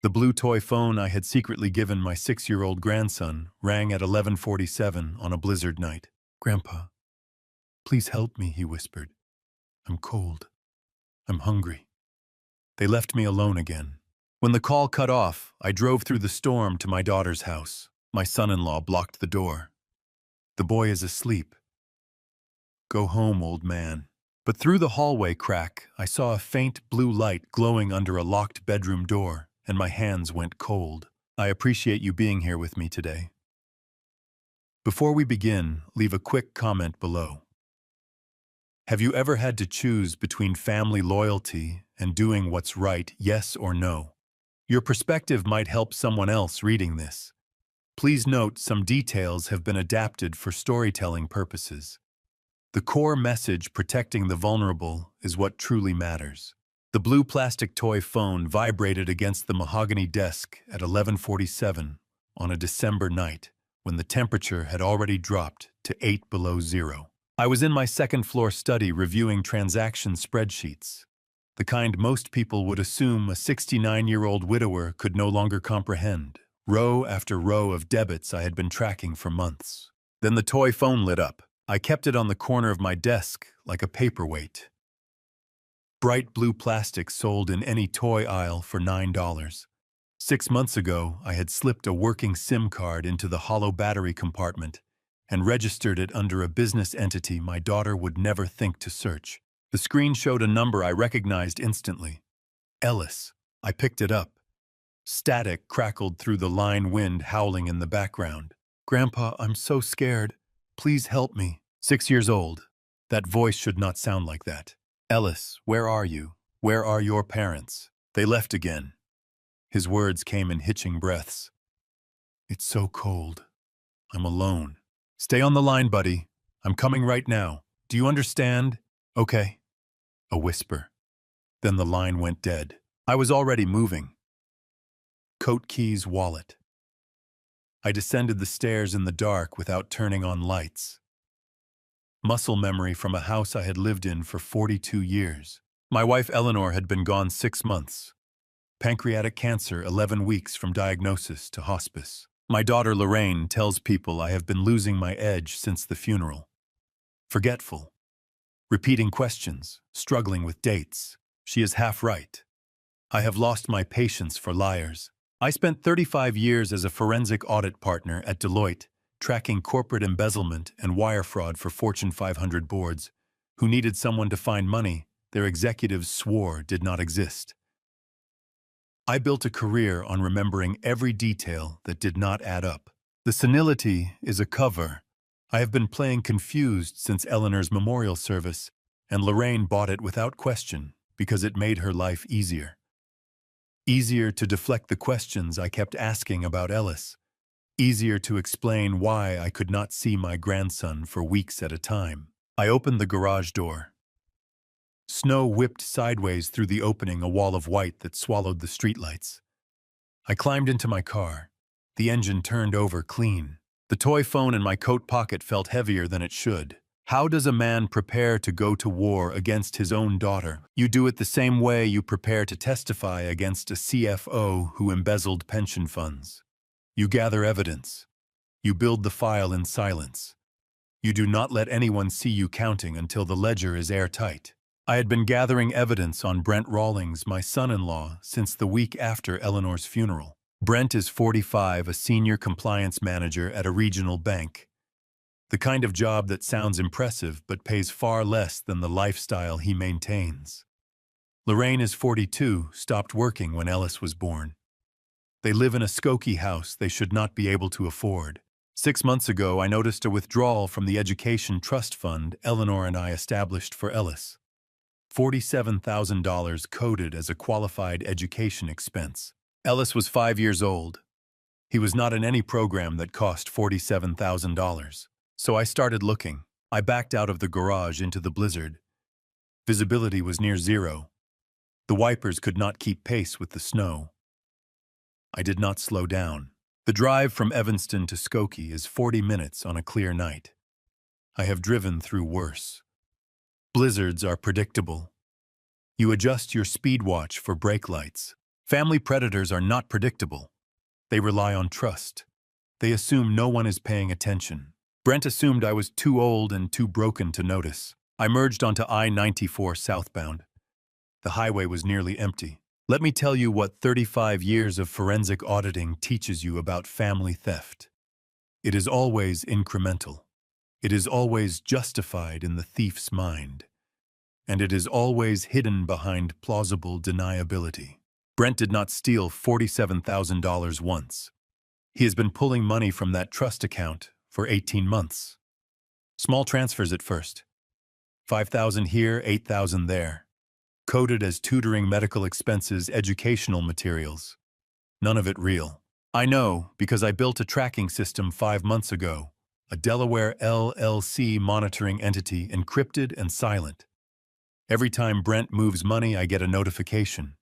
The blue toy phone I had secretly given my 6-year-old grandson rang at 11:47 on a blizzard night. "Grandpa, please help me," he whispered. "I'm cold. I'm hungry." They left me alone again. When the call cut off, I drove through the storm to my daughter's house. My son-in-law blocked the door. "The boy is asleep. Go home, old man." But through the hallway crack, I saw a faint blue light glowing under a locked bedroom door, and my hands went cold. "I appreciate you being here with me today." Before we begin, leave a quick comment below. Have you ever had to choose between family loyalty and doing what's right, yes or no? Your perspective might help someone else reading this. Please note some details have been adapted for storytelling purposes. The core message, protecting the vulnerable, is what truly matters. The blue plastic toy phone vibrated against the mahogany desk at 11:47 on a December night, when the temperature had already dropped to 8 below zero. I was in my second-floor study reviewing transaction spreadsheets, the kind most people would assume a 69-year-old widower could no longer comprehend, row after row of debits I had been tracking for months. Then the toy phone lit up. I kept it on the corner of my desk like a paperweight. Bright blue plastic sold in any toy aisle for $9. 6 months ago, I had slipped a working SIM card into the hollow battery compartment and registered it under a business entity my daughter would never think to search. The screen showed a number I recognized instantly. Ellis. I picked it up. Static crackled through the line wind howling in the background. "Grandpa, I'm so scared. Please help me." 6 years old. That voice should not sound like that. "Ellis, where are you? Where are your parents? They left again." His words came in hitching breaths. "It's so cold. I'm alone." "Stay on the line, buddy. I'm coming right now. Do you understand?" "Okay." A whisper. Then the line went dead. I was already moving. Coat keys, wallet. I descended the stairs in the dark without turning on lights. Muscle memory from a house I had lived in for 42 years. My wife Eleanor had been gone 6 months. Pancreatic cancer, 11 weeks from diagnosis to hospice. My daughter Lorraine tells people I have been losing my edge since the funeral. Forgetful. Repeating questions, struggling with dates. She is half right. I have lost my patience for liars. I spent 35 years as a forensic audit partner at Deloitte, tracking corporate embezzlement and wire fraud for Fortune 500 boards, who needed someone to find money their executives swore did not exist. I built a career on remembering every detail that did not add up. The senility is a cover. I have been playing confused since Eleanor's memorial service, and Lorraine bought it without question because it made her life easier. Easier to deflect the questions I kept asking about Ellis. Easier to explain why I could not see my grandson for weeks at a time. I opened the garage door. Snow whipped sideways through the opening, a wall of white that swallowed the streetlights. I climbed into my car. The engine turned over clean. The toy phone in my coat pocket felt heavier than it should. How does a man prepare to go to war against his own daughter? You do it the same way you prepare to testify against a CFO who embezzled pension funds. You gather evidence. You build the file in silence. You do not let anyone see you counting until the ledger is airtight. I had been gathering evidence on Brent Rawlings, my son-in-law, since the week after Eleanor's funeral. Brent is 45, a senior compliance manager at a regional bank. The kind of job that sounds impressive but pays far less than the lifestyle he maintains. Lorraine is 42, stopped working when Ellis was born. They live in a Skokie house they should not be able to afford. 6 months ago, I noticed a withdrawal from the education trust fund Eleanor and I established for Ellis. $47,000 coded as a qualified education expense. Ellis was 5 years old. He was not in any program that cost $47,000. So I started looking. I backed out of the garage into the blizzard. Visibility was near zero. The wipers could not keep pace with the snow. I did not slow down. The drive from Evanston to Skokie is 40 minutes on a clear night. I have driven through worse. Blizzards are predictable. You adjust your speed watch for brake lights. Family predators are not predictable. They rely on trust. They assume no one is paying attention. Brent assumed I was too old and too broken to notice. I merged onto I-94 southbound. The highway was nearly empty. Let me tell you what 35 years of forensic auditing teaches you about family theft. It is always incremental. It is always justified in the thief's mind. And it is always hidden behind plausible deniability. Brent did not steal $47,000 once. He has been pulling money from that trust account for 18 months. Small transfers at first. 5,000 here, 8,000 there. Coded as tutoring, medical expenses, educational materials. None of it real. I know because I built a tracking system 5 months ago, a Delaware LLC monitoring entity, encrypted and silent. Every time Brent moves money, I get a notification.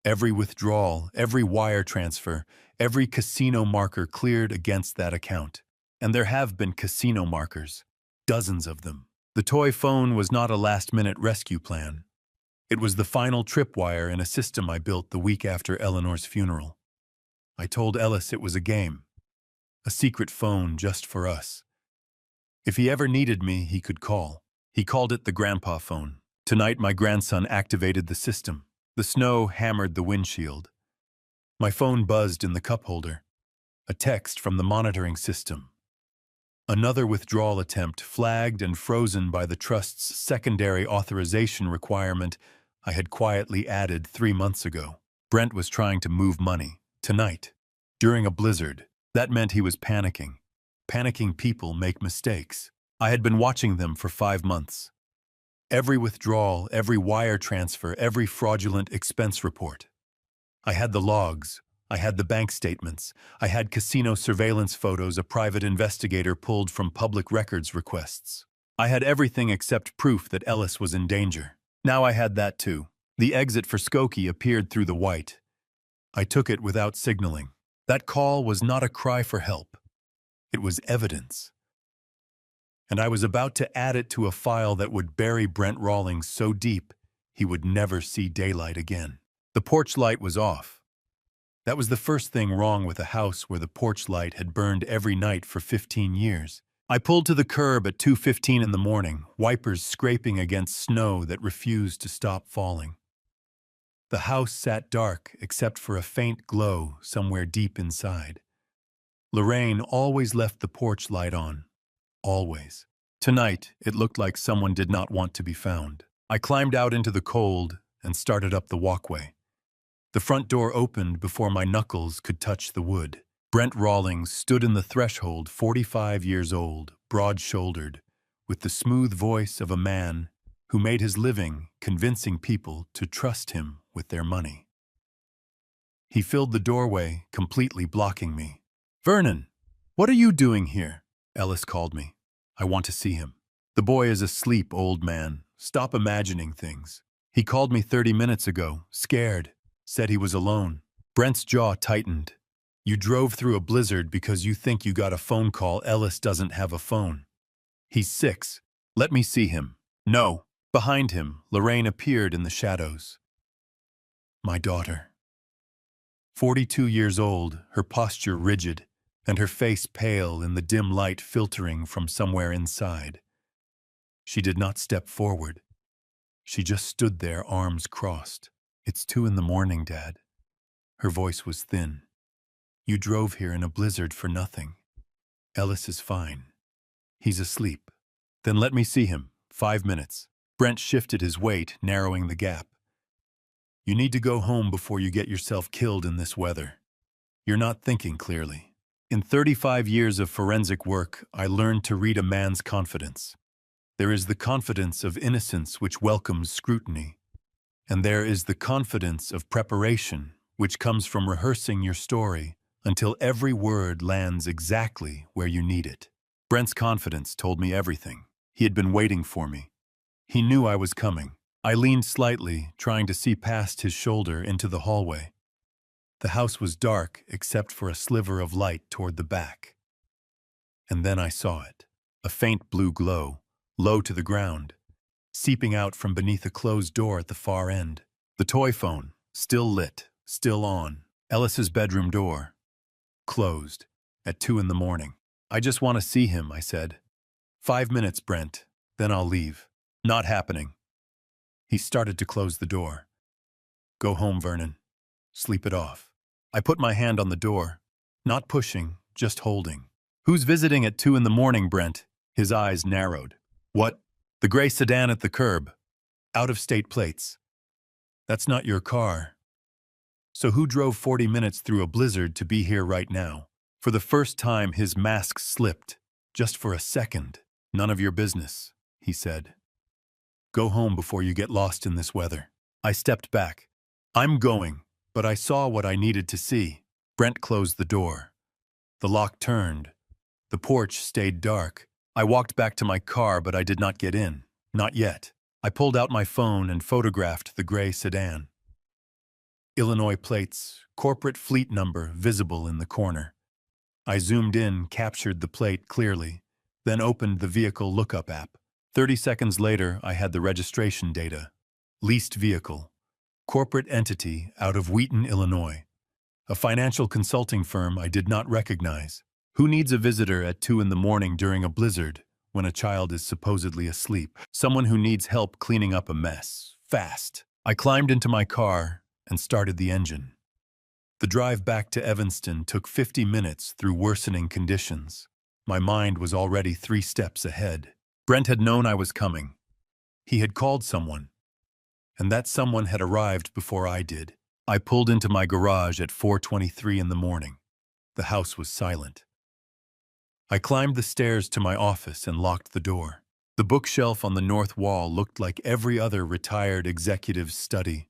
Every withdrawal, every wire transfer, every casino marker cleared against that account. And there have been casino markers, dozens of them. The toy phone was not a last-minute rescue plan. It was the final tripwire in a system I built the week after Eleanor's funeral. I told Ellis it was a game, a secret phone just for us. If he ever needed me, he could call. He called it the grandpa phone. Tonight, my grandson activated the system. The snow hammered the windshield. My phone buzzed in the cup holder. A text from the monitoring system. Another withdrawal attempt, flagged and frozen by the trust's secondary authorization requirement I had quietly added 3 months ago. Brent was trying to move money. Tonight, during a blizzard. That meant he was panicking. Panicking people make mistakes. I had been watching them for 5 months. Every withdrawal, every wire transfer, every fraudulent expense report. I had the logs. I had the bank statements. I had casino surveillance photos a private investigator pulled from public records requests. I had everything except proof that Ellis was in danger. Now I had that too. The exit for Skokie appeared through the white. I took it without signaling. That call was not a cry for help. It was evidence. And I was about to add it to a file that would bury Brent Rawlings so deep he would never see daylight again. The porch light was off. That was the first thing wrong with a house where the porch light had burned every night for 15 years. I pulled to the curb at 2:15 in the morning, wipers scraping against snow that refused to stop falling. The house sat dark except for a faint glow somewhere deep inside. Lorraine always left the porch light on. Always. Tonight, it looked like someone did not want to be found. I climbed out into the cold and started up the walkway. The front door opened before my knuckles could touch the wood. Brent Rawlings stood in the threshold, 45 years old, broad-shouldered, with the smooth voice of a man who made his living convincing people to trust him with their money. He filled the doorway, completely blocking me. "Vernon, what are you doing here?" Ellis called me. "I want to see him." "The boy is asleep, old man. Stop imagining things." "He called me 30 minutes ago, scared. Said he was alone." Brent's jaw tightened. "You drove through a blizzard because you think you got a phone call. Ellis doesn't have a phone. He's 6. Let me see him." "No." Behind him, Lorraine appeared in the shadows. My daughter. 42 years old, her posture rigid, and her face pale in the dim light filtering from somewhere inside. She did not step forward. She just stood there, arms crossed. "It's 2 in the morning, Dad." Her voice was thin. "You drove here in a blizzard for nothing. Ellis is fine. He's asleep." "Then let me see him. 5 minutes." Brent shifted his weight, narrowing the gap. "You need to go home before you get yourself killed in this weather. You're not thinking clearly." In 35 years of forensic work, I learned to read a man's confidence. There is the confidence of innocence which welcomes scrutiny. And there is the confidence of preparation, which comes from rehearsing your story until every word lands exactly where you need it. Brent's confidence told me everything. He had been waiting for me. He knew I was coming. I leaned slightly, trying to see past his shoulder into the hallway. The house was dark except for a sliver of light toward the back. And then I saw it. A faint blue glow, low to the ground, seeping out from beneath a closed door at the far end. The toy phone, still lit, still on. Ellis's bedroom door, closed, at 2 in the morning. I just want to see him, I said. 5 minutes, Brent, then I'll leave. Not happening. He started to close the door. Go home, Vernon. Sleep it off. I put my hand on the door, not pushing, just holding. Who's visiting at 2 in the morning, Brent? His eyes narrowed. What? The gray sedan at the curb. Out-of-state plates. That's not your car. So who drove 40 minutes through a blizzard to be here right now? For the first time, his mask slipped. Just for a second. None of your business, he said. Go home before you get lost in this weather. I stepped back. I'm going, but I saw what I needed to see. Brent closed the door. The lock turned. The porch stayed dark. I walked back to my car, but I did not get in. Not yet. I pulled out my phone and photographed the gray sedan. Illinois plates, corporate fleet number visible in the corner. I zoomed in, captured the plate clearly, then opened the vehicle lookup app. 30 seconds later, I had the registration data. Leased vehicle. Corporate entity out of Wheaton, Illinois. A financial consulting firm I did not recognize. Who needs a visitor at 2 in the morning during a blizzard when a child is supposedly asleep? Someone who needs help cleaning up a mess. Fast. I climbed into my car and started the engine. The drive back to Evanston took 50 minutes through worsening conditions. My mind was already 3 steps ahead. Brent had known I was coming. He had called someone, and that someone had arrived before I did. I pulled into my garage at 4:23 in the morning. The house was silent. I climbed the stairs to my office and locked the door. The bookshelf on the north wall looked like every other retired executive's study.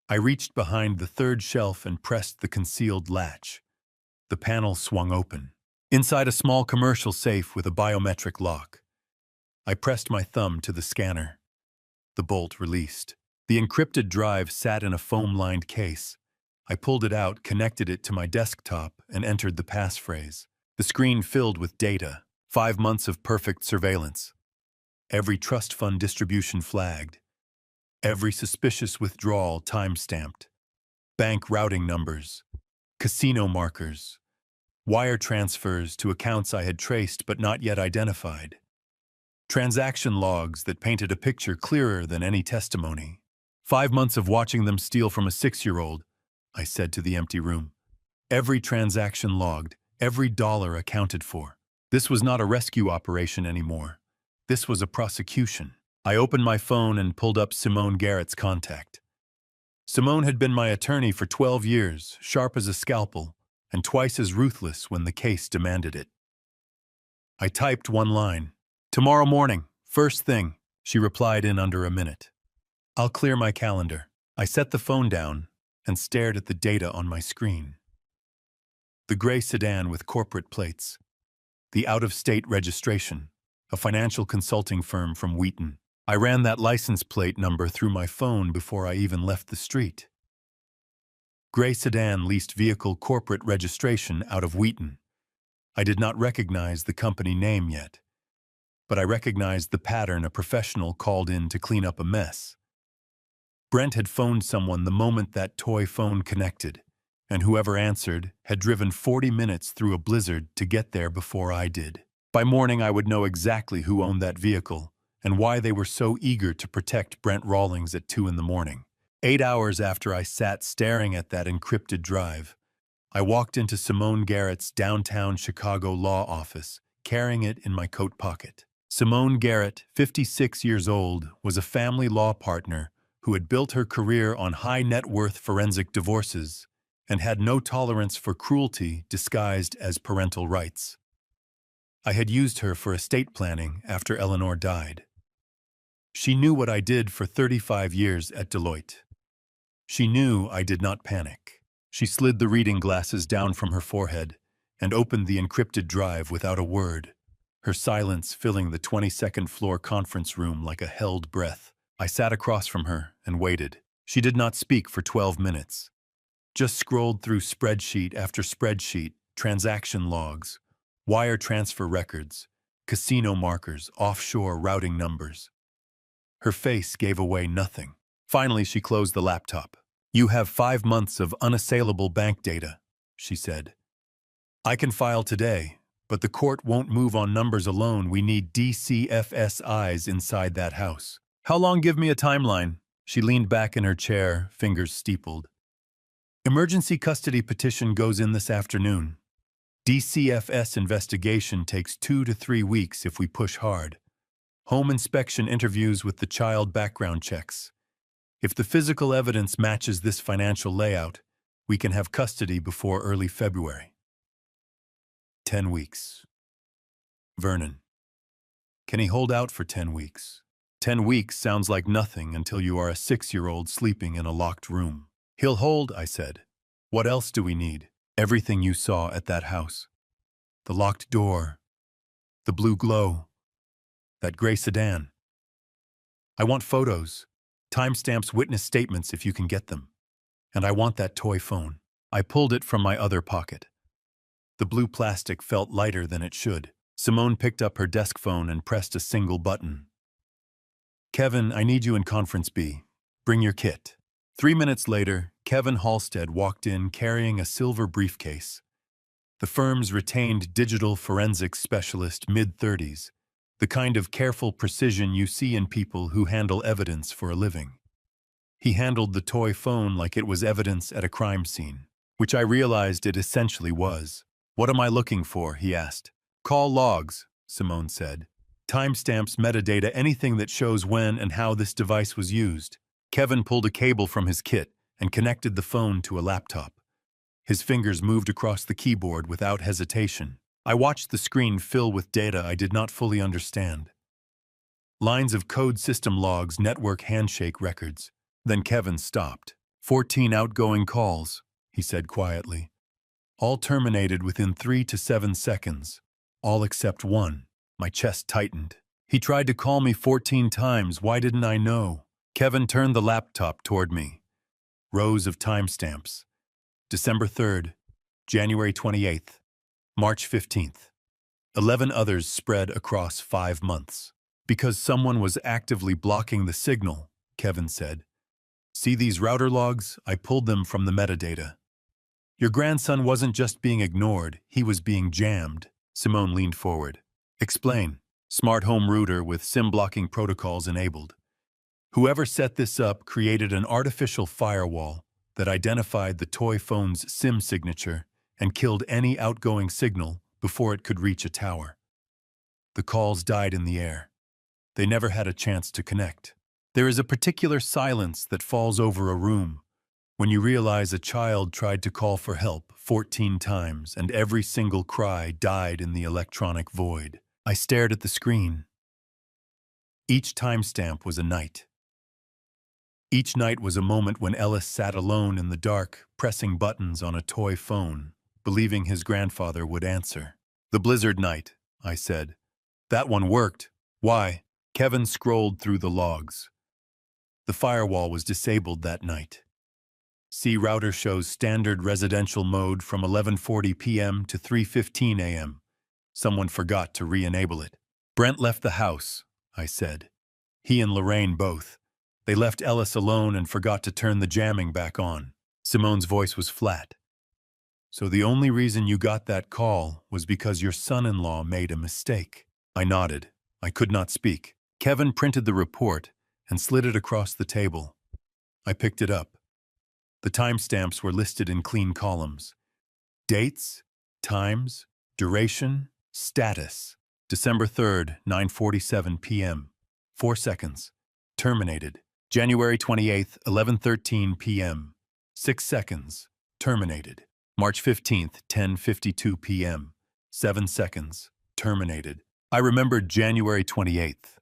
I reached behind the third shelf and pressed the concealed latch. The panel swung open. Inside a small commercial safe with a biometric lock. I pressed my thumb to the scanner. The bolt released. The encrypted drive sat in a foam-lined case. I pulled it out, connected it to my desktop, and entered the passphrase. The screen filled with data. 5 months of perfect surveillance. Every trust fund distribution flagged. Every suspicious withdrawal time-stamped. Bank routing numbers. Casino markers. Wire transfers to accounts I had traced but not yet identified. Transaction logs that painted a picture clearer than any testimony. 5 months of watching them steal from a 6-year-old, I said to the empty room. Every transaction logged, every dollar accounted for. This was not a rescue operation anymore. This was a prosecution. I opened my phone and pulled up Simone Garrett's contact. Simone had been my attorney for 12 years, sharp as a scalpel, and twice as ruthless when the case demanded it. I typed one line. Tomorrow morning, first thing, she replied in under a minute. I'll clear my calendar. I set the phone down and stared at the data on my screen. The gray sedan with corporate plates. The out-of-state registration. A financial consulting firm from Wheaton. I ran that license plate number through my phone before I even left the street. Gray sedan leased vehicle corporate registration out of Wheaton. I did not recognize the company name yet, but I recognized the pattern a professional called in to clean up a mess. Brent had phoned someone the moment that toy phone connected, and whoever answered had driven 40 minutes through a blizzard to get there before I did. By morning, I would know exactly who owned that vehicle and why they were so eager to protect Brent Rawlings at 2 in the morning. 8 hours after I sat staring at that encrypted drive, I walked into Simone Garrett's downtown Chicago law office, carrying it in my coat pocket. Simone Garrett, 56 years old, was a family law partner who had built her career on high-net-worth forensic divorces and had no tolerance for cruelty disguised as parental rights. I had used her for estate planning after Eleanor died. She knew what I did for 35 years at Deloitte. She knew I did not panic. She slid the reading glasses down from her forehead and opened the encrypted drive without a word, her silence filling the 22nd floor conference room like a held breath. I sat across from her and waited. She did not speak for 12 minutes. Just scrolled through spreadsheet after spreadsheet, transaction logs, wire transfer records, casino markers, offshore routing numbers. Her face gave away nothing. Finally, she closed the laptop. You have 5 months of unassailable bank data, she said. I can file today, but the court won't move on numbers alone. We need DCFS eyes inside that house. How long? Give me a timeline. She leaned back in her chair, fingers steepled. Emergency custody petition goes in this afternoon. DCFS investigation takes 2 to 3 weeks if we push hard. Home inspection interviews with the child background checks. If the physical evidence matches this financial layout, we can have custody before early February. 10 weeks. Vernon. Can he hold out for 10 weeks? 10 weeks sounds like nothing until you are a 6-year-old sleeping in a locked room. He'll hold, I said. What else do we need? Everything you saw at that house. The locked door. The blue glow. That gray sedan. I want photos. Timestamps, witness statements if you can get them. And I want that toy phone. I pulled it from my other pocket. The blue plastic felt lighter than it should. Simone picked up her desk phone and pressed a single button. Kevin, I need you in Conference B. Bring your kit. 3 minutes later, Kevin Halstead walked in carrying a silver briefcase. The firm's retained digital forensics specialist, mid-30s, the kind of careful precision you see in people who handle evidence for a living. He handled the toy phone like it was evidence at a crime scene, which I realized it essentially was. What am I looking for? He asked. Call logs, Simone said. Timestamps, metadata, anything that shows when and how this device was used. Kevin pulled a cable from his kit and connected the phone to a laptop. His fingers moved across the keyboard without hesitation. I watched the screen fill with data I did not fully understand. Lines of code, system logs, network handshake records. Then Kevin stopped. 14 outgoing calls, he said quietly. All terminated within 3 to 7 seconds. All except one. My chest tightened. He tried to call me 14 times. Why didn't I know? Kevin turned the laptop toward me. Rows of timestamps. December 3rd, January 28th, March 15th. 11 others spread across 5 months. Because someone was actively blocking the signal, Kevin said. See these router logs? I pulled them from the metadata. Your grandson wasn't just being ignored, he was being jammed. Simone leaned forward. Explain. Smart home router with SIM blocking protocols enabled. Whoever set this up created an artificial firewall that identified the toy phone's SIM signature and killed any outgoing signal before it could reach a tower. The calls died in the air. They never had a chance to connect. There is a particular silence that falls over a room when you realize a child tried to call for help 14 times and every single cry died in the electronic void. I stared at the screen. Each timestamp was a night. Each night was a moment when Ellis sat alone in the dark, pressing buttons on a toy phone, believing his grandfather would answer. The blizzard night, I said. That one worked. Why? Kevin scrolled through the logs. The firewall was disabled that night. See router shows standard residential mode from 11:40 p.m. to 3:15 a.m. Someone forgot to re-enable it. Brent left the house, I said. He and Lorraine both. They left Ellis alone and forgot to turn the jamming back on. Simone's voice was flat. So the only reason you got that call was because your son-in-law made a mistake. I nodded. I could not speak. Kevin printed the report and slid it across the table. I picked it up. The timestamps were listed in clean columns. Dates, times, duration, status. December 3rd, 9:47 p.m. 4 seconds. Terminated. January 28th, 11:13 p.m. 6 seconds. Terminated. March 15th, 10:52 p.m. 7 seconds. Terminated. I remembered January 28th.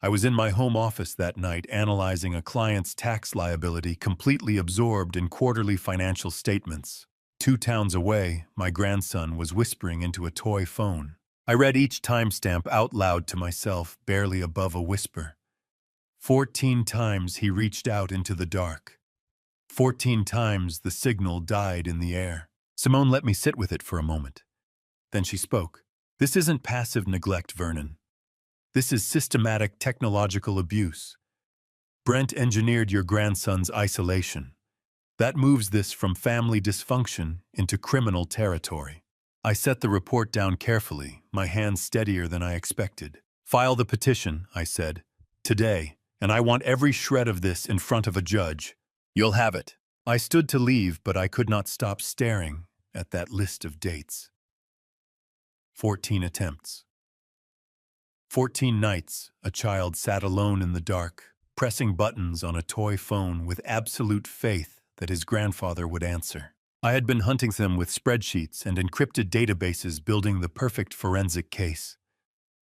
I was in my home office that night analyzing a client's tax liability, completely absorbed in quarterly financial statements. 2 towns away, my grandson was whispering into a toy phone. I read each timestamp out loud to myself, barely above a whisper. 14 times he reached out into the dark. 14 times the signal died in the air. Simone let me sit with it for a moment. Then she spoke. This isn't passive neglect, Vernon. This is systematic technological abuse. Brent engineered your grandson's isolation. That moves this from family dysfunction into criminal territory. I set the report down carefully, my hands steadier than I expected. File the petition, I said, today, and I want every shred of this in front of a judge. You'll have it. I stood to leave, but I could not stop staring at that list of dates. 14 attempts. 14 nights, a child sat alone in the dark, pressing buttons on a toy phone with absolute faith that his grandfather would answer. I had been hunting them with spreadsheets and encrypted databases, building the perfect forensic case.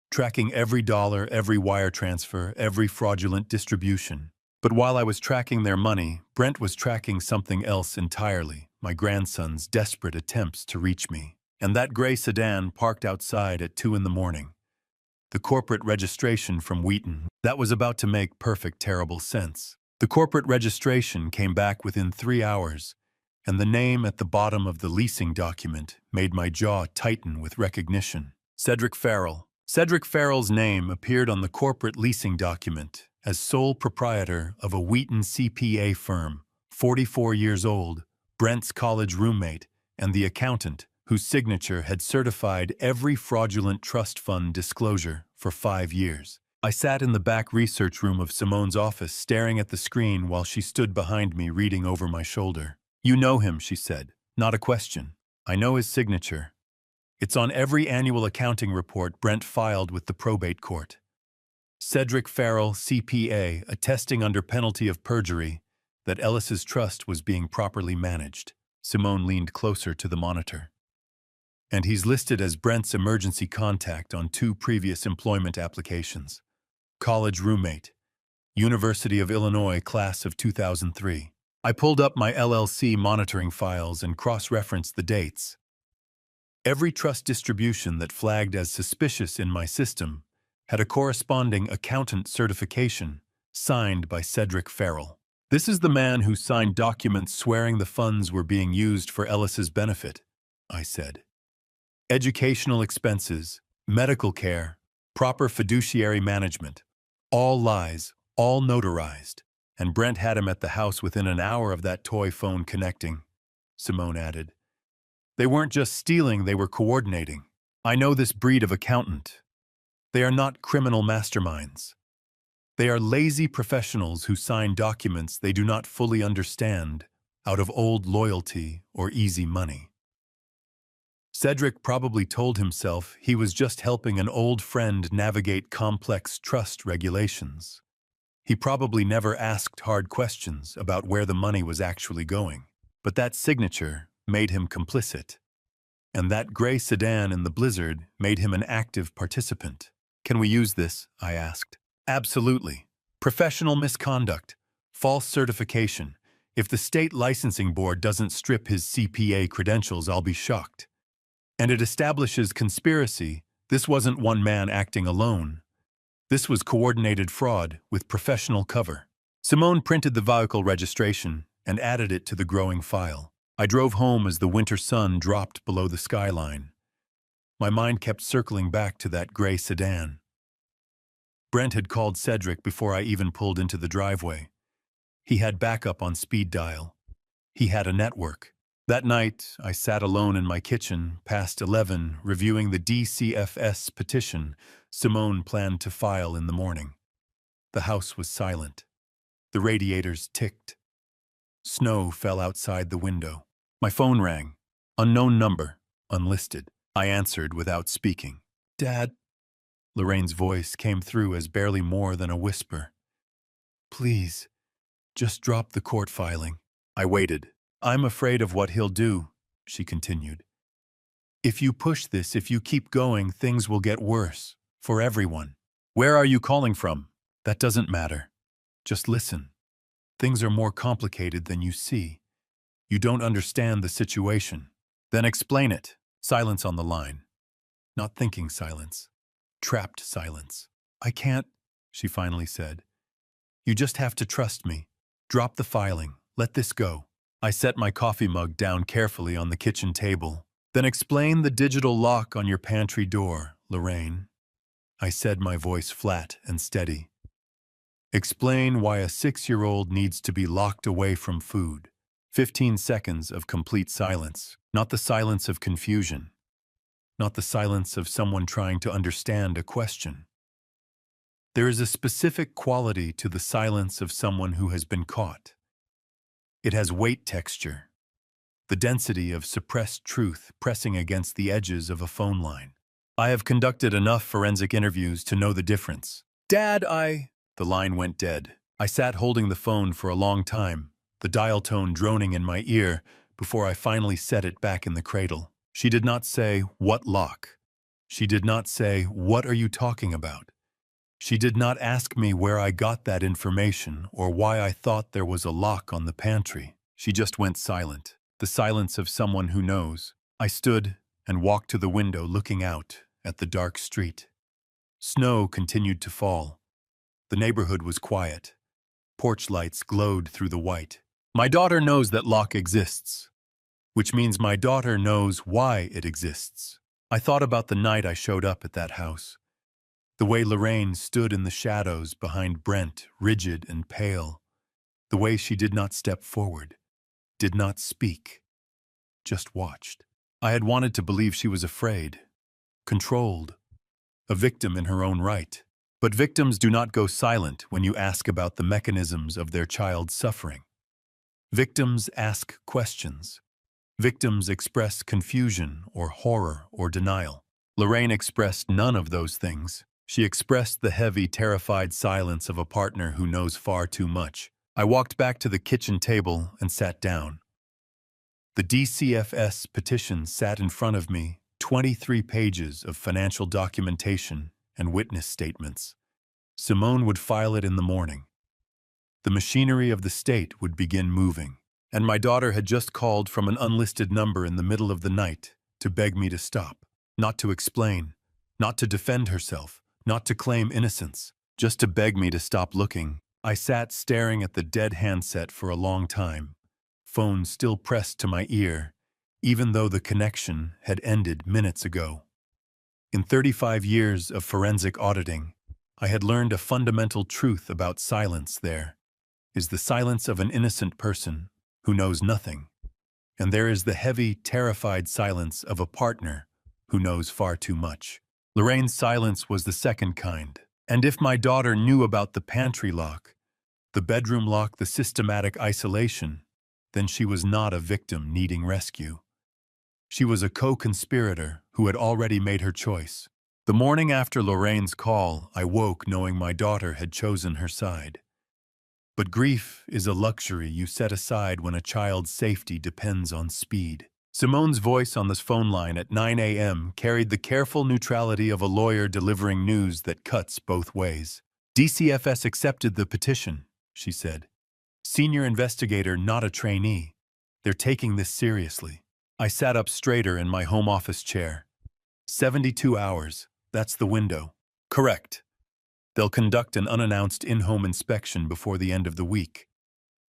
Tracking every dollar, every wire transfer, every fraudulent distribution. But while I was tracking their money, Brent was tracking something else entirely, my grandson's desperate attempts to reach me. And that gray sedan parked outside at 2 in the morning. The corporate registration from Wheaton, that was about to make perfect terrible sense. The corporate registration came back within 3 hours, and the name at the bottom of the leasing document made my jaw tighten with recognition. Cedric Farrell. Cedric Farrell's name appeared on the corporate leasing document as sole proprietor of a Wheaton CPA firm, 44 years old, Brent's college roommate, and the accountant whose signature had certified every fraudulent trust fund disclosure for 5 years. I sat in the back research room of Simone's office, staring at the screen while she stood behind me, reading over my shoulder. "You know him," she said. "Not a question. I know his signature. It's on every annual accounting report Brent filed with the probate court. Cedric Farrell, CPA, attesting under penalty of perjury that Ellis's trust was being properly managed." Simone leaned closer to the monitor. "And he's listed as Brent's emergency contact on 2 previous employment applications. College roommate, University of Illinois, class of 2003. I pulled up my LLC monitoring files and cross-referenced the dates. Every trust distribution that flagged as suspicious in my system had a corresponding accountant certification signed by Cedric Farrell. This is the man who signed documents swearing the funds were being used for Ellis's benefit," I said. "Educational expenses, medical care, proper fiduciary management. All lies, all notarized. And Brent had him at the house within an hour of that toy phone connecting," Simone added. "They weren't just stealing, they were coordinating. I know this breed of accountant. They are not criminal masterminds. They are lazy professionals who sign documents they do not fully understand out of old loyalty or easy money. Cedric probably told himself he was just helping an old friend navigate complex trust regulations. He probably never asked hard questions about where the money was actually going. But that signature made him complicit. And that gray sedan in the blizzard made him an active participant. "Can we use this?" I asked. "Absolutely. Professional misconduct. False certification. If the state licensing board doesn't strip his CPA credentials, I'll be shocked. And it establishes conspiracy. This wasn't one man acting alone. This was coordinated fraud with professional cover." Simone printed the vehicle registration and added it to the growing file. I drove home as the winter sun dropped below the skyline. My mind kept circling back to that gray sedan. Brent had called Cedric before I even pulled into the driveway. He had backup on speed dial. He had a network. That night, I sat alone in my kitchen, past 11, reviewing the DCFS petition Simone planned to file in the morning. The house was silent. The radiators ticked. Snow fell outside the window. My phone rang. Unknown number, unlisted. I answered without speaking. "Dad?" Lorraine's voice came through as barely more than a whisper. "Please, just drop the court filing." I waited. "I'm afraid of what he'll do," she continued. "If you push this, if you keep going, things will get worse. For everyone." "Where are you calling from?" "That doesn't matter. Just listen. Things are more complicated than you see. You don't understand the situation." "Then explain it." Silence on the line. Not thinking silence. Trapped silence. "I can't," she finally said. "You just have to trust me. Drop the filing. Let this go." I set my coffee mug down carefully on the kitchen table. "Then explain the digital lock on your pantry door, Lorraine." I said, my voice flat and steady. "Explain why a 6-year-old needs to be locked away from food. 15 seconds of complete silence, not the silence of confusion, not the silence of someone trying to understand a question. There is a specific quality to the silence of someone who has been caught. It has weight texture, the density of suppressed truth pressing against the edges of a phone line. I have conducted enough forensic interviews to know the difference. Dad, The line went dead. I sat holding the phone for a long time, the dial tone droning in my ear, before I finally set it back in the cradle. She did not say, "What lock?" She did not say, "What are you talking about?" She did not ask me where I got that information or why I thought there was a lock on the pantry. She just went silent, the silence of someone who knows. I stood and walked to the window looking out at the dark street. Snow continued to fall. The neighborhood was quiet. Porch lights glowed through the white. My daughter knows that lock exists, which means my daughter knows why it exists. I thought about the night I showed up at that house. The way Lorraine stood in the shadows behind Brent, rigid and pale. The way she did not step forward, did not speak, just watched. I had wanted to believe she was afraid, controlled, a victim in her own right. But victims do not go silent when you ask about the mechanisms of their child's suffering. Victims ask questions. Victims express confusion or horror or denial. Lorraine expressed none of those things. She expressed the heavy, terrified silence of a partner who knows far too much. I walked back to the kitchen table and sat down. The DCFS petition sat in front of me, 23 pages of financial documentation and witness statements. Simone would file it in the morning. The machinery of the state would begin moving, and my daughter had just called from an unlisted number in the middle of the night to beg me to stop, not to explain, not to defend herself, not to claim innocence, just to beg me to stop looking. I sat staring at the dead handset for a long time, phone still pressed to my ear, even though the connection had ended minutes ago. In 35 years of forensic auditing, I had learned a fundamental truth about silence. There is the silence of an innocent person who knows nothing, and there is the heavy, terrified silence of a partner who knows far too much. Lorraine's silence was the second kind, and if my daughter knew about the pantry lock, the bedroom lock, the systematic isolation, then she was not a victim needing rescue. She was a co-conspirator who had already made her choice. The morning after Lorraine's call, I woke knowing my daughter had chosen her side. But grief is a luxury you set aside when a child's safety depends on speed. Simone's voice on the phone line at 9 a.m. carried the careful neutrality of a lawyer delivering news that cuts both ways. DCFS accepted the petition, she said. Senior investigator, not a trainee. They're taking this seriously. I sat up straighter in my home office chair. 72 hours, that's the window. Correct. They'll conduct an unannounced in-home inspection before the end of the week.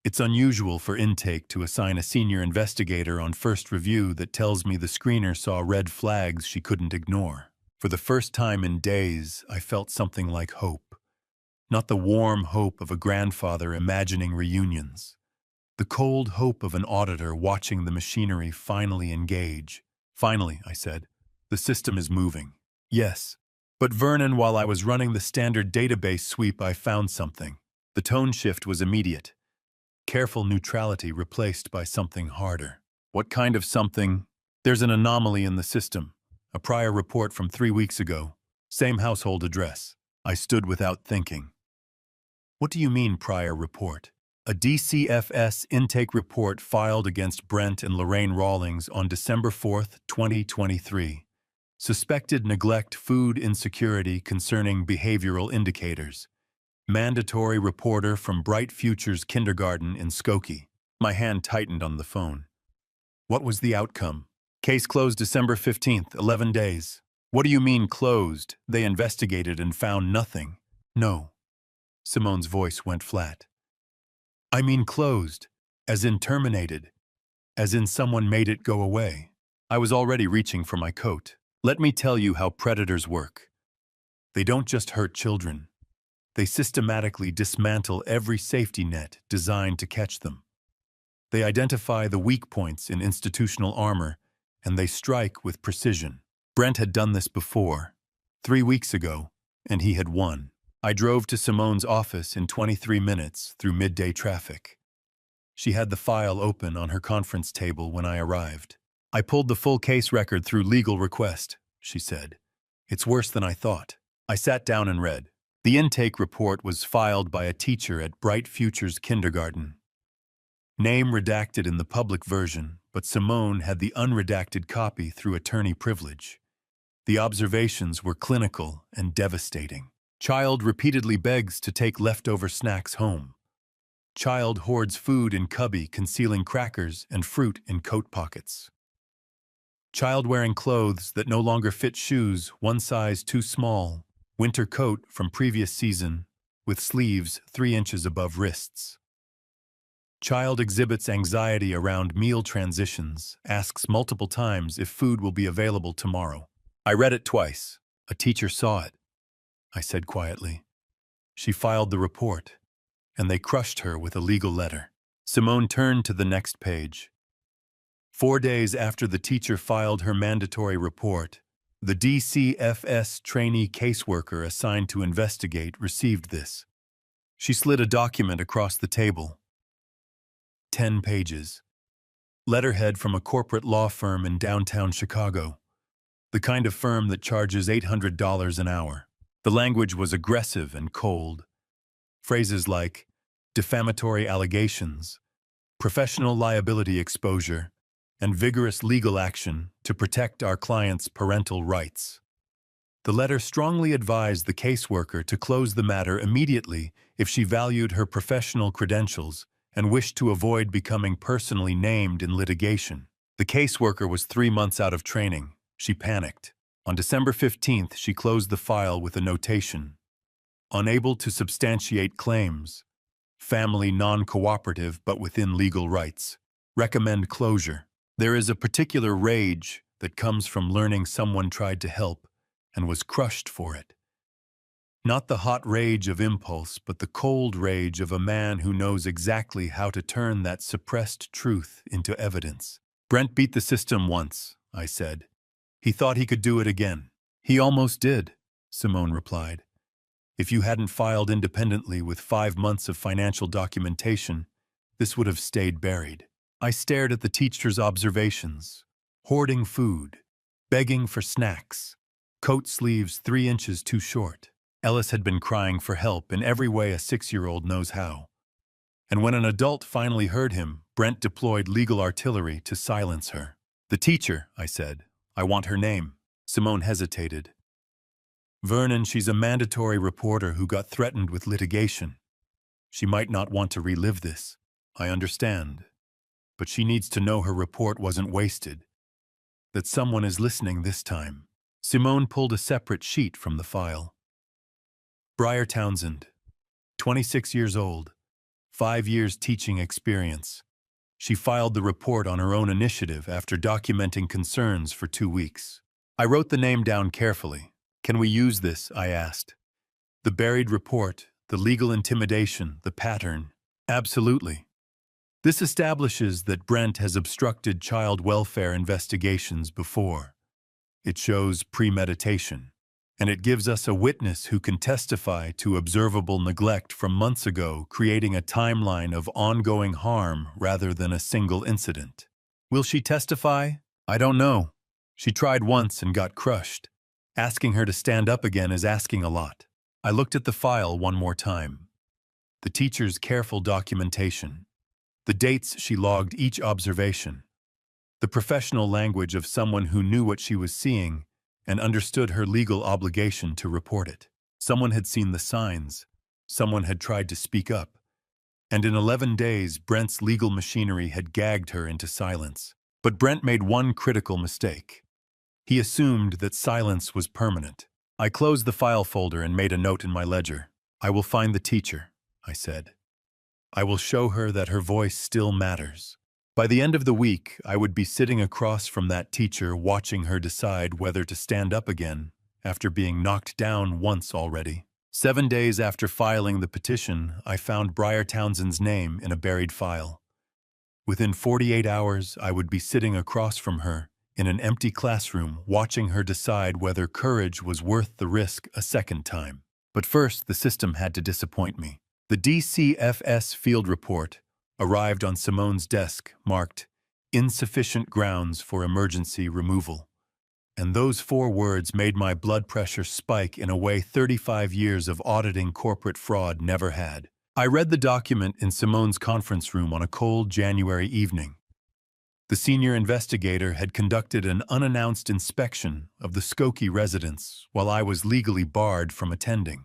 It's unusual for intake to assign a senior investigator on first review that tells me the screener saw red flags she couldn't ignore. For the first time in days, I felt something like hope. Not the warm hope of a grandfather imagining reunions. The cold hope of an auditor watching the machinery finally engage. Finally, I said, the system is moving. Yes. But Vernon, while I was running the standard database sweep, I found something. The tone shift was immediate. Careful neutrality replaced by something harder. What kind of something? There's an anomaly in the system. A prior report from 3 weeks ago. Same household address. I stood without thinking. What do you mean, prior report? A DCFS intake report filed against Brent and Lorraine Rawlings on December 4, 2023. Suspected neglect, food insecurity concerning behavioral indicators. Mandatory reporter from Bright Futures Kindergarten in Skokie. My hand tightened on the phone. What was the outcome? Case closed December 15th, 11 days. What do you mean closed? They investigated and found nothing. No. Simone's voice went flat. I mean closed, as in terminated, as in someone made it go away. I was already reaching for my coat. Let me tell you how predators work. They don't just hurt children. They systematically dismantle every safety net designed to catch them. They identify the weak points in institutional armor, and they strike with precision. Brent had done this before, 3 weeks ago, and he had won. I drove to Simone's office in 23 minutes through midday traffic. She had the file open on her conference table when I arrived. "I pulled the full case record through legal request," she said. "It's worse than I thought." I sat down and read. The intake report was filed by a teacher at Bright Futures Kindergarten. Name redacted in the public version, but Simone had the unredacted copy through attorney privilege. The observations were clinical and devastating. Child repeatedly begs to take leftover snacks home. Child hoards food in cubby, concealing crackers and fruit in coat pockets. Child wearing clothes that no longer fit shoes, one size too small. Winter coat from previous season, with sleeves 3 inches above wrists. Child exhibits anxiety around meal transitions, asks multiple times if food will be available tomorrow. I read it twice. A teacher saw it, I said quietly. She filed the report, and they crushed her with a legal letter. Simone turned to the next page. 4 days after the teacher filed her mandatory report, the DCFS trainee caseworker assigned to investigate received this. She slid a document across the table. 10 pages. Letterhead from a corporate law firm in downtown Chicago, the kind of firm that charges $800 an hour. The language was aggressive and cold. Phrases like defamatory allegations, professional liability exposure, and vigorous legal action to protect our client's parental rights. The letter strongly advised the caseworker to close the matter immediately if she valued her professional credentials and wished to avoid becoming personally named in litigation. The caseworker was 3 months out of training. She panicked. On December 15th, she closed the file with a notation. Unable to substantiate claims. Family non-cooperative but within legal rights. Recommend closure. There is a particular rage that comes from learning someone tried to help and was crushed for it. Not the hot rage of impulse, but the cold rage of a man who knows exactly how to turn that suppressed truth into evidence. Brent beat the system once, I said. He thought he could do it again. He almost did, Simone replied. If you hadn't filed independently with 5 months of financial documentation, this would have stayed buried. I stared at the teacher's observations. Hoarding food, begging for snacks, coat sleeves 3 inches too short. Ellis had been crying for help in every way a 6-year-old knows how. And when an adult finally heard him, Brent deployed legal artillery to silence her. The teacher, I said. I want her name. Simone hesitated. Vernon, she's a mandatory reporter who got threatened with litigation. She might not want to relive this. I understand. But she needs to know her report wasn't wasted. That someone is listening this time. Simone pulled a separate sheet from the file. Briar Townsend, 26 years old, 5 years teaching experience. She filed the report on her own initiative after documenting concerns for 2 weeks. I wrote the name down carefully. Can we use this? I asked. The buried report, the legal intimidation, the pattern. Absolutely. This establishes that Brent has obstructed child welfare investigations before. It shows premeditation. And it gives us a witness who can testify to observable neglect from months ago, creating a timeline of ongoing harm rather than a single incident. Will she testify? I don't know. She tried once and got crushed. Asking her to stand up again is asking a lot. I looked at the file one more time. The teacher's careful documentation. The dates she logged each observation. The professional language of someone who knew what she was seeing and understood her legal obligation to report it. Someone had seen the signs. Someone had tried to speak up. And in 11 days, Brent's legal machinery had gagged her into silence. But Brent made one critical mistake. He assumed that silence was permanent. I closed the file folder and made a note in my ledger. I will find the teacher, I said. I will show her that her voice still matters. By the end of the week, I would be sitting across from that teacher watching her decide whether to stand up again after being knocked down once already. 7 days after filing the petition, I found Briar Townsend's name in a buried file. Within 48 hours, I would be sitting across from her, in an empty classroom, watching her decide whether courage was worth the risk a second time. But first, the system had to disappoint me. The DCFS field report arrived on Simone's desk, marked, "Insufficient grounds for emergency removal." And those 4 words made my blood pressure spike in a way 35 years of auditing corporate fraud never had. I read the document in Simone's conference room on a cold January evening. The senior investigator had conducted an unannounced inspection of the Skokie residence while I was legally barred from attending.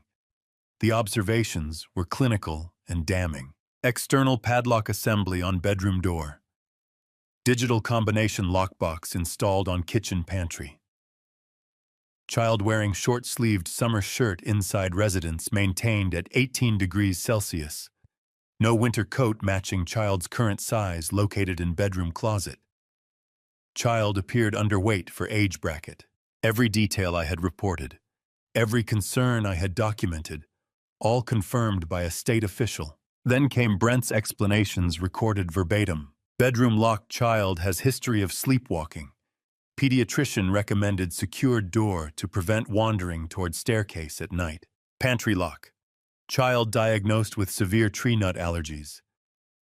The observations were clinical and damning. External padlock assembly on bedroom door. Digital combination lockbox installed on kitchen pantry. Child wearing short-sleeved summer shirt inside residence maintained at 18 degrees Celsius. No winter coat matching child's current size located in bedroom closet. Child appeared underweight for age bracket. Every detail I had reported. Every concern I had documented. All confirmed by a state official. Then came Brent's explanations recorded verbatim. Bedroom locked child has history of sleepwalking. Pediatrician recommended secured door to prevent wandering toward staircase at night. Pantry lock. Child diagnosed with severe tree nut allergies.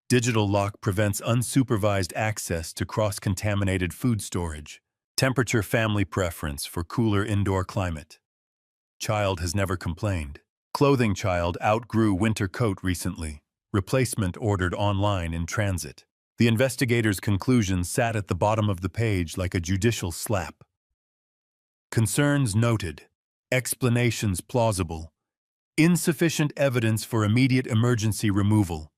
Digital lock prevents unsupervised access to cross-contaminated food storage. Temperature family preference for cooler indoor climate. Child has never complained. Clothing child outgrew winter coat recently. Replacement ordered online in transit. The investigator's conclusion sat at the bottom of the page like a judicial slap. Concerns noted. Explanations plausible. Insufficient evidence for immediate emergency removal.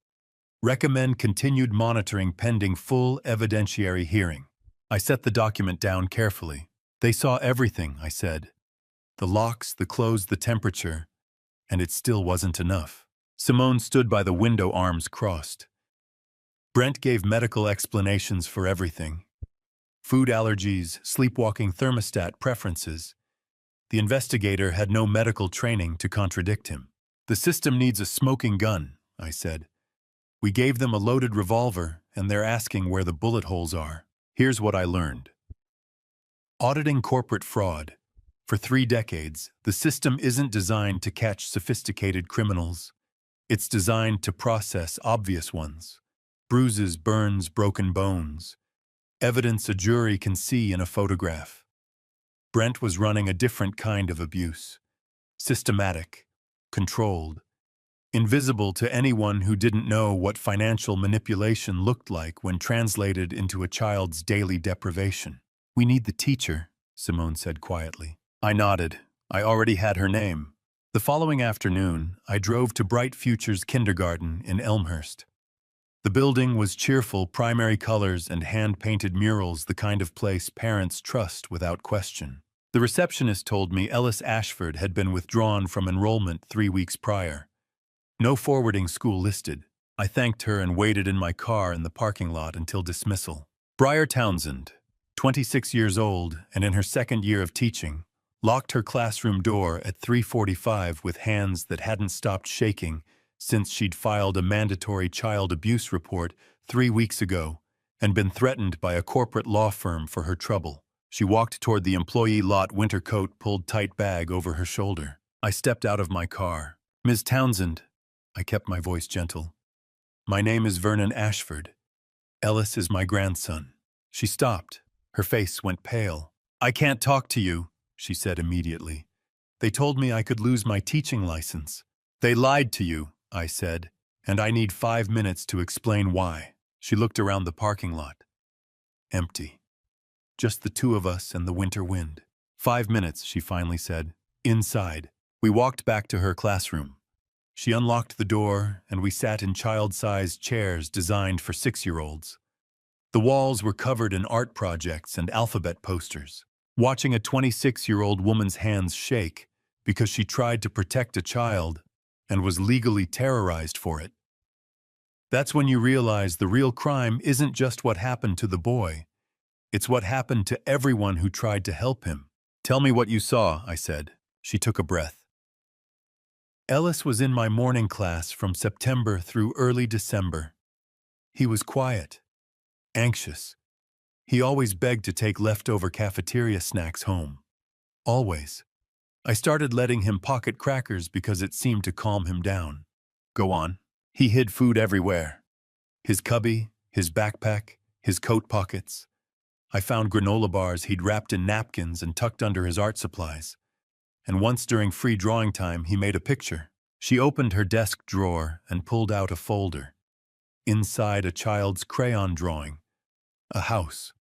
Recommend continued monitoring pending full evidentiary hearing. I set the document down carefully. They saw everything, I said. The locks, the clothes, the temperature. And it still wasn't enough. Simone stood by the window, arms crossed. Brent gave medical explanations for everything. Food allergies, sleepwalking thermostat preferences. The investigator had no medical training to contradict him. The system needs a smoking gun, I said. We gave them a loaded revolver, and they're asking where the bullet holes are. Here's what I learned. Auditing corporate fraud. For 3 decades, the system isn't designed to catch sophisticated criminals. It's designed to process obvious ones. Bruises, burns, broken bones. Evidence a jury can see in a photograph. Brent was running a different kind of abuse. Systematic, controlled, invisible to anyone who didn't know what financial manipulation looked like when translated into a child's daily deprivation. We need the teacher, Simone said quietly. I nodded. I already had her name. The following afternoon, I drove to Bright Futures Kindergarten in Elmhurst. The building was cheerful, primary colors and hand-painted murals, the kind of place parents trust without question. The receptionist told me Ellis Ashford had been withdrawn from enrollment 3 weeks prior. No forwarding school listed. I thanked her and waited in my car in the parking lot until dismissal. Briar Townsend, 26 years old and in her 2nd year of teaching, locked her classroom door at 3:45 with hands that hadn't stopped shaking since she'd filed a mandatory child abuse report 3 weeks ago and been threatened by a corporate law firm for her trouble. She walked toward the employee lot, winter coat pulled tight, bag over her shoulder. I stepped out of my car. Ms. Townsend, I kept my voice gentle. My name is Vernon Ashford. Ellis is my grandson. She stopped. Her face went pale. I can't talk to you, she said immediately. They told me I could lose my teaching license. They lied to you, I said, and I need 5 minutes to explain why. She looked around the parking lot. Empty. Just the 2 of us and the winter wind. 5 minutes, she finally said. Inside. We walked back to her classroom. She unlocked the door, and we sat in child-sized chairs designed for 6-year-olds. The walls were covered in art projects and alphabet posters. Watching a 26-year-old woman's hands shake because she tried to protect a child and was legally terrorized for it. That's when you realize the real crime isn't just what happened to the boy. It's what happened to everyone who tried to help him. Tell me what you saw, I said. She took a breath. Ellis was in my morning class from September through early December. He was quiet. Anxious. He always begged to take leftover cafeteria snacks home. Always. I started letting him pocket crackers because it seemed to calm him down. Go on. He hid food everywhere. His cubby, his backpack, his coat pockets. I found granola bars he'd wrapped in napkins and tucked under his art supplies. And once during free drawing time, he made a picture. She opened her desk drawer and pulled out a folder. Inside, a child's crayon drawing. A house.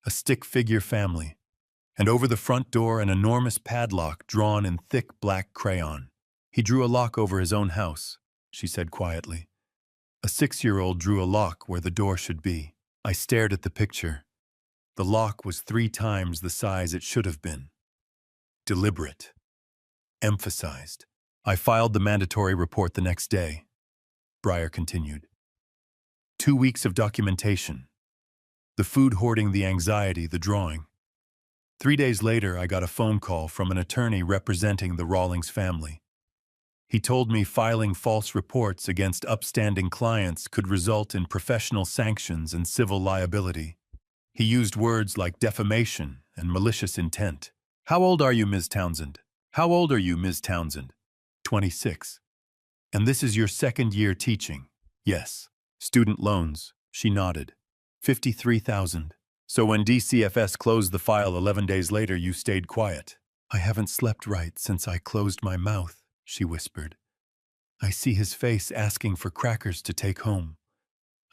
A stick figure family. And over the front door, an enormous padlock drawn in thick black crayon. He drew a lock over his own house, she said quietly. A 6-year-old drew a lock where the door should be. I stared at the picture. The lock was 3 times the size it should have been. Deliberate. Emphasized. I filed the mandatory report the next day. Breyer continued. 2 weeks of documentation. The food hoarding, the anxiety, the drawing. 3 days later, I got a phone call from an attorney representing the Rawlings family. He told me filing false reports against upstanding clients could result in professional sanctions and civil liability. He used words like defamation and malicious intent. How old are you, Ms. Townsend? How old are you, Ms. Townsend? 26. And this is your 2nd year teaching? Yes. Student loans, she nodded. 53,000. So when DCFS closed the file 11 days later, you stayed quiet. I haven't slept right since I closed my mouth, she whispered. I see his face asking for crackers to take home.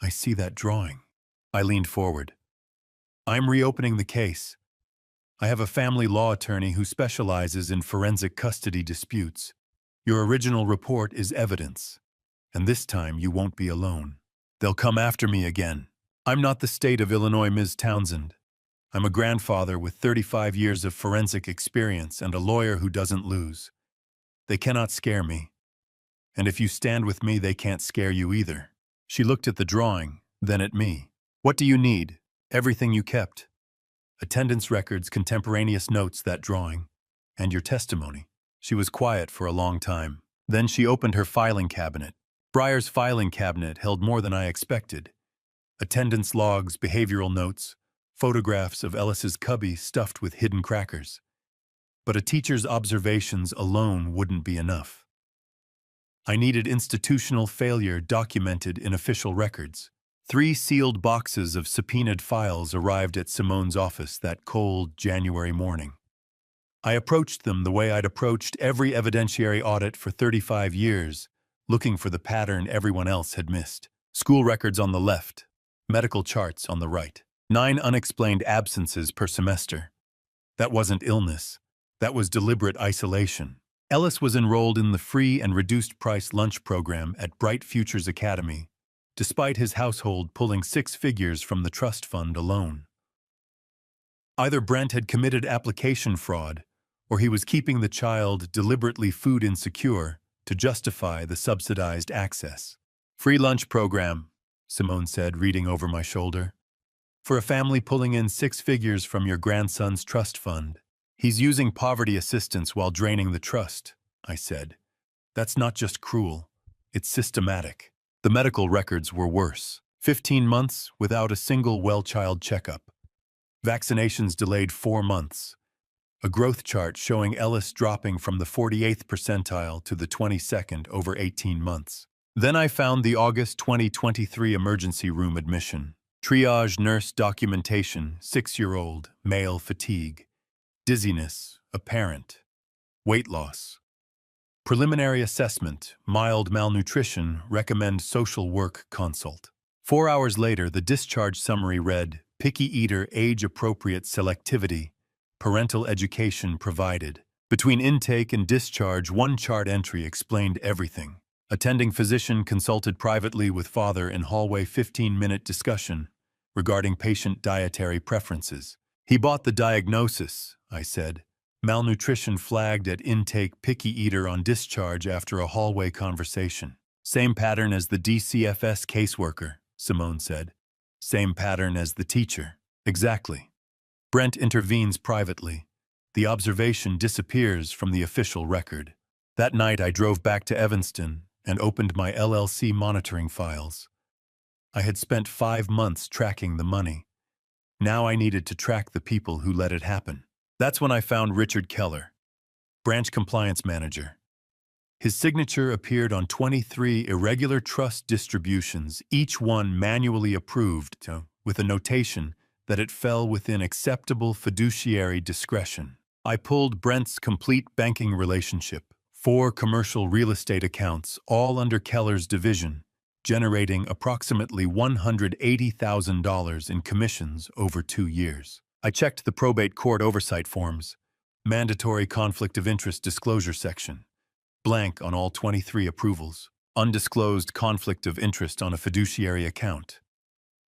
I see that drawing. I leaned forward. I'm reopening the case. I have a family law attorney who specializes in forensic custody disputes. Your original report is evidence, and this time you won't be alone. They'll come after me again. I'm not the state of Illinois, Ms. Townsend. I'm a grandfather with 35 years of forensic experience and a lawyer who doesn't lose. They cannot scare me. And if you stand with me, they can't scare you either. She looked at the drawing, then at me. What do you need? Everything you kept. Attendance records, contemporaneous notes, that drawing. And your testimony. She was quiet for a long time. Then she opened her filing cabinet. Breyer's filing cabinet held more than I expected. Attendance logs, behavioral notes, photographs of Ellis's cubby stuffed with hidden crackers. But a teacher's observations alone wouldn't be enough. I needed institutional failure documented in official records. 3 sealed boxes of subpoenaed files arrived at Simone's office that cold January morning. I approached them the way I'd approached every evidentiary audit for 35 years, looking for the pattern everyone else had missed. School records on the left, medical charts on the right. 9 unexplained absences per semester. That wasn't illness. That was deliberate isolation. Ellis was enrolled in the free and reduced-price lunch program at Bright Futures Academy, despite his household pulling 6 figures from the trust fund alone. Either Brent had committed application fraud, or he was keeping the child deliberately food insecure to justify the subsidized access. Free lunch program, Simone said, reading over my shoulder. For a family pulling in 6 figures from your grandson's trust fund. He's using poverty assistance while draining the trust, I said. That's not just cruel, it's systematic. The medical records were worse. 15 months without a single well-child checkup. Vaccinations delayed 4 months. A growth chart showing Ellis dropping from the 48th percentile to the 22nd over 18 months. Then I found the August 2023 emergency room admission. Triage nurse documentation, 6-year-old, male fatigue. Dizziness, apparent. Weight loss. Preliminary assessment, mild malnutrition, recommend social work consult. 4 hours later, the discharge summary read, picky eater, age-appropriate selectivity, parental education provided. Between intake and discharge, 1 chart entry explained everything. Attending physician consulted privately with father in hallway 15-minute discussion regarding patient dietary preferences. He bought the diagnosis, I said. Malnutrition flagged at intake, picky eater on discharge after a hallway conversation. Same pattern as the DCFS caseworker, Simone said. Same pattern as the teacher. Exactly. Brent intervenes privately. The observation disappears from the official record. That night I drove back to Evanston and opened my LLC monitoring files. I had spent 5 months tracking the money. Now I needed to track the people who let it happen. That's when I found Richard Keller, branch compliance manager. His signature appeared on 23 irregular trust distributions, each one manually approved, with a notation that it fell within acceptable fiduciary discretion. I pulled Brent's complete banking relationship, 4 commercial real estate accounts, all under Keller's division, generating approximately $180,000 in commissions over 2 years. I checked the probate court oversight forms, mandatory conflict of interest disclosure section, blank on all 23 approvals, undisclosed conflict of interest on a fiduciary account.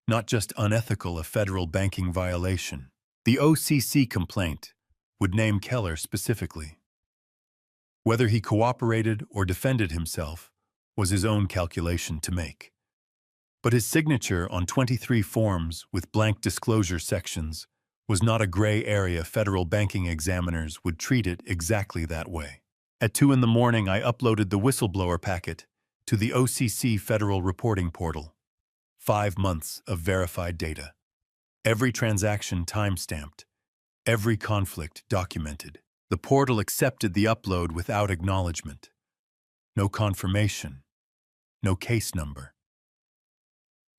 Not just unethical, a federal banking violation. The OCC complaint would name Keller specifically. Whether he cooperated or defended himself was his own calculation to make. But his signature on 23 forms with blank disclosure sections was not a gray area. Federal banking examiners would treat it exactly that way. At 2 in the morning, I uploaded the whistleblower packet to the OCC Federal Reporting Portal. 5 months of verified data. Every transaction time-stamped. Every conflict documented. The portal accepted the upload without acknowledgement. No confirmation. No case number.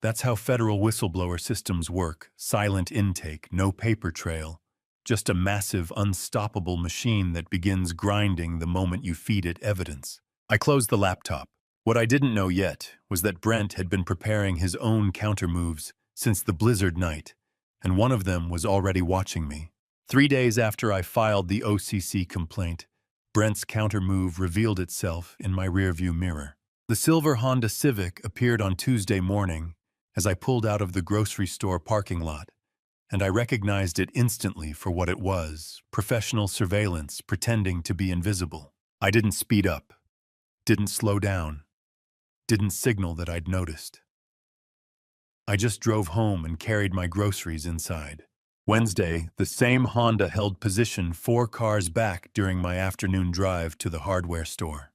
That's how federal whistleblower systems work. Silent intake, no paper trail. Just a massive, unstoppable machine that begins grinding the moment you feed it evidence. I closed the laptop. What I didn't know yet was that Brent had been preparing his own countermoves since the blizzard night, and one of them was already watching me. 3 days after I filed the OCC complaint, Brent's countermove revealed itself in my rearview mirror. The silver Honda Civic appeared on Tuesday morning as I pulled out of the grocery store parking lot, and I recognized it instantly for what it was: professional surveillance pretending to be invisible. I didn't speed up, didn't slow down, didn't signal that I'd noticed. I just drove home and carried my groceries inside. Wednesday, the same Honda held position 4 cars back during my afternoon drive to the hardware store.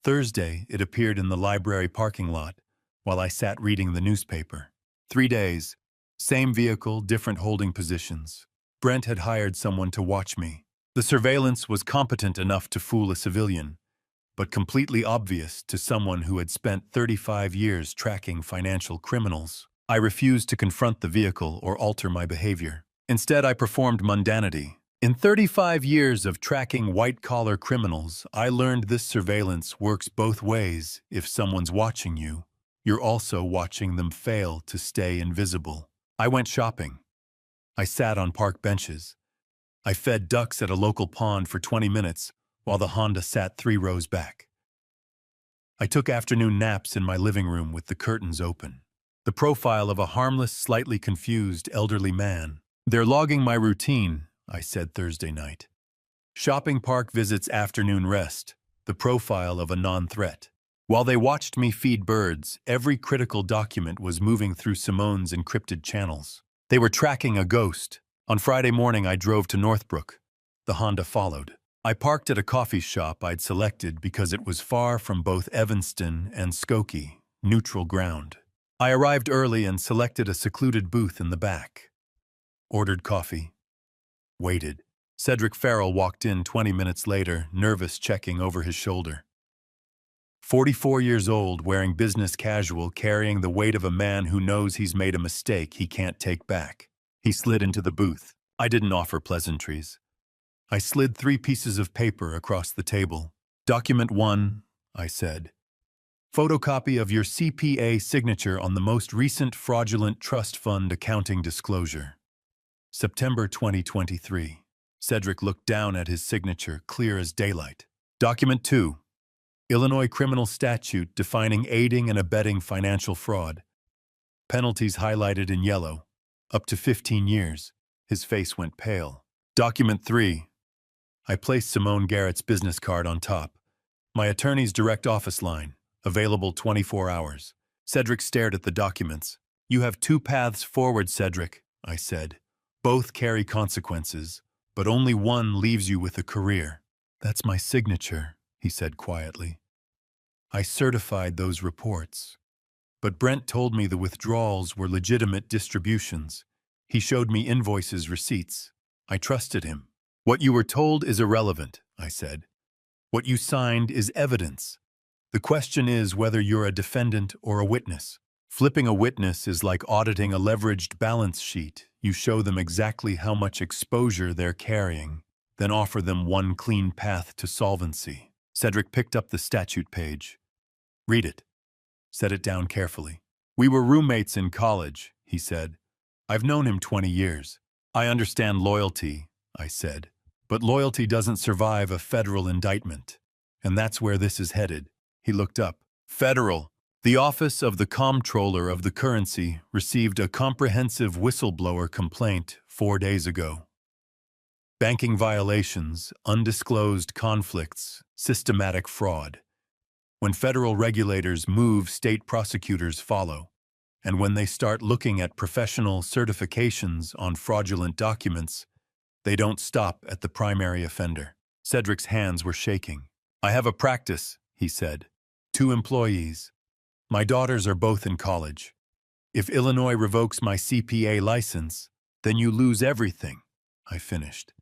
Thursday, it appeared in the library parking lot while I sat reading the newspaper. 3 days, same vehicle, different holding positions. Brent had hired someone to watch me. The surveillance was competent enough to fool a civilian, but completely obvious to someone who had spent 35 years tracking financial criminals. I refused to confront the vehicle or alter my behavior. Instead, I performed mundanity. In 35 years of tracking white-collar criminals, I learned this surveillance works both ways. If someone's watching you, you're also watching them fail to stay invisible. I went shopping. I sat on park benches. I fed ducks at a local pond for 20 minutes while the Honda sat 3 rows back. I took afternoon naps in my living room with the curtains open. The profile of a harmless, slightly confused elderly man. "They're logging my routine," I said Thursday night. Shopping park visits, afternoon rest. The profile of a non-threat. While they watched me feed birds, every critical document was moving through Simone's encrypted channels. They were tracking a ghost. On Friday morning, I drove to Northbrook. The Honda followed. I parked at a coffee shop I'd selected because it was far from both Evanston and Skokie, neutral ground. I arrived early and selected a secluded booth in the back. Ordered coffee. Waited. Cedric Farrell walked in 20 minutes later, nervous, checking over his shoulder. 44 years old, wearing business casual, carrying the weight of a man who knows he's made a mistake he can't take back. He slid into the booth. I didn't offer pleasantries. I slid 3 pieces of paper across the table. "Document 1, I said. "Photocopy of your CPA signature on the most recent fraudulent trust fund accounting disclosure. September 2023. Cedric looked down at his signature, clear as daylight. "Document 2. Illinois criminal statute defining aiding and abetting financial fraud. Penalties highlighted in yellow. Up to 15 years. His face went pale. "Document 3. I placed Simone Garrett's business card on top. "My attorney's direct office line. Available 24 hours. Cedric stared at the documents. "You have 2 paths forward, Cedric," I said. "Both carry consequences, but only one leaves you with a career." "That's my signature," he said quietly. "I certified those reports." But Brent told me the withdrawals were legitimate distributions. He showed me invoices, receipts. I trusted him. What you were told is irrelevant, I said. What you signed is evidence. The question is whether you're a defendant or a witness. Flipping a witness is like auditing a leveraged balance sheet. You show them exactly how much exposure they're carrying, then offer them one clean path to solvency. Cedric picked up the statute page. Read it. Set it down carefully. We were roommates in college, he said. I've known him 20 years. I understand loyalty, I said. But loyalty doesn't survive a federal indictment. And that's where this is headed. He looked up. Federal. The Office of the Comptroller of the Currency received a comprehensive whistleblower complaint 4 days ago. Banking violations, undisclosed conflicts, systematic fraud. When federal regulators move, state prosecutors follow. And when they start looking at professional certifications on fraudulent documents, they don't stop at the primary offender. Cedric's hands were shaking. I have a practice, he said. 2 employees. My daughters are both in college. If Illinois revokes my CPA license, then you lose everything, I finished.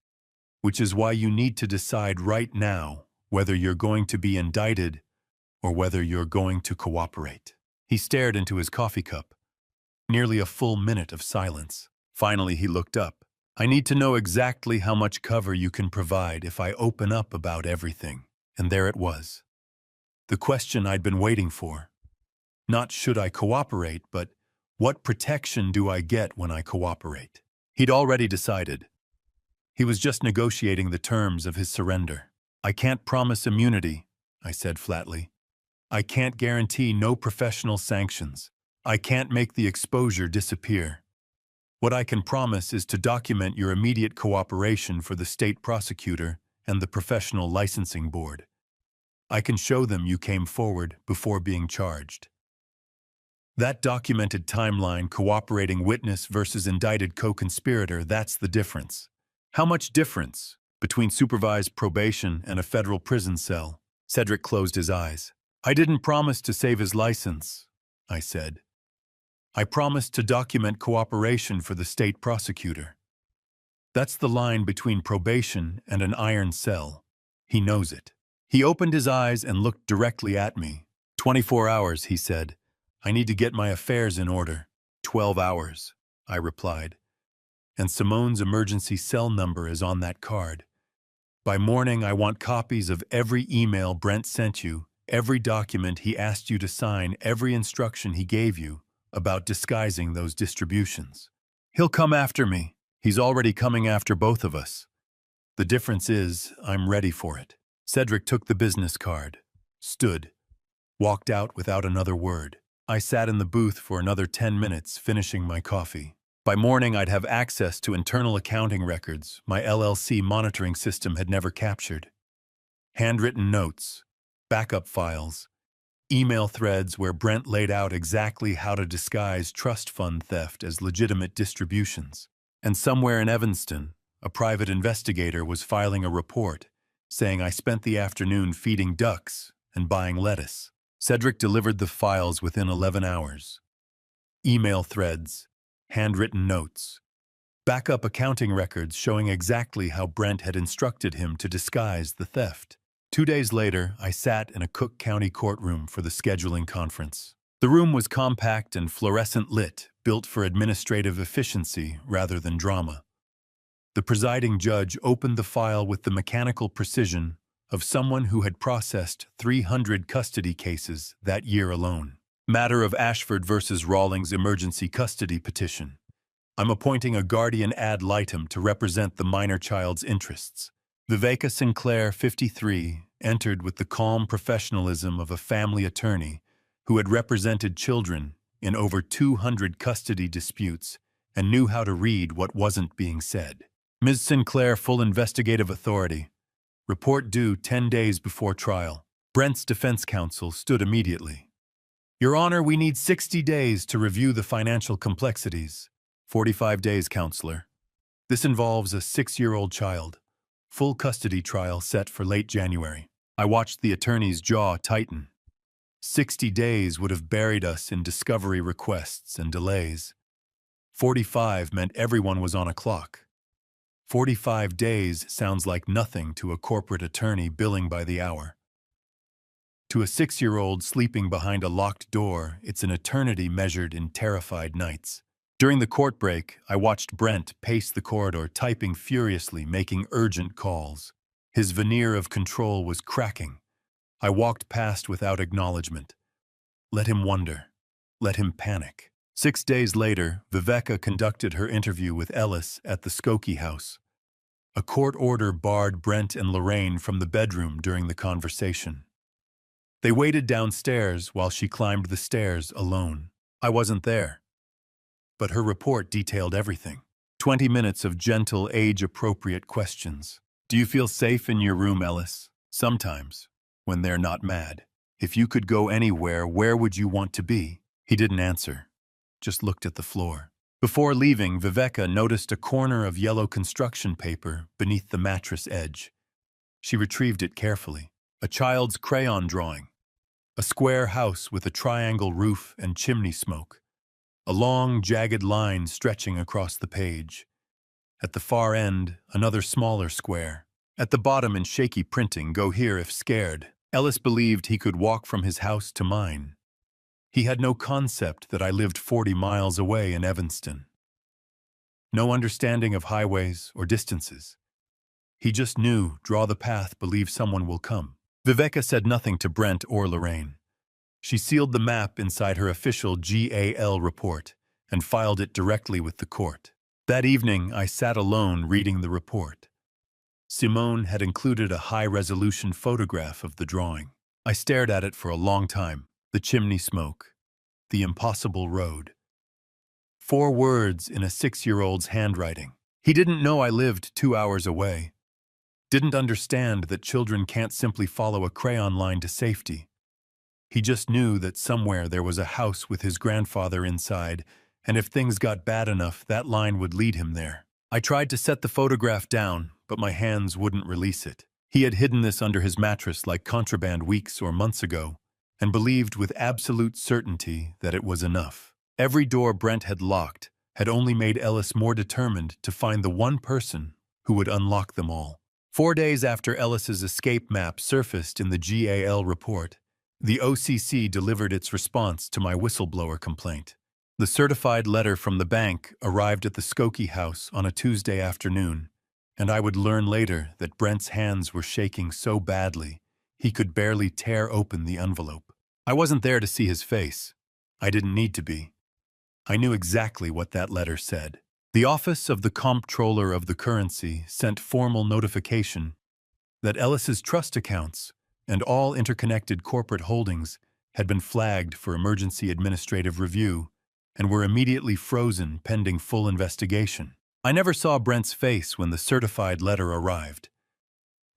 Which is why you need to decide right now whether you're going to be indicted or whether you're going to cooperate. He stared into his coffee cup. Nearly a full minute of silence. Finally, he looked up. I need to know exactly how much cover you can provide if I open up about everything. And there it was. The question I'd been waiting for. Not should I cooperate, but what protection do I get when I cooperate? He'd already decided. He was just negotiating the terms of his surrender. I can't promise immunity, I said flatly. I can't guarantee no professional sanctions. I can't make the exposure disappear. What I can promise is to document your immediate cooperation for the state prosecutor and the professional licensing board. I can show them you came forward before being charged. That documented timeline, cooperating witness versus indicted co-conspirator, that's the difference. How much difference between supervised probation and a federal prison cell? Cedric closed his eyes. I didn't promise to save his license, I said. I promised to document cooperation for the state prosecutor. That's the line between probation and an iron cell. He knows it. He opened his eyes and looked directly at me. 24 hours, he said. I need to get my affairs in order. 12 hours, I replied. And Simone's emergency cell number is on that card. By morning, I want copies of every email Brent sent you, every document he asked you to sign, every instruction he gave you about disguising those distributions. He'll come after me. He's already coming after both of us. The difference is, I'm ready for it. Cedric took the business card, stood, walked out without another word. I sat in the booth for another 10 minutes, finishing my coffee. By morning, I'd have access to internal accounting records my LLC monitoring system had never captured. Handwritten notes, backup files, email threads where Brent laid out exactly how to disguise trust fund theft as legitimate distributions. And somewhere in Evanston, a private investigator was filing a report saying I spent the afternoon feeding ducks and buying lettuce. Cedric delivered the files within 11 hours. Email threads, handwritten notes, backup accounting records showing exactly how Brent had instructed him to disguise the theft. 2 days later, I sat in a Cook County courtroom for the scheduling conference. The room was compact and fluorescent lit, built for administrative efficiency rather than drama. The presiding judge opened the file with the mechanical precision of someone who had processed 300 custody cases that year alone. Matter of Ashford versus Rawlings emergency custody petition. I'm appointing a guardian ad litem to represent the minor child's interests. Viveka Sinclair, 53, entered with the calm professionalism of a family attorney who had represented children in over 200 custody disputes and knew how to read what wasn't being said. Ms. Sinclair, full investigative authority. Report due 10 days before trial. Brent's defense counsel stood immediately. Your Honor, we need 60 days to review the financial complexities. 45 days, counselor. This involves a 6-year-old child. Full custody trial set for late January. I watched the attorney's jaw tighten. 60 days would have buried us in discovery requests and delays. 45 meant everyone was on a clock. 45 days sounds like nothing to a corporate attorney billing by the hour. To a 6-year-old sleeping behind a locked door, it's an eternity measured in terrified nights. During the court break, I watched Brent pace the corridor, typing furiously, making urgent calls. His veneer of control was cracking. I walked past without acknowledgement. Let him wonder. Let him panic. 6 days later, Viveka conducted her interview with Ellis at the Skokie house. A court order barred Brent and Lorraine from the bedroom during the conversation. They waited downstairs while she climbed the stairs alone. I wasn't there. But her report detailed everything. 20 minutes of gentle, age-appropriate questions. Do you feel safe in your room, Ellis? Sometimes, when they're not mad. If you could go anywhere, where would you want to be? He didn't answer, just looked at the floor. Before leaving, Viveka noticed a corner of yellow construction paper beneath the mattress edge. She retrieved it carefully. A child's crayon drawing. A square house with a triangle roof and chimney smoke. A long, jagged line stretching across the page. At the far end, another smaller square. At the bottom in shaky printing, "Go here if scared." Ellis believed he could walk from his house to mine. He had no concept that I lived 40 miles away in Evanston. No understanding of highways or distances. He just knew, draw the path, believe someone will come. Viveka said nothing to Brent or Lorraine. She sealed the map inside her official GAL report and filed it directly with the court. That evening, I sat alone reading the report. Simone had included a high-resolution photograph of the drawing. I stared at it for a long time. The chimney smoke. The impossible road. 4 words in a 6-year-old's handwriting. He didn't know I lived 2 hours away. Didn't understand that children can't simply follow a crayon line to safety. He just knew that somewhere there was a house with his grandfather inside, and if things got bad enough, that line would lead him there. I tried to set the photograph down, but my hands wouldn't release it. He had hidden this under his mattress like contraband weeks or months ago, and believed with absolute certainty that it was enough. Every door Brent had locked had only made Ellis more determined to find the one person who would unlock them all. 4 days after Ellis's escape map surfaced in the GAL report, the OCC delivered its response to my whistleblower complaint. The certified letter from the bank arrived at the Skokie house on a Tuesday afternoon, and I would learn later that Brent's hands were shaking so badly he could barely tear open the envelope. I wasn't there to see his face. I didn't need to be. I knew exactly what that letter said. The Office of the Comptroller of the Currency sent formal notification that Ellis's trust accounts and all interconnected corporate holdings had been flagged for emergency administrative review and were immediately frozen pending full investigation. I never saw Brent's face when the certified letter arrived,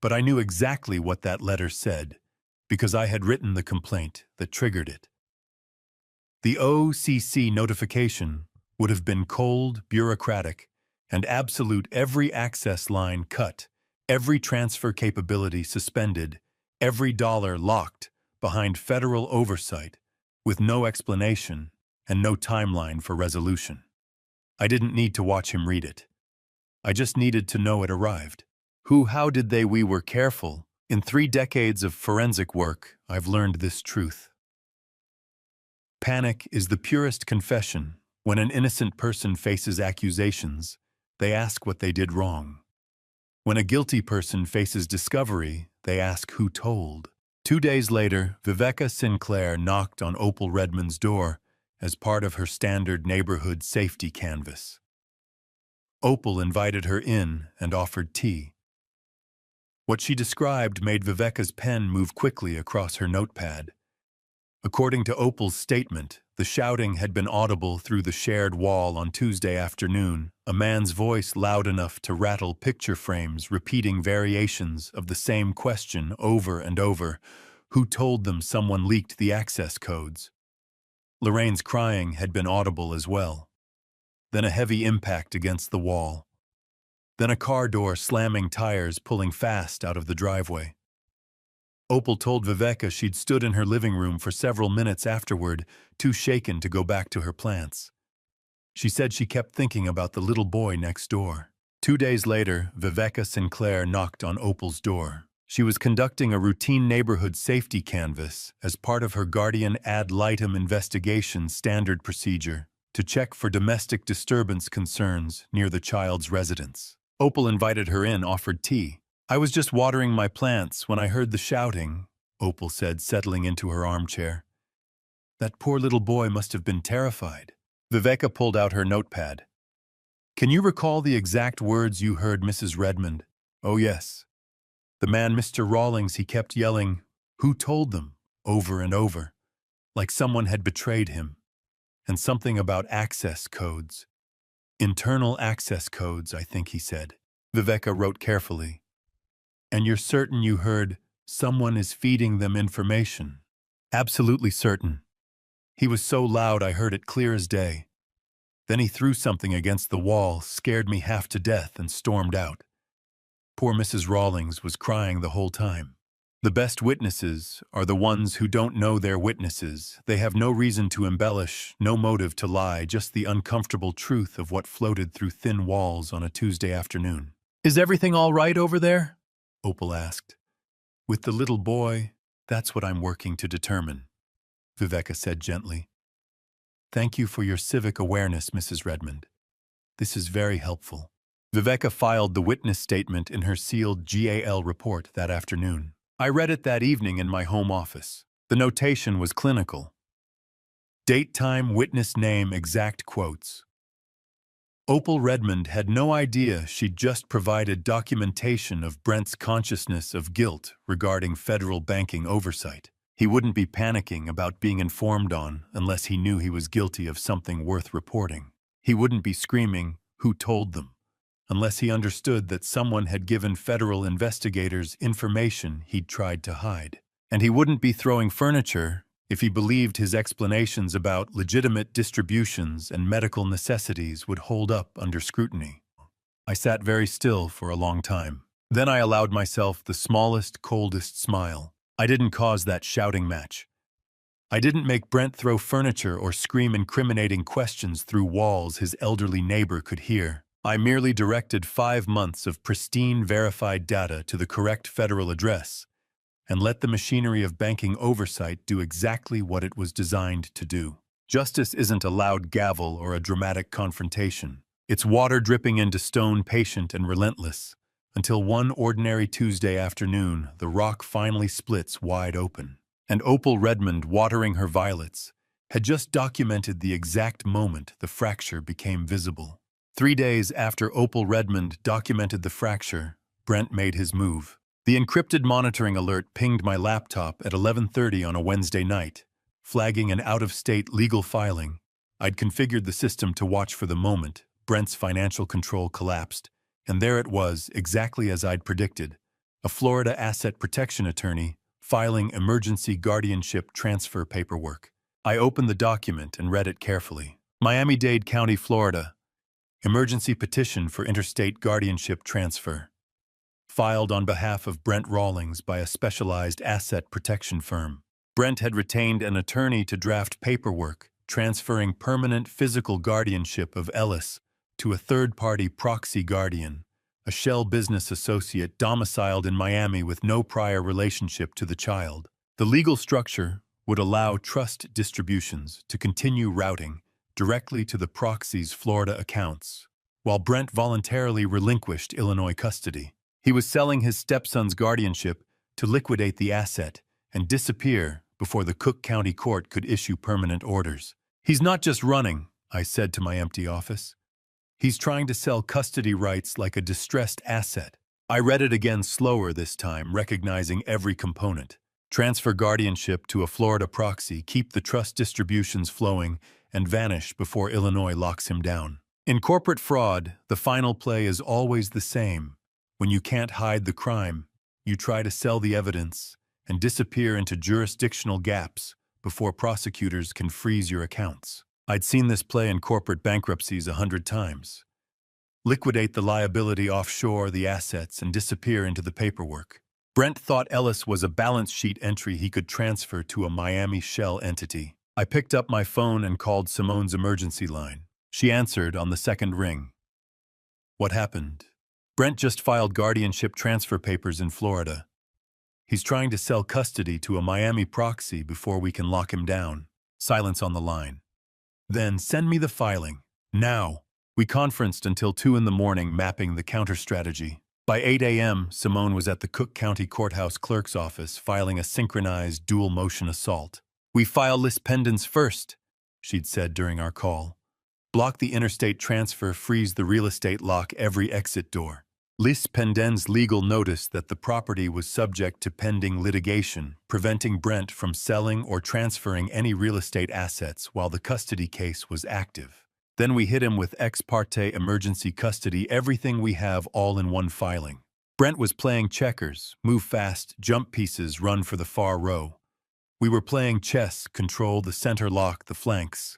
but I knew exactly what that letter said because I had written the complaint that triggered it. The OCC notification would have been cold, bureaucratic, and absolute. Every access line cut, every transfer capability suspended, every dollar locked behind federal oversight with no explanation and no timeline for resolution. I didn't need to watch him read it. I just needed to know it arrived. How did they? We were careful. In 3 decades of forensic work, I've learned this truth. Panic is the purest confession. When an innocent person faces accusations, they ask what they did wrong. When a guilty person faces discovery, they ask who told. 2 days later, Viveka Sinclair knocked on Opal Redmond's door as part of her standard neighborhood safety canvass. Opal invited her in and offered tea. What she described made Viveka's pen move quickly across her notepad. According to Opal's statement, the shouting had been audible through the shared wall on Tuesday afternoon, a man's voice loud enough to rattle picture frames repeating variations of the same question over and over. Who told them someone leaked the access codes? Lorraine's crying had been audible as well. Then a heavy impact against the wall. Then a car door slamming, tires pulling fast out of the driveway. Opal told Viveka she'd stood in her living room for several minutes afterward, too shaken to go back to her plants. She said she kept thinking about the little boy next door. 2 days later, Viveka Sinclair knocked on Opal's door. She was conducting a routine neighborhood safety canvass as part of her guardian ad litem investigation standard procedure to check for domestic disturbance concerns near the child's residence. Opal invited her in, offered tea. "I was just watering my plants when I heard the shouting," Opal said, settling into her armchair. "That poor little boy must have been terrified." Viveka pulled out her notepad. "Can you recall the exact words you heard Mrs. Redmond?" "Oh, yes. The man, Mr. Rawlings, he kept yelling, 'Who told them?' over and over, like someone had betrayed him. And something about access codes. Internal access codes, I think he said." Viveka wrote carefully. "And you're certain you heard, 'Someone is feeding them information'?" "Absolutely certain. He was so loud I heard it clear as day. Then he threw something against the wall, scared me half to death, and stormed out. Poor Mrs. Rawlings was crying the whole time. The best witnesses are the ones who don't know they're witnesses. They have no reason to embellish, no motive to lie, just the uncomfortable truth of what floated through thin walls on a Tuesday afternoon." "Is everything all right over there?" Opal asked. "With the little boy, that's what I'm working to determine," Viveka said gently. "Thank you for your civic awareness, Mrs. Redmond. This is very helpful." Viveka filed the witness statement in her sealed GAL report that afternoon. I read it that evening in my home office. The notation was clinical. Date, time, witness name, exact quotes. Opal Redmond had no idea she'd just provided documentation of Brent's consciousness of guilt regarding federal banking oversight. He wouldn't be panicking about being informed on unless he knew he was guilty of something worth reporting. He wouldn't be screaming, "Who told them?" unless he understood that someone had given federal investigators information he'd tried to hide. And he wouldn't be throwing furniture if he believed his explanations about legitimate distributions and medical necessities would hold up under scrutiny. I sat very still for a long time. Then I allowed myself the smallest, coldest smile. I didn't cause that shouting match. I didn't make Brent throw furniture or scream incriminating questions through walls his elderly neighbor could hear. I merely directed 5 months of pristine, verified data to the correct federal address and let the machinery of banking oversight do exactly what it was designed to do. Justice isn't a loud gavel or a dramatic confrontation. It's water dripping into stone, patient and relentless, until one ordinary Tuesday afternoon, the rock finally splits wide open. And Opal Redmond, watering her violets, had just documented the exact moment the fracture became visible. 3 days after Opal Redmond documented the fracture, Brent made his move. The encrypted monitoring alert pinged my laptop at 11:30 on a Wednesday night, flagging an out-of-state legal filing. I'd configured the system to watch for the moment Brent's financial control collapsed, and there it was, exactly as I'd predicted, a Florida asset protection attorney filing emergency guardianship transfer paperwork. I opened the document and read it carefully. Miami-Dade County, Florida. Emergency petition for interstate guardianship transfer. Filed on behalf of Brent Rawlings by a specialized asset protection firm. Brent had retained an attorney to draft paperwork transferring permanent physical guardianship of Ellis to a third-party proxy guardian, a shell business associate domiciled in Miami with no prior relationship to the child. The legal structure would allow trust distributions to continue routing directly to the proxy's Florida accounts, while Brent voluntarily relinquished Illinois custody. He was selling his stepson's guardianship to liquidate the asset and disappear before the Cook County Court could issue permanent orders. "He's not just running," I said to my empty office. "He's trying to sell custody rights like a distressed asset." I read it again slower this time, recognizing every component. Transfer guardianship to a Florida proxy, keep the trust distributions flowing, and vanish before Illinois locks him down. In corporate fraud, the final play is always the same. When you can't hide the crime, you try to sell the evidence and disappear into jurisdictional gaps before prosecutors can freeze your accounts. I'd seen this play in corporate bankruptcies 100 times. Liquidate the liability offshore the assets and disappear into the paperwork. Brent thought Ellis was a balance sheet entry he could transfer to a Miami shell entity. I picked up my phone and called Simone's emergency line. She answered on the second ring. What happened? Brent just filed guardianship transfer papers in Florida. He's trying to sell custody to a Miami proxy before we can lock him down. Silence on the line. Then send me the filing. Now. We conferenced until 2 in the morning, mapping the counter-strategy. By 8 a.m., Simone was at the Cook County Courthouse clerk's office filing a synchronized dual-motion assault. We file lis pendens first, she'd said during our call. Block the interstate transfer, freeze the real estate, lock every exit door. Lis pendens legal notice that the property was subject to pending litigation, preventing Brent from selling or transferring any real estate assets while the custody case was active. Then we hit him with ex parte emergency custody, everything we have all in one filing. Brent was playing checkers, move fast, jump pieces, run for the far row. We were playing chess, control the center, lock the flanks.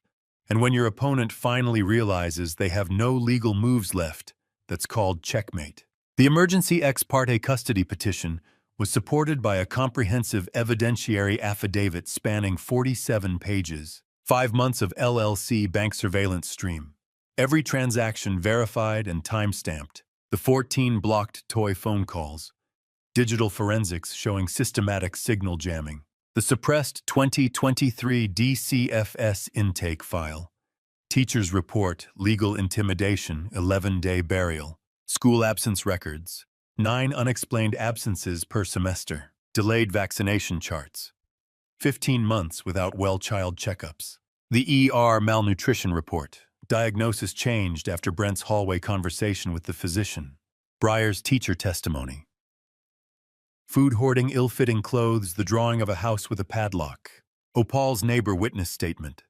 And when your opponent finally realizes they have no legal moves left, that's called checkmate. The emergency ex parte custody petition was supported by a comprehensive evidentiary affidavit spanning 47 pages, 5 months of LLC bank surveillance stream, every transaction verified and time-stamped, the 14 blocked toy phone calls, digital forensics showing systematic signal jamming, the suppressed 2023 DCFS intake file, teacher's report, legal intimidation, 11-day burial, school absence records, 9 unexplained absences per semester, delayed vaccination charts, 15 months without well-child checkups, the ER malnutrition report, diagnosis changed after Brent's hallway conversation with the physician, Breyer's teacher testimony, food hoarding, ill-fitting clothes, the drawing of a house with a padlock, Opal's neighbor witness statement,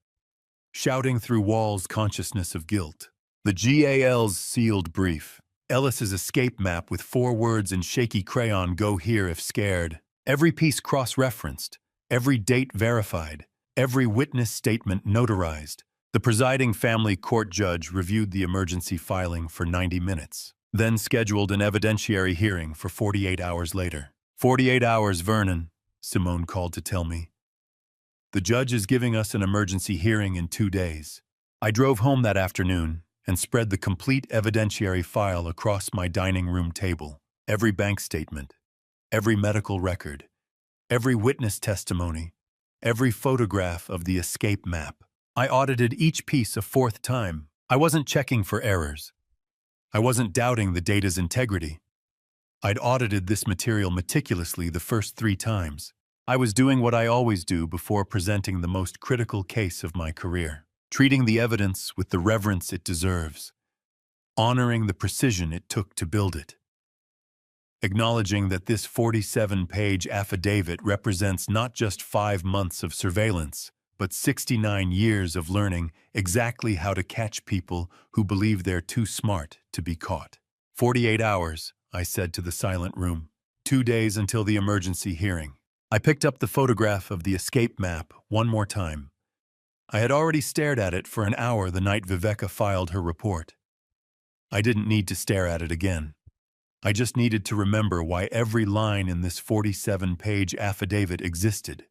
shouting through walls, consciousness of guilt, the GAL's sealed brief, Ellis's escape map with 4 words in shaky crayon, go here if scared, every piece cross-referenced, every date verified, every witness statement notarized. The presiding family court judge reviewed the emergency filing for 90 minutes, then scheduled an evidentiary hearing for 48 hours later. 48 hours, Vernon, Simone called to tell me. The judge is giving us an emergency hearing in 2 days. I drove home that afternoon and spread the complete evidentiary file across my dining room table, every bank statement, every medical record, every witness testimony, every photograph of the escape map. I audited each piece a 4th time. I wasn't checking for errors. I wasn't doubting the data's integrity. I'd audited this material meticulously the first 3 times. I was doing what I always do before presenting the most critical case of my career, treating the evidence with the reverence it deserves, honoring the precision it took to build it, acknowledging that this 47-page affidavit represents not just 5 months of surveillance, but 69 years of learning exactly how to catch people who believe they're too smart to be caught. 48 hours, I said to the silent room. 2 days until the emergency hearing. I picked up the photograph of the escape map one more time. I had already stared at it for an hour the night Viveka filed her report. I didn't need to stare at it again. I just needed to remember why every line in this 47-page affidavit existed.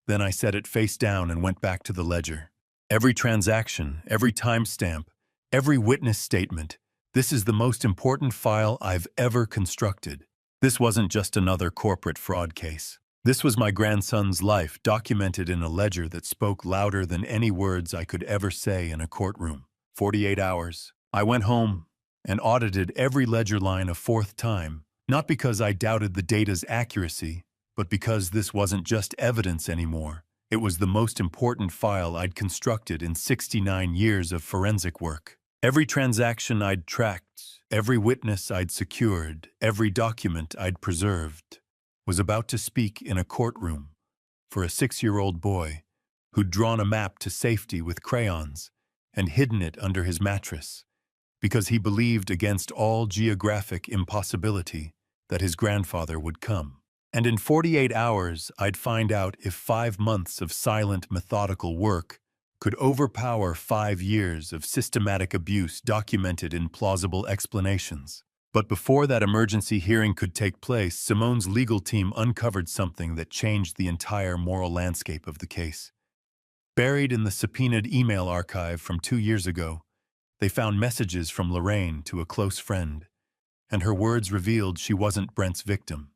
Then I set it face down and went back to the ledger. Every transaction, every timestamp, every witness statement, this is the most important file I've ever constructed. This wasn't just another corporate fraud case. This was my grandson's life documented in a ledger that spoke louder than any words I could ever say in a courtroom. 48 hours. I went home and audited every ledger line a 4th time, not because I doubted the data's accuracy, but because this wasn't just evidence anymore. It was the most important file I'd constructed in 69 years of forensic work. Every transaction I'd tracked, every witness I'd secured, every document I'd preserved, was about to speak in a courtroom for a 6-year-old boy who'd drawn a map to safety with crayons and hidden it under his mattress because he believed against all geographic impossibility that his grandfather would come. And in 48 hours, I'd find out if 5 months of silent, methodical work could overpower 5 years of systematic abuse documented in plausible explanations. But before that emergency hearing could take place, Simone's legal team uncovered something that changed the entire moral landscape of the case. Buried in the subpoenaed email archive from 2 years ago, they found messages from Lorraine to a close friend, and her words revealed she wasn't Brent's victim.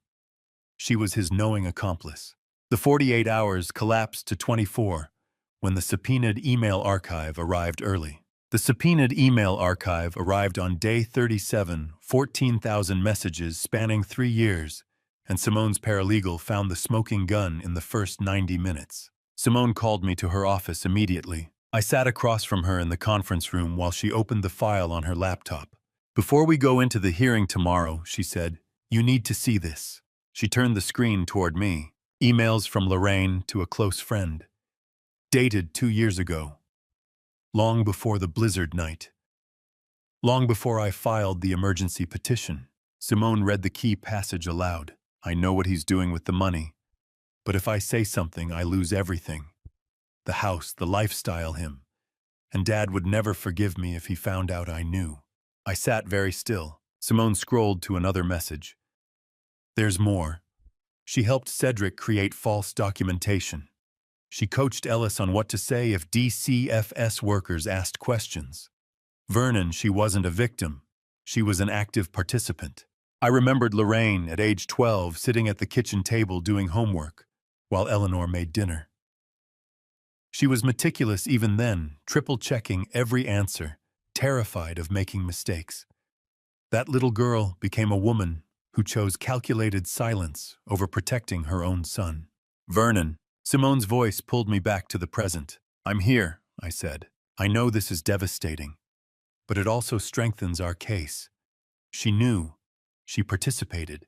She was his knowing accomplice. The 48 hours collapsed to 24 when the subpoenaed email archive arrived early. The subpoenaed email archive arrived on day 37, 14,000 messages spanning 3 years, and Simone's paralegal found the smoking gun in the first 90 minutes. Simone called me to her office immediately. I sat across from her in the conference room while she opened the file on her laptop. "Before we go into the hearing tomorrow," she said, "you need to see this." She turned the screen toward me. Emails from Lorraine to a close friend. Dated 2 years ago. Long before the blizzard night. Long before I filed the emergency petition. Simone read the key passage aloud. "I know what he's doing with the money. But if I say something, I lose everything. The house, the lifestyle, him. And Dad would never forgive me if he found out I knew." I sat very still. Simone scrolled to another message. "There's more. She helped Cedric create false documentation. She coached Ellis on what to say if DCFS workers asked questions. Vernon, she wasn't a victim. She was an active participant." I remembered Lorraine, at age 12, sitting at the kitchen table doing homework, while Eleanor made dinner. She was meticulous even then, triple-checking every answer, terrified of making mistakes. That little girl became a woman who chose calculated silence over protecting her own son. "Vernon." Simone's voice pulled me back to the present. "I'm here," I said. "I know this is devastating, but it also strengthens our case. She knew, she participated,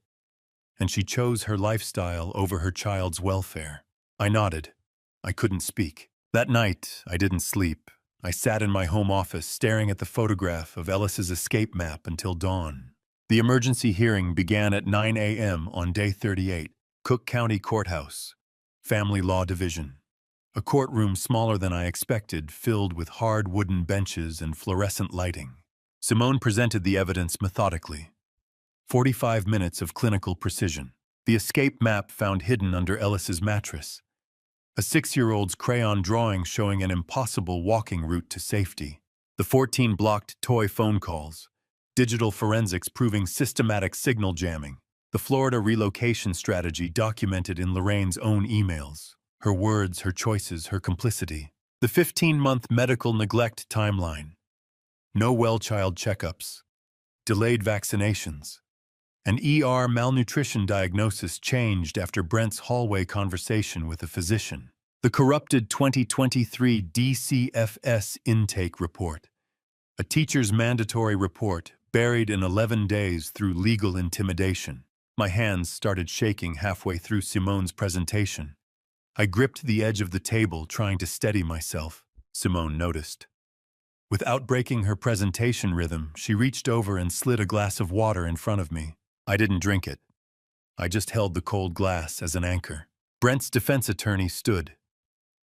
and she chose her lifestyle over her child's welfare." I nodded. I couldn't speak. That night, I didn't sleep. I sat in my home office staring at the photograph of Ellis's escape map until dawn. The emergency hearing began at 9 a.m. on day 38, Cook County Courthouse, Family Law Division. A courtroom smaller than I expected, filled with hard wooden benches and fluorescent lighting. Simone presented the evidence methodically. 45 minutes of clinical precision. The escape map found hidden under Ellis's mattress. A 6-year-old's crayon drawing showing an impossible walking route to safety. The 14 blocked toy phone calls. Digital forensics proving systematic signal jamming. The Florida relocation strategy documented in Lorraine's own emails. Her words, her choices, her complicity. The 15-month medical neglect timeline. No well-child checkups. Delayed vaccinations. An ER malnutrition diagnosis changed after Brent's hallway conversation with a physician. The corrupted 2023 DCFS intake report. A teacher's mandatory report buried in 11 days through legal intimidation. My hands started shaking halfway through Simone's presentation. I gripped the edge of the table, trying to steady myself. Simone noticed. Without breaking her presentation rhythm, she reached over and slid a glass of water in front of me. I didn't drink it. I just held the cold glass as an anchor. Brent's defense attorney stood.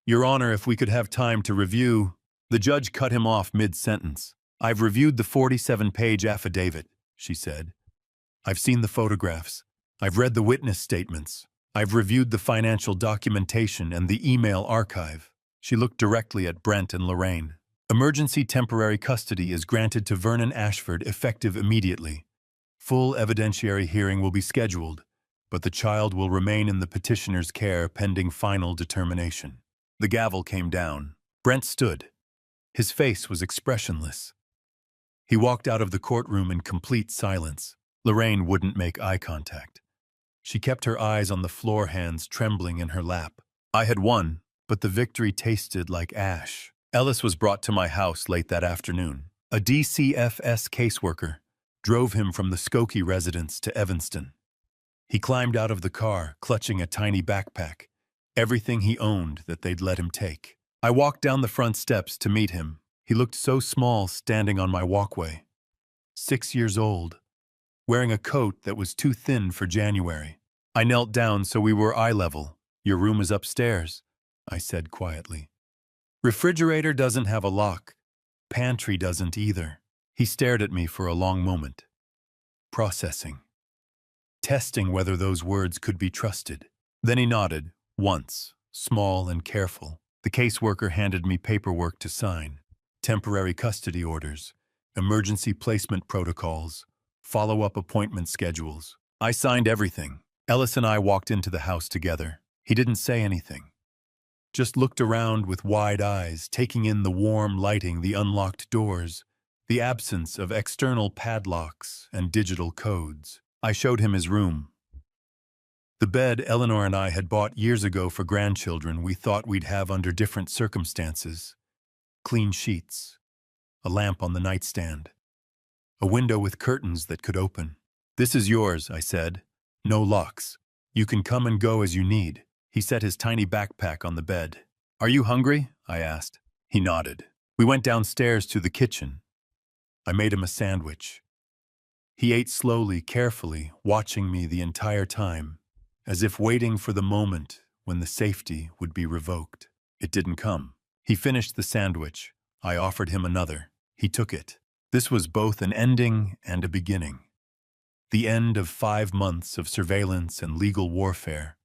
"Your Honor, if we could have time to review..." The judge cut him off mid-sentence. "I've reviewed the 47-page affidavit," she said. "I've seen the photographs. I've read the witness statements. I've reviewed the financial documentation and the email archive." She looked directly at Brent and Lorraine. "Emergency temporary custody is granted to Vernon Ashford effective immediately. Full evidentiary hearing will be scheduled, but the child will remain in the petitioner's care pending final determination." The gavel came down. Brent stood. His face was expressionless. He walked out of the courtroom in complete silence. Lorraine wouldn't make eye contact. She kept her eyes on the floor, hands trembling in her lap. I had won, but the victory tasted like ash. Ellis was brought to my house late that afternoon. A DCFS caseworker drove him from the Skokie residence to Evanston. He climbed out of the car, clutching a tiny backpack, everything he owned that they'd let him take. I walked down the front steps to meet him. He looked so small standing on my walkway. 6 years old, wearing a coat that was too thin for January. I knelt down so we were eye level. "Your room is upstairs," I said quietly. "Refrigerator doesn't have a lock. Pantry doesn't either." He stared at me for a long moment. processing, testing whether those words could be trusted. Then he nodded, once, small and careful. The caseworker handed me paperwork to sign, temporary custody orders, emergency placement protocols, follow-up appointment schedules. I signed everything. Ellis and I walked into the house together. He didn't say anything, just looked around with wide eyes, taking in the warm lighting, the unlocked doors, the absence of external padlocks and digital codes. I showed him his room. The bed Eleanor and I had bought years ago for grandchildren we thought we'd have under different circumstances. Clean sheets, a lamp on the nightstand, a window with curtains that could open. "This is yours," I said. "No locks. You can come and go as you need." He set his tiny backpack on the bed. "Are you hungry?" I asked. He nodded. We went downstairs to the kitchen. I made him a sandwich. He ate slowly, carefully, watching me the entire time, as if waiting for the moment when the safety would be revoked. It didn't come. He finished the sandwich. I offered him another. He took it. This was both an ending and a beginning. The end of 5 months of surveillance and legal warfare.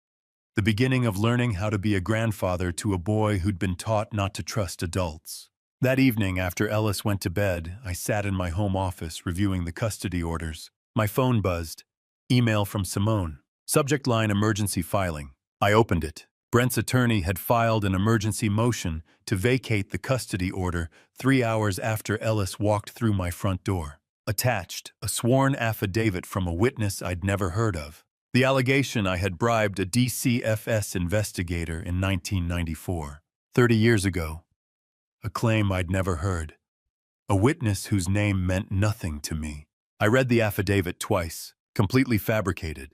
The beginning of learning how to be a grandfather to a boy who'd been taught not to trust adults. That evening, after Ellis went to bed, I sat in my home office reviewing the custody orders. My phone buzzed. Email from Simone. Subject line: emergency filing. I opened it. Brent's attorney had filed an emergency motion to vacate the custody order 3 hours after Ellis walked through my front door. Attached, a sworn affidavit from a witness I'd never heard of. The allegation I had bribed a DCFS investigator in 1994, 30 years ago. A claim I'd never heard. A witness whose name meant nothing to me. I read the affidavit twice, completely fabricated,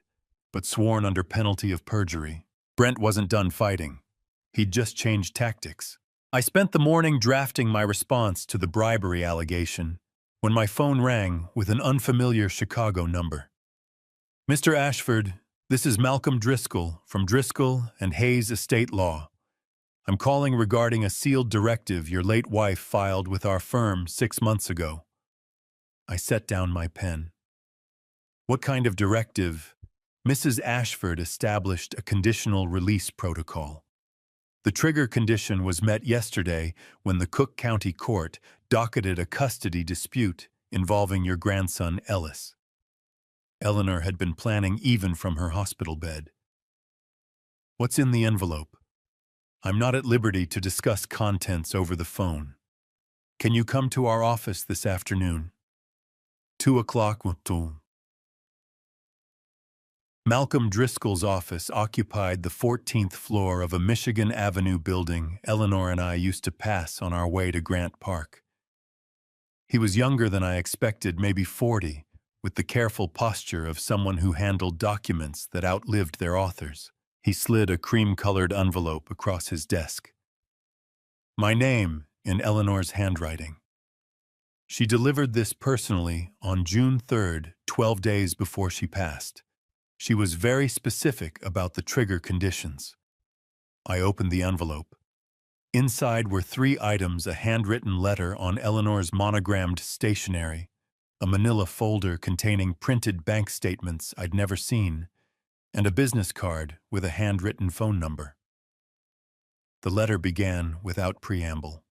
but sworn under penalty of perjury. Brent wasn't done fighting. He'd just changed tactics. I spent the morning drafting my response to the bribery allegation when my phone rang with an unfamiliar Chicago number. "Mr. Ashford, this is Malcolm Driscoll from Driscoll and Hayes Estate Law. I'm calling regarding a sealed directive your late wife filed with our firm 6 months ago." I set down my pen. "What kind of directive?" Mrs. Ashford established a conditional release protocol. The trigger condition was met yesterday when the Cook County Court docketed a custody dispute involving your grandson Ellis. Eleanor had been planning even from her hospital bed. "What's in the envelope?" "I'm not at liberty to discuss contents over the phone. Can you come to our office this afternoon? 2 o'clock. Malcolm Driscoll's office occupied the 14th floor of a Michigan Avenue building Eleanor and I used to pass on our way to Grant Park. He was younger than I expected, maybe 40, with the careful posture of someone who handled documents that outlived their authors. He slid a cream-colored envelope across his desk. My name in Eleanor's handwriting. She delivered this personally on June 3rd, 12 days before she passed. She was very specific about the trigger conditions. I opened the envelope. Inside were 3 items: a handwritten letter on Eleanor's monogrammed stationery, a manila folder containing printed bank statements I'd never seen, and a business card with a handwritten phone number. The letter began without preamble.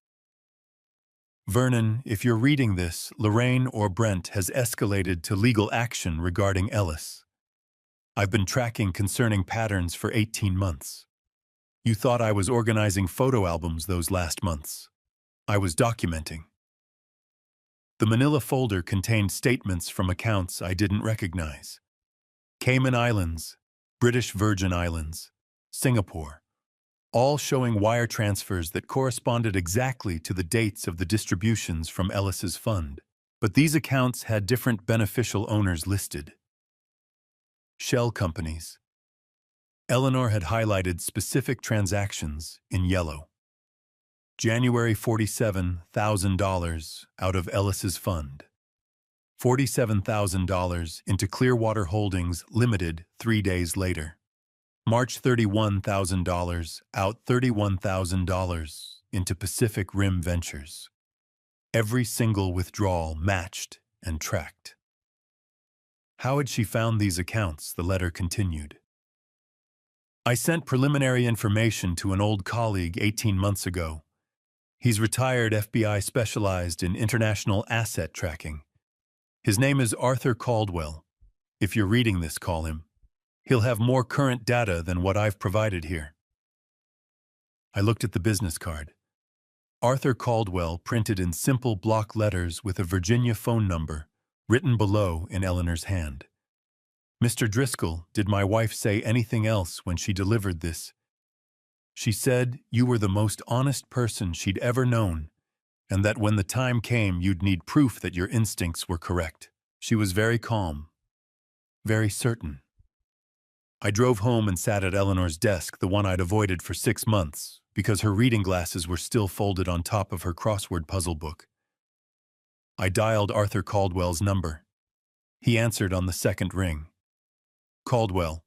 "Vernon, if you're reading this, Lorraine or Brent has escalated to legal action regarding Ellis. I've been tracking concerning patterns for 18 months. You thought I was organizing photo albums those last months. I was documenting." The manila folder contained statements from accounts I didn't recognize. Cayman Islands, British Virgin Islands, Singapore, all showing wire transfers that corresponded exactly to the dates of the distributions from Ellis's fund. But these accounts had different beneficial owners listed. Shell companies. Eleanor had highlighted specific transactions in yellow. January $47,000 out of Ellis's fund. $47,000 into Clearwater Holdings Limited 3 days later. March $31,000 out, $31,000 into Pacific Rim Ventures. Every single withdrawal matched and tracked. How had she found these accounts? The letter continued. I sent preliminary information to an old colleague 18 months ago. He's retired FBI specialized in international asset tracking. His name is Arthur Caldwell. If you're reading this, call him. He'll have more current data than what I've provided here. I looked at the business card. Arthur Caldwell printed in simple block letters with a Virginia phone number, written below in Eleanor's hand. Mr. Driscoll, did my wife say anything else when she delivered this? She said you were the most honest person she'd ever known, and that when the time came you'd need proof that your instincts were correct. She was very calm, very certain. I drove home and sat at Eleanor's desk, the one I'd avoided for 6 months, because her reading glasses were still folded on top of her crossword puzzle book. I dialed Arthur Caldwell's number. He answered on the second ring. Caldwell.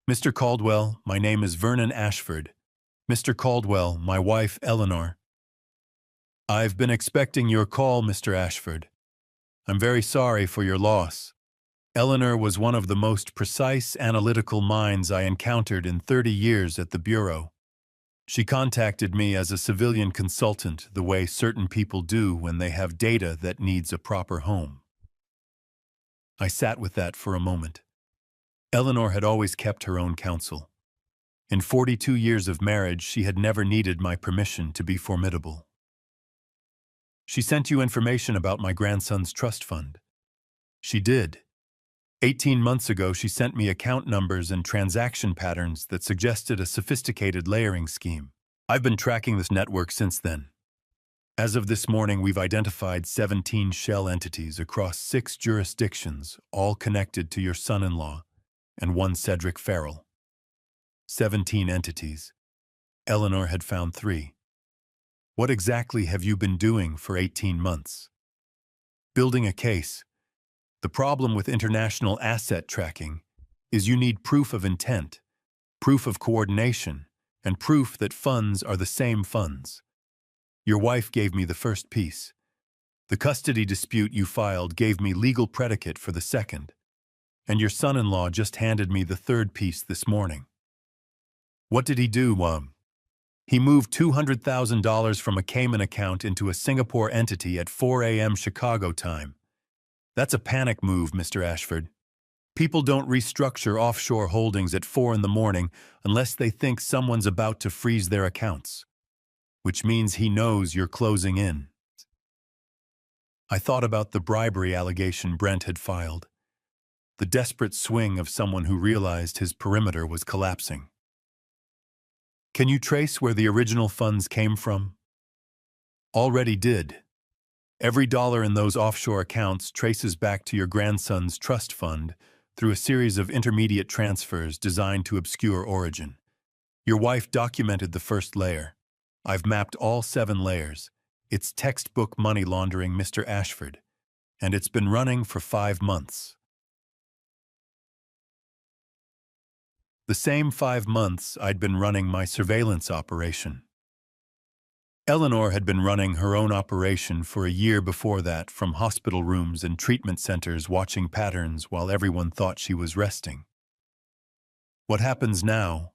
Mr. Caldwell, my name is Vernon Ashford. Mr. Caldwell, my wife Eleanor. I've been expecting your call, Mr. Ashford. I'm very sorry for your loss. Eleanor was one of the most precise analytical minds I encountered in 30 years at the Bureau. She contacted me as a civilian consultant, the way certain people do when they have data that needs a proper home. I sat with that for a moment. Eleanor had always kept her own counsel. In 42 years of marriage, she had never needed my permission to be formidable. She sent you information about my grandson's trust fund. She did. 18 months ago, she sent me account numbers and transaction patterns that suggested a sophisticated layering scheme. I've been tracking this network since then. As of this morning, we've identified 17 shell entities across 6 jurisdictions, all connected to your son-in-law and one Cedric Farrell. 17 entities. Eleanor had found 3. What exactly have you been doing for 18 months? Building a case. The problem with international asset tracking is you need proof of intent, proof of coordination, and proof that funds are the same funds. Your wife gave me the first piece. The custody dispute you filed gave me legal predicate for the second, and your son-in-law just handed me the third piece this morning. What did he do, He moved $200,000 from a Cayman account into a Singapore entity at 4 a.m. Chicago time. That's a panic move, Mr. Ashford. People don't restructure offshore holdings at 4 in the morning unless they think someone's about to freeze their accounts, which means he knows you're closing in. I thought about the bribery allegation Brent had filed, the desperate swing of someone who realized his perimeter was collapsing. Can you trace where the original funds came from? Already did. Every dollar in those offshore accounts traces back to your grandson's trust fund through a series of intermediate transfers designed to obscure origin. Your wife documented the first layer. I've mapped all 7 layers. It's textbook money laundering, Mr. Ashford, and it's been running for 5 months. The same 5 months I'd been running my surveillance operation. Eleanor had been running her own operation for a year before that from hospital rooms and treatment centers, watching patterns while everyone thought she was resting. What happens now?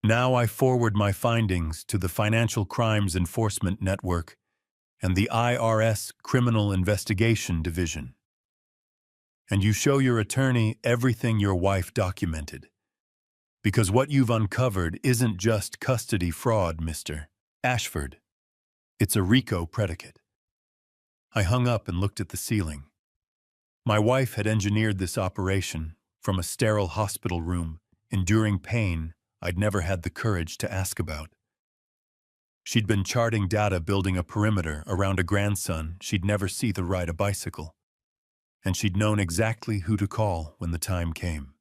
Now I forward my findings to the Financial Crimes Enforcement Network and the IRS Criminal Investigation Division. And you show your attorney everything your wife documented. Because what you've uncovered isn't just custody fraud, Mr. Ashford. It's a RICO predicate. I hung up and looked at the ceiling. My wife had engineered this operation from a sterile hospital room, enduring pain I'd never had the courage to ask about. She'd been charting data, building a perimeter around a grandson she'd never see the ride a bicycle. And she'd known exactly who to call when the time came.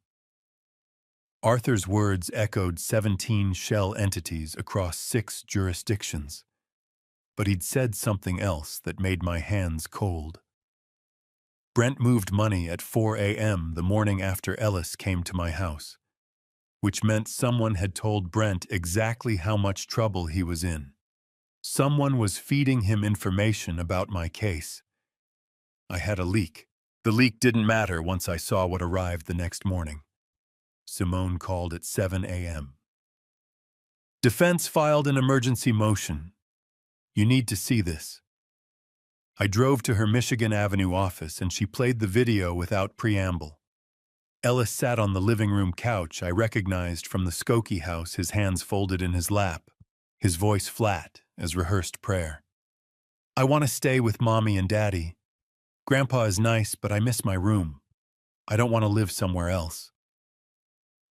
Arthur's words echoed 17 shell entities across 6 jurisdictions, but he'd said something else that made my hands cold. Brent moved money at 4 a.m. the morning after Ellis came to my house, which meant someone had told Brent exactly how much trouble he was in. Someone was feeding him information about my case. I had a leak. The leak didn't matter once I saw what arrived the next morning. Simone called at 7 a.m. Defense filed an emergency motion. You need to see this. I drove to her Michigan Avenue office and she played the video without preamble. Ellis sat on the living room couch I recognized from the Skokie house, his hands folded in his lap, his voice flat as rehearsed prayer. I want to stay with Mommy and Daddy. Grandpa is nice, but I miss my room. I don't want to live somewhere else.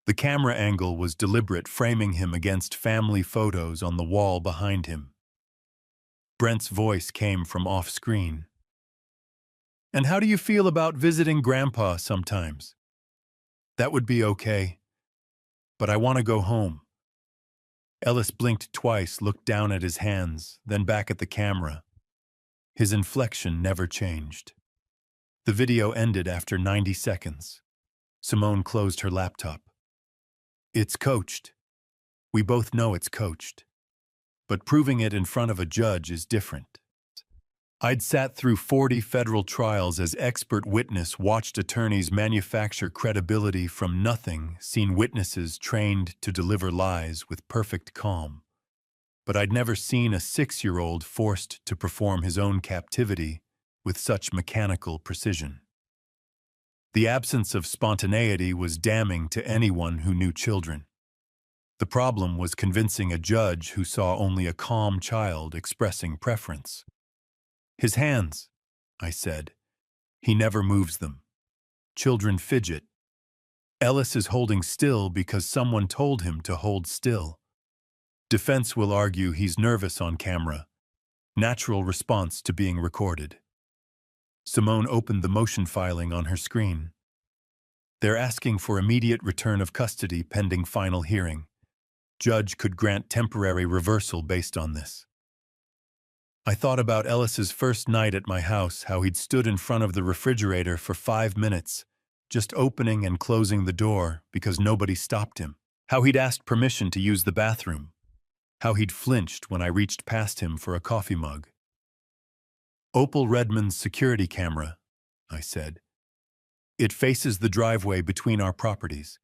The camera angle was deliberate, framing him against family photos on the wall behind him. Brent's voice came from off-screen. And how do you feel about visiting Grandpa sometimes? That would be okay, but I want to go home. Ellis blinked twice, looked down at his hands, then back at the camera. His inflection never changed. The video ended after 90 seconds. Simone closed her laptop. It's coached. We both know it's coached. But proving it in front of a judge is different. I'd sat through 40 federal trials as expert witness, watched attorneys manufacture credibility from nothing, seen witnesses trained to deliver lies with perfect calm. But I'd never seen a 6-year-old forced to perform his own captivity with such mechanical precision. The absence of spontaneity was damning to anyone who knew children. The problem was convincing a judge who saw only a calm child expressing preference. His hands, I said. He never moves them. Children fidget. Ellis is holding still because someone told him to hold still. Defense will argue he's nervous on camera. Natural response to being recorded. Simone opened the motion filing on her screen. They're asking for immediate return of custody pending final hearing. Judge could grant temporary reversal based on this. I thought about Ellis's first night at my house, how he'd stood in front of the refrigerator for 5 minutes, just opening and closing the door because nobody stopped him. How he'd asked permission to use the bathroom. How he'd flinched when I reached past him for a coffee mug. Opal Redmond's security camera, I said. It faces the driveway between our properties.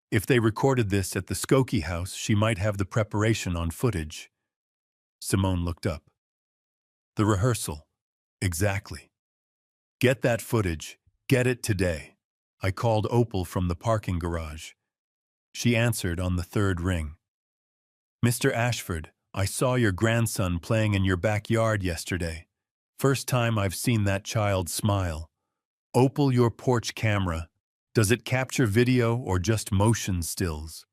If they recorded this at the Skokie house, she might have the preparation on footage. Simone looked up. The rehearsal. Exactly. Get that footage. Get it today. I called Opal from the parking garage. She answered on the third ring. Mr. Ashford, I saw your grandson playing in your backyard yesterday. First time I've seen that child smile. Opal, your porch camera. Does it capture video or just motion stills?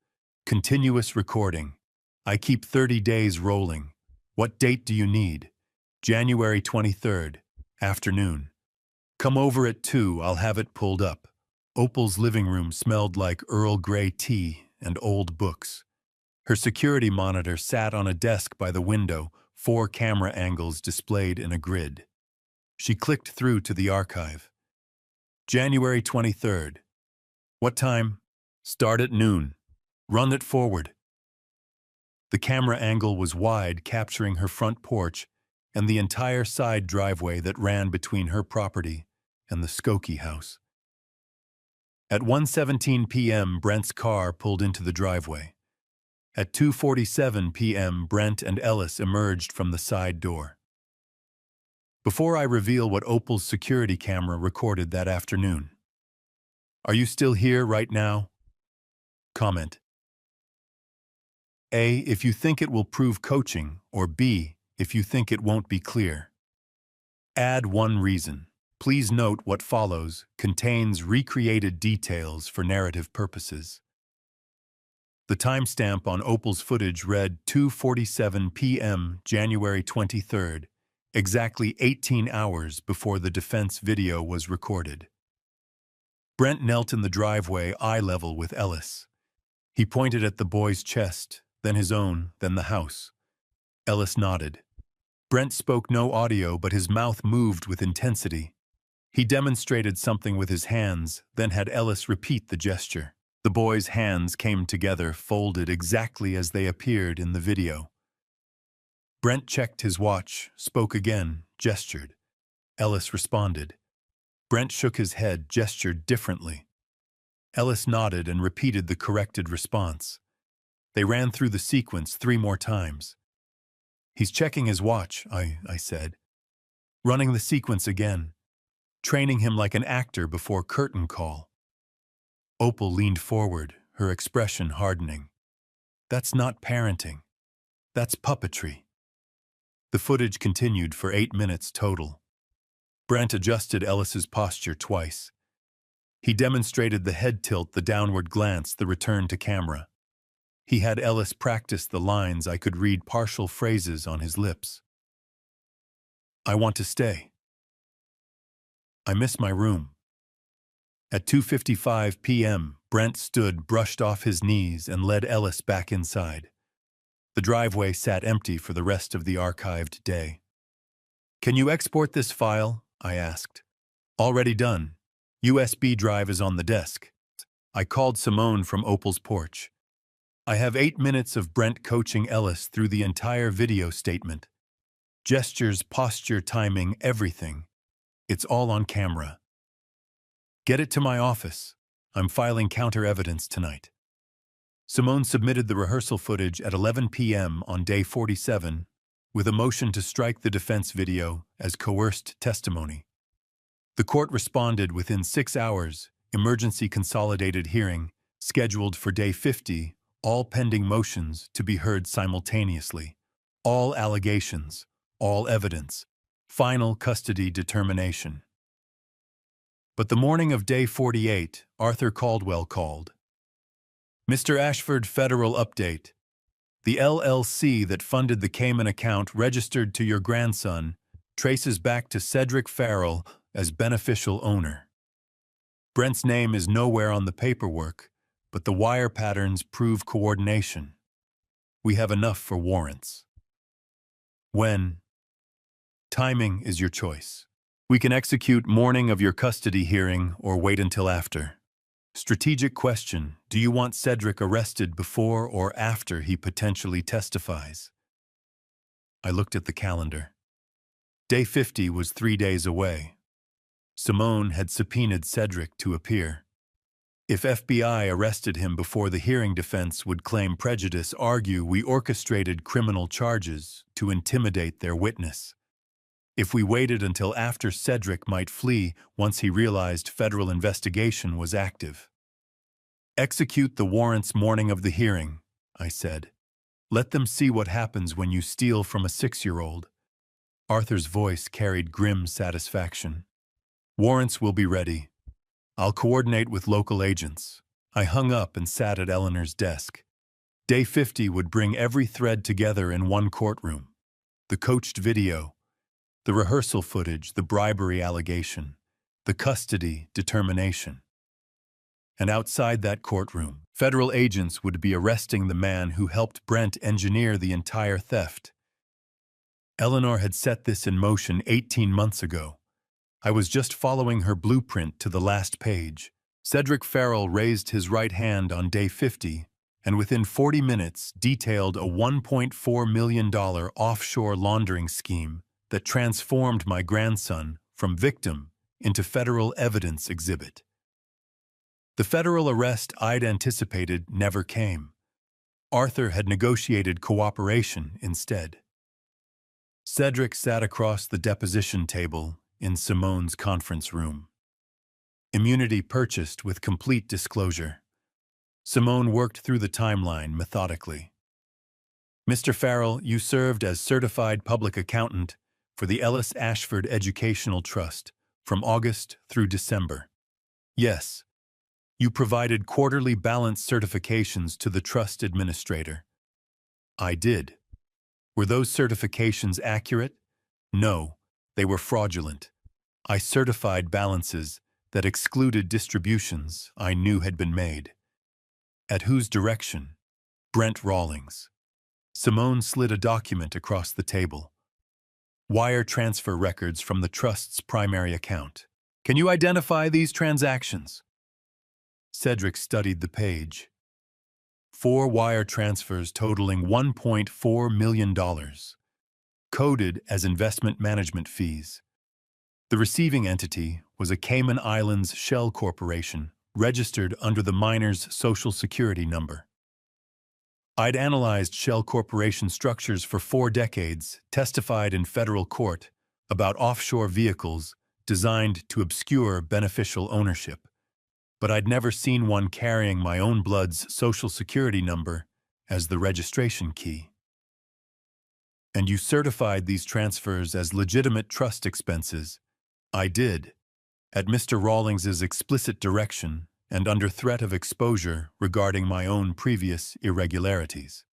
Continuous recording. I keep 30 days rolling. What date do you need? January 23rd, afternoon. Come over at 2, I'll have it pulled up. Opal's living room smelled like Earl Grey tea and old books. Her security monitor sat on a desk by the window, 4 camera angles displayed in a grid. She clicked through to the archive. January 23rd. What time? Start at noon. Run it forward. The camera angle was wide, capturing her front porch and the entire side driveway that ran between her property and the Skokie house. At 1:17 p.m., Brent's car pulled into the driveway. At 2:47 p.m., Brent and Ellis emerged from the side door. Before I reveal what Opal's security camera recorded that afternoon. Are you still here right now? Comment. A, if you think it will prove coaching, or B, if you think it won't be clear. Add 1 reason. Please note what follows contains recreated details for narrative purposes. The timestamp on Opal's footage read 2:47 p.m. January 23rd, exactly 18 hours before the defense video was recorded. Brent knelt in the driveway eye level with Ellis. He pointed at the boy's chest, then his own, then the house. Ellis nodded. Brent spoke no audio, but his mouth moved with intensity. He demonstrated something with his hands, then had Ellis repeat the gesture. The boy's hands came together, folded exactly as they appeared in the video. Brent checked his watch, spoke again, gestured. Ellis responded. Brent shook his head, gestured differently. Ellis nodded and repeated the corrected response. They ran through the sequence 3 more times. He's checking his watch, I said. Running the sequence again. Training him like an actor before curtain call. Opal leaned forward, her expression hardening. That's not parenting. That's puppetry. The footage continued for 8 minutes total. Brent adjusted Ellis's posture twice. He demonstrated the head tilt, the downward glance, the return to camera. He had Ellis practice the lines. I could read partial phrases on his lips. I want to stay. I miss my room. At 2:55 p.m., Brent stood, brushed off his knees, and led Ellis back inside. The driveway sat empty for the rest of the archived day. Can you export this file? I asked. Already done. USB drive is on the desk. I called Simone from Opal's porch. I have 8 minutes of Brent coaching Ellis through the entire video statement. Gestures, posture, timing, everything. It's all on camera. Get it to my office. I'm filing counter-evidence tonight. Simone submitted the rehearsal footage at 11 p.m. on day 47 with a motion to strike the defense video as coerced testimony. The court responded within 6 hours, emergency consolidated hearing, scheduled for day 50, all pending motions to be heard simultaneously, all allegations, all evidence, final custody determination. But the morning of day 48, Arthur Caldwell called. Mr. Ashford, federal update. The LLC that funded the Cayman account registered to your grandson traces back to Cedric Farrell as beneficial owner. Brent's name is nowhere on the paperwork, but the wire patterns prove coordination. We have enough for warrants. When? Timing is your choice. We can execute morning of your custody hearing or wait until after. Strategic question, do you want Cedric arrested before or after he potentially testifies? I looked at the calendar. Day 50 was 3 days away. Simone had subpoenaed Cedric to appear. If FBI arrested him before the hearing, defense would claim prejudice, argue we orchestrated criminal charges to intimidate their witness. If we waited until after, Cedric might flee once he realized federal investigation was active. Execute the warrants morning of the hearing, I said. Let them see what happens when you steal from a 6-year-old. Arthur's voice carried grim satisfaction. Warrants will be ready. I'll coordinate with local agents. I hung up and sat at Eleanor's desk. Day 50 would bring every thread together in one courtroom. The coached video, the rehearsal footage, the bribery allegation, the custody determination. And outside that courtroom, federal agents would be arresting the man who helped Brent engineer the entire theft. Eleanor had set this in motion 18 months ago. I was just following her blueprint to the last page. Cedric Farrell raised his right hand on day 50 and within 40 minutes detailed a $1.4 million offshore laundering scheme that transformed my grandson from victim into federal evidence exhibit. The federal arrest I'd anticipated never came. Arthur had negotiated cooperation instead. Cedric sat across the deposition table in Simone's conference room. Immunity purchased with complete disclosure. Simone worked through the timeline methodically. Mr. Farrell, you served as certified public accountant for the Ellis Ashford Educational Trust from August through December. Yes, you provided quarterly balance certifications to the trust administrator. I did. Were those certifications accurate? No, they were fraudulent. I certified balances that excluded distributions I knew had been made. At whose direction? Brent Rawlings. Simone slid a document across the table. Wire transfer records from the trust's primary account. Can you identify these transactions? Cedric studied the page. 4 wire transfers totaling $1.4 million, coded as investment management fees. The receiving entity was a Cayman Islands shell corporation registered under the miner's Social Security number. I'd analyzed shell corporation structures for 4 decades, testified in federal court about offshore vehicles designed to obscure beneficial ownership, but I'd never seen one carrying my own blood's Social Security number as the registration key. And you certified these transfers as legitimate trust expenses. I did, at Mr. Rawlings's explicit direction and under threat of exposure regarding my own previous irregularities.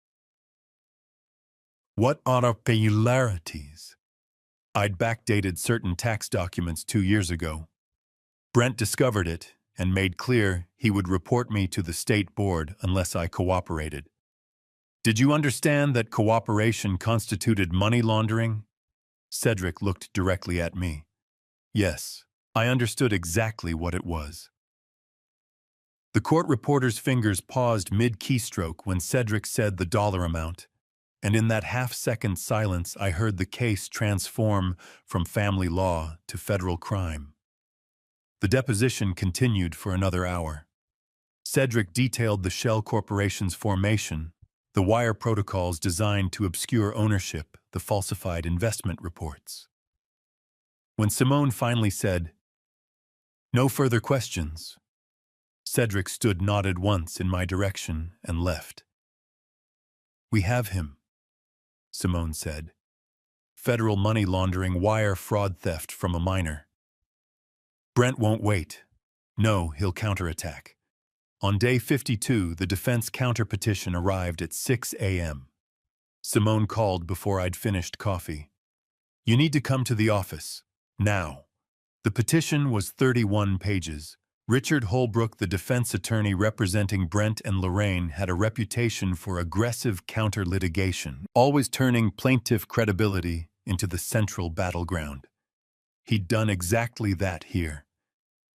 What are irregularities? I'd backdated certain tax documents 2 years ago. Brent discovered it and made clear he would report me to the state board unless I cooperated. Did you understand that cooperation constituted money laundering? Cedric looked directly at me. Yes, I understood exactly what it was. The court reporter's fingers paused mid-keystroke when Cedric said the dollar amount, and in that half-second silence I heard the case transform from family law to federal crime. The deposition continued for another hour. Cedric detailed the Shell Corporation's formation, the wire protocols designed to obscure ownership, the falsified investment reports. When Simone finally said, "No further questions," Cedric nodded once in my direction and left. "We have him," Simone said. "Federal money laundering, wire fraud, theft from a minor. Brent won't wait. No, he'll counterattack." On day 52, the defense counterpetition arrived at 6 a.m. Simone called before I'd finished coffee. "You need to come to the office. Now." The petition was 31 pages. Richard Holbrook, the defense attorney representing Brent and Lorraine, had a reputation for aggressive counter-litigation, always turning plaintiff credibility into the central battleground. He'd done exactly that here.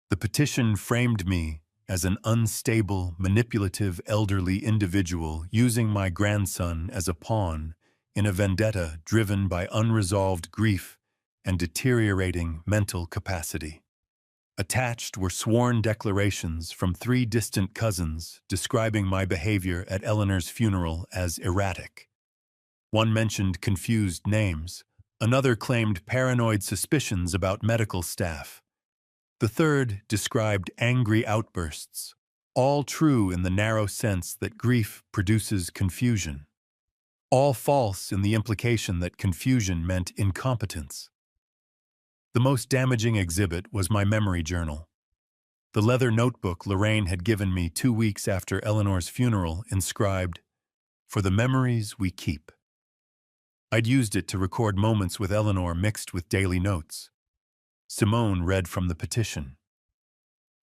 The petition framed me as an unstable, manipulative, elderly individual using my grandson as a pawn in a vendetta driven by unresolved grief and deteriorating mental capacity. Attached were sworn declarations from 3 distant cousins describing my behavior at Eleanor's funeral as erratic. One mentioned confused names. Another claimed paranoid suspicions about medical staff. The third described angry outbursts, all true in the narrow sense that grief produces confusion. All false in the implication that confusion meant incompetence. The most damaging exhibit was my memory journal. The leather notebook Lorraine had given me 2 weeks after Eleanor's funeral, inscribed, "For the memories we keep." I'd used it to record moments with Eleanor mixed with daily notes. Simone read from the petition.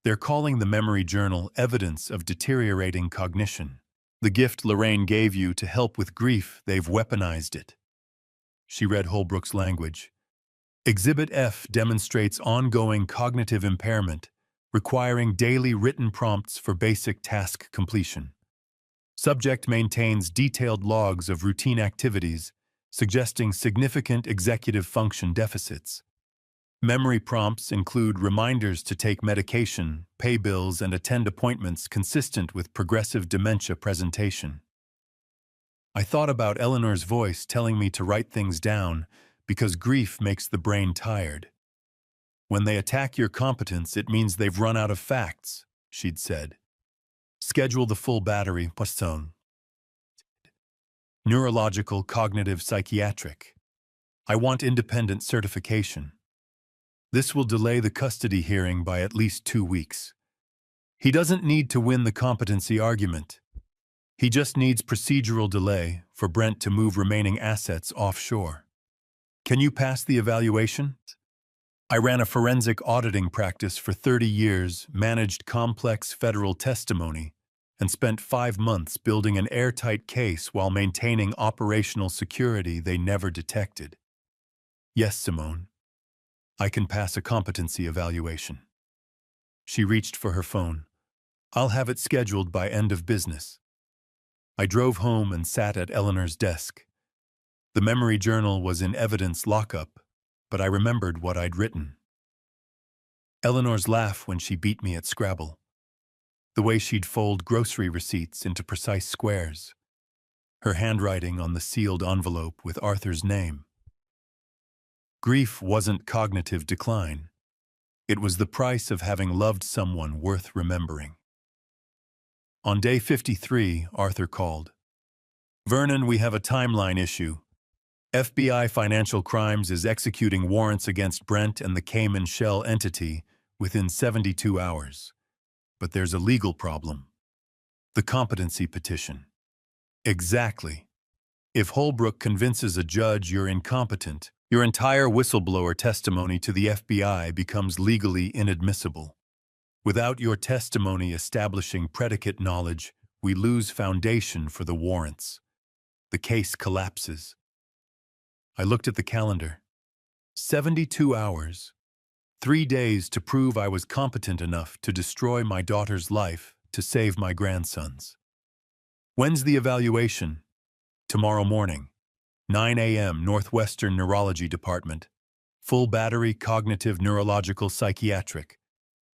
"They're calling the memory journal evidence of deteriorating cognition. The gift Lorraine gave you to help with grief, they've weaponized it." She read Holbrook's language. "Exhibit F demonstrates ongoing cognitive impairment, requiring daily written prompts for basic task completion. Subject maintains detailed logs of routine activities, suggesting significant executive function deficits. Memory prompts include reminders to take medication, pay bills, and attend appointments consistent with progressive dementia presentation." I thought about Eleanor's voice telling me to write things down because grief makes the brain tired. "When they attack your competence, it means they've run out of facts," she'd said. "Schedule the full battery, Poisson. Neurological, cognitive, psychiatric. I want independent certification. This will delay the custody hearing by at least 2 weeks. He doesn't need to win the competency argument. He just needs procedural delay for Brent to move remaining assets offshore. Can you pass the evaluation?" I ran a forensic auditing practice for 30 years, managed complex federal testimony, and spent 5 months building an airtight case while maintaining operational security they never detected. "Yes, Simone. I can pass a competency evaluation." She reached for her phone. "I'll have it scheduled by end of business." I drove home and sat at Eleanor's desk. The memory journal was in evidence lockup, but I remembered what I'd written. Eleanor's laugh when she beat me at Scrabble. The way she'd fold grocery receipts into precise squares. Her handwriting on the sealed envelope with Arthur's name. Grief wasn't cognitive decline. It was the price of having loved someone worth remembering. On day 53, Arthur called. "Vernon, we have a timeline issue. FBI Financial Crimes is executing warrants against Brent and the Cayman Shell entity within 72 hours. But there's a legal problem. The competency petition." Exactly. If Holbrook convinces a judge you're incompetent, your entire whistleblower testimony to the FBI becomes legally inadmissible. Without your testimony establishing predicate knowledge, we lose foundation for the warrants. The case collapses. I looked at the calendar. 72 hours. 3 days to prove I was competent enough to destroy my daughter's life to save my grandson's. "When's the evaluation?" "Tomorrow morning. 9 a.m. Northwestern Neurology Department. Full battery cognitive neurological psychiatric.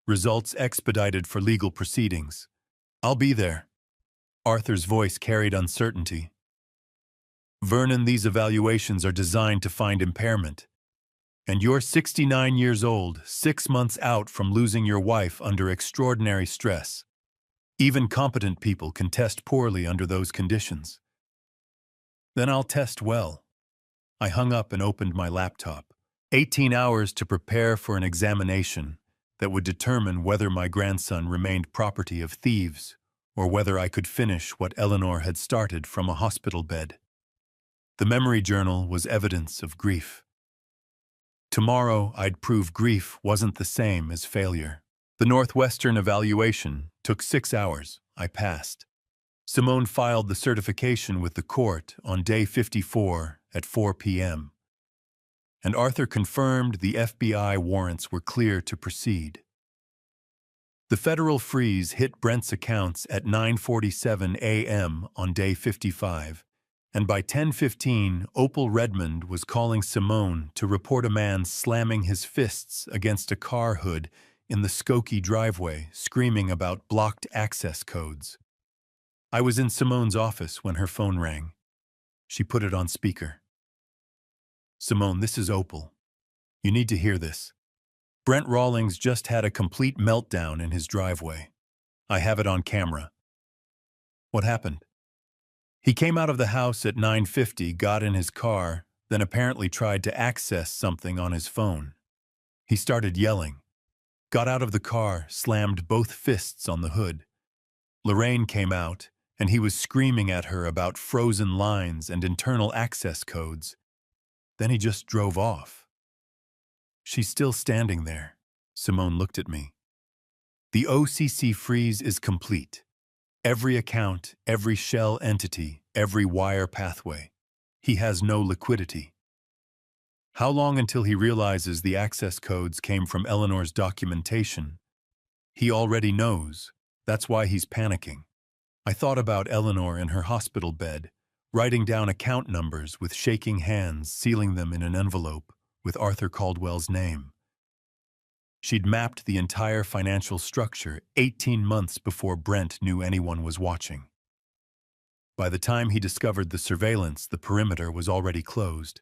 Results expedited for legal proceedings. I'll be there." Arthur's voice carried uncertainty. "Vernon, these evaluations are designed to find impairment. And you're 69 years old, 6 months out from losing your wife under extraordinary stress. Even competent people can test poorly under those conditions." "Then I'll test well." I hung up and opened my laptop. 18 hours to prepare for an examination that would determine whether my grandson remained property of thieves or whether I could finish what Eleanor had started from a hospital bed. The memory journal was evidence of grief. Tomorrow, I'd prove grief wasn't the same as failure. The Northwestern evaluation took 6 hours. I passed. Simone filed the certification with the court on day 54 at 4 p.m. And Arthur confirmed the FBI warrants were clear to proceed. The federal freeze hit Brent's accounts at 9:47 a.m. on day 55, and by 10:15, Opal Redmond was calling Simone to report a man slamming his fists against a car hood in the Skokie driveway, screaming about blocked access codes. I was in Simone's office when her phone rang. She put it on speaker. "Simone, this is Opal. You need to hear this. Brent Rawlings just had a complete meltdown in his driveway. I have it on camera." "What happened?" "He came out of the house at 9:50, got in his car, then apparently tried to access something on his phone. He started yelling. Got out of the car, slammed both fists on the hood. Lorraine came out, and he was screaming at her about frozen lines and internal access codes. Then he just drove off." "She's still standing there." Simone looked at me. "The OCC freeze is complete. Every account, every shell entity, every wire pathway. He has no liquidity. How long until he realizes the access codes came from Eleanor's documentation? He already knows. That's why he's panicking." I thought about Eleanor in her hospital bed, writing down account numbers with shaking hands, sealing them in an envelope with Arthur Caldwell's name. She'd mapped the entire financial structure 18 months before Brent knew anyone was watching. By the time he discovered the surveillance, the perimeter was already closed.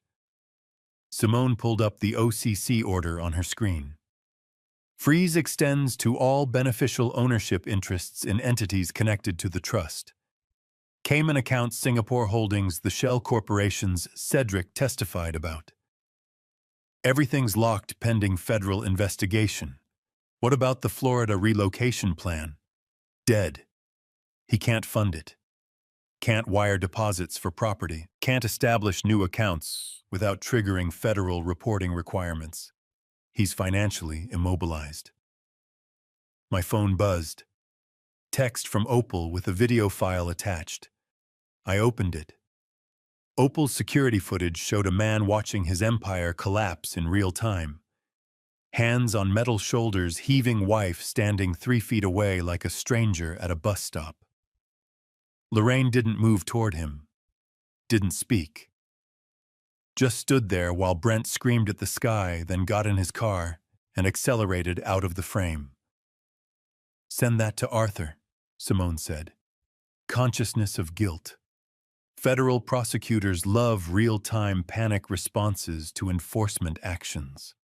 Simone pulled up the OCC order on her screen. "Freeze extends to all beneficial ownership interests in entities connected to the trust. Cayman Accounts Singapore Holdings, the shell corporations Cedric testified about. Everything's locked pending federal investigation. What about the Florida relocation plan? Dead. He can't fund it. Can't wire deposits for property. Can't establish new accounts without triggering federal reporting requirements. He's financially immobilized." My phone buzzed. Text from Opal with a video file attached. I opened it. Opal's security footage showed a man watching his empire collapse in real time. Hands on metal shoulders, heaving wife standing 3 feet away like a stranger at a bus stop. Lorraine didn't move toward him. Didn't speak. Just stood there while Brent screamed at the sky, then got in his car and accelerated out of the frame. "Send that to Arthur," Simone said. Consciousness of guilt. Federal prosecutors love real-time panic responses to enforcement actions.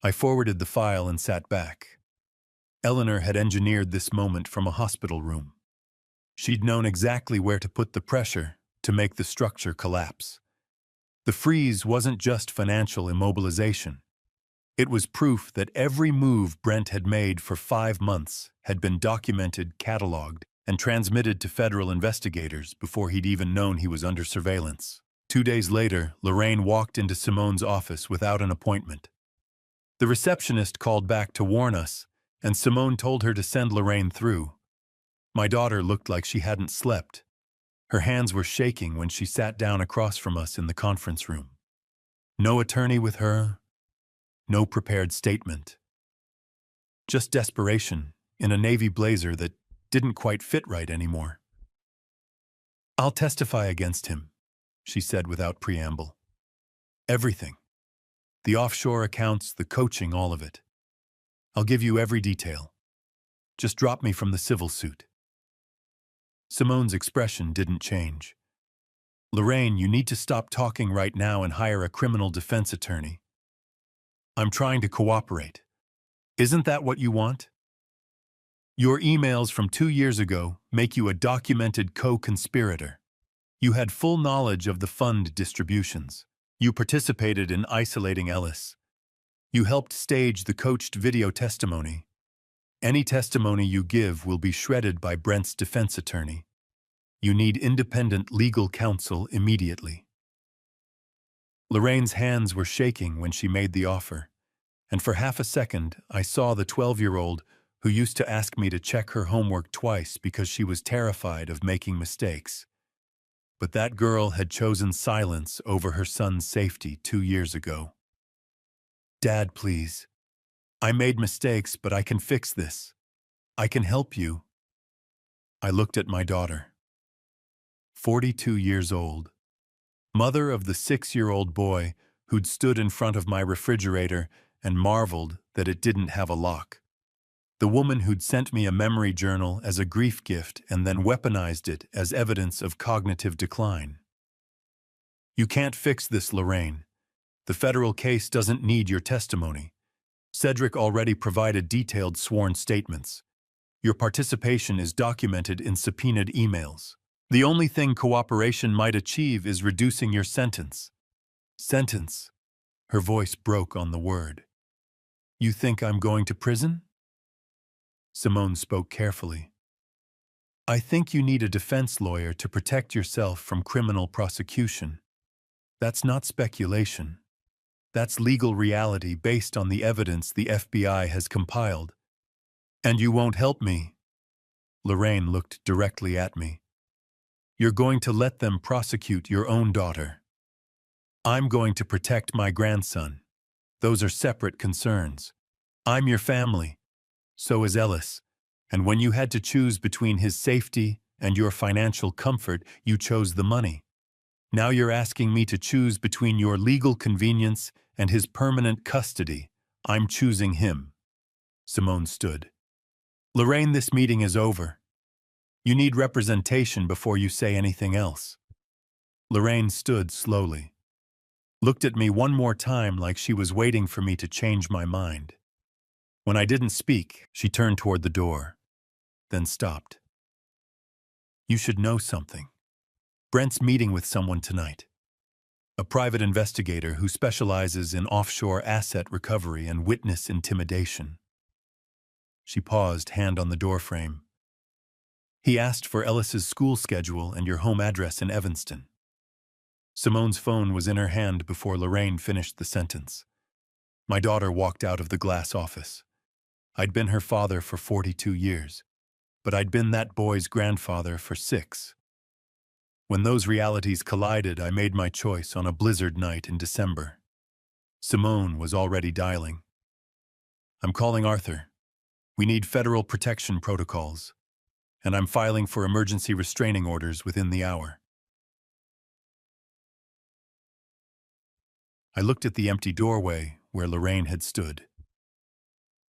I forwarded the file and sat back. Eleanor had engineered this moment from a hospital room. She'd known exactly where to put the pressure to make the structure collapse. The freeze wasn't just financial immobilization. It was proof that every move Brent had made for 5 months had been documented, cataloged, and transmitted to federal investigators before he'd even known he was under surveillance. 2 days later, Lorraine walked into Simone's office without an appointment. The receptionist called back to warn us, and Simone told her to send Lorraine through. My daughter looked like she hadn't slept. Her hands were shaking when she sat down across from us in the conference room. No attorney with her, no prepared statement. Just desperation in a navy blazer that didn't quite fit right anymore. "I'll testify against him," she said without preamble. "Everything. The offshore accounts, the coaching, all of it. I'll give you every detail. Just drop me from the civil suit." Simone's expression didn't change. "Lorraine, you need to stop talking right now and hire a criminal defense attorney. I'm trying to cooperate. Isn't that what you want? Your emails from 2 years ago make you a documented co-conspirator. You had full knowledge of the fund distributions. You participated in isolating Ellis. You helped stage the coached video testimony. Any testimony you give will be shredded by Brent's defense attorney. You need independent legal counsel immediately." Lorraine's hands were shaking when she made the offer, and for half a second I saw the 12-year-old who used to ask me to check her homework twice because she was terrified of making mistakes. But that girl had chosen silence over her son's safety 2 years ago. "Dad, please. I made mistakes, but I can fix this. I can help you." I looked at my daughter. 42 years old. Mother of the 6-year-old boy who'd stood in front of my refrigerator and marveled that it didn't have a lock. The woman who'd sent me a memory journal as a grief gift and then weaponized it as evidence of cognitive decline. "You can't fix this, Lorraine. The federal case doesn't need your testimony. Cedric already provided detailed sworn statements. Your participation is documented in subpoenaed emails. The only thing cooperation might achieve is reducing your sentence." "Sentence?" Her voice broke on the word. "You think I'm going to prison?" Simone spoke carefully. "I think you need a defense lawyer to protect yourself from criminal prosecution. That's not speculation. That's legal reality based on the evidence the FBI has compiled. And you won't help me." Lorraine looked directly at me. "You're going to let them prosecute your own daughter. I'm going to protect my grandson. Those are separate concerns. I'm your family. So is Ellis. And when you had to choose between his safety and your financial comfort, you chose the money. Now you're asking me to choose between your legal convenience and his permanent custody. I'm choosing him." Simone stood. "Lorraine, this meeting is over. You need representation before you say anything else." Lorraine stood slowly, looked at me one more time like she was waiting for me to change my mind. When I didn't speak, she turned toward the door, then stopped. "You should know something. Brent's meeting with someone tonight. A private investigator who specializes in offshore asset recovery and witness intimidation." She paused, hand on the doorframe. "He asked for Ellis's school schedule and your home address in Evanston." Simone's phone was in her hand before Lorraine finished the sentence. My daughter walked out of the glass office. I'd been her father for 42 years, but I'd been that boy's grandfather for 6. When those realities collided, I made my choice on a blizzard night in December. Simone was already dialing. "I'm calling Arthur. We need federal protection protocols, and I'm filing for emergency restraining orders within the hour." I looked at the empty doorway where Lorraine had stood.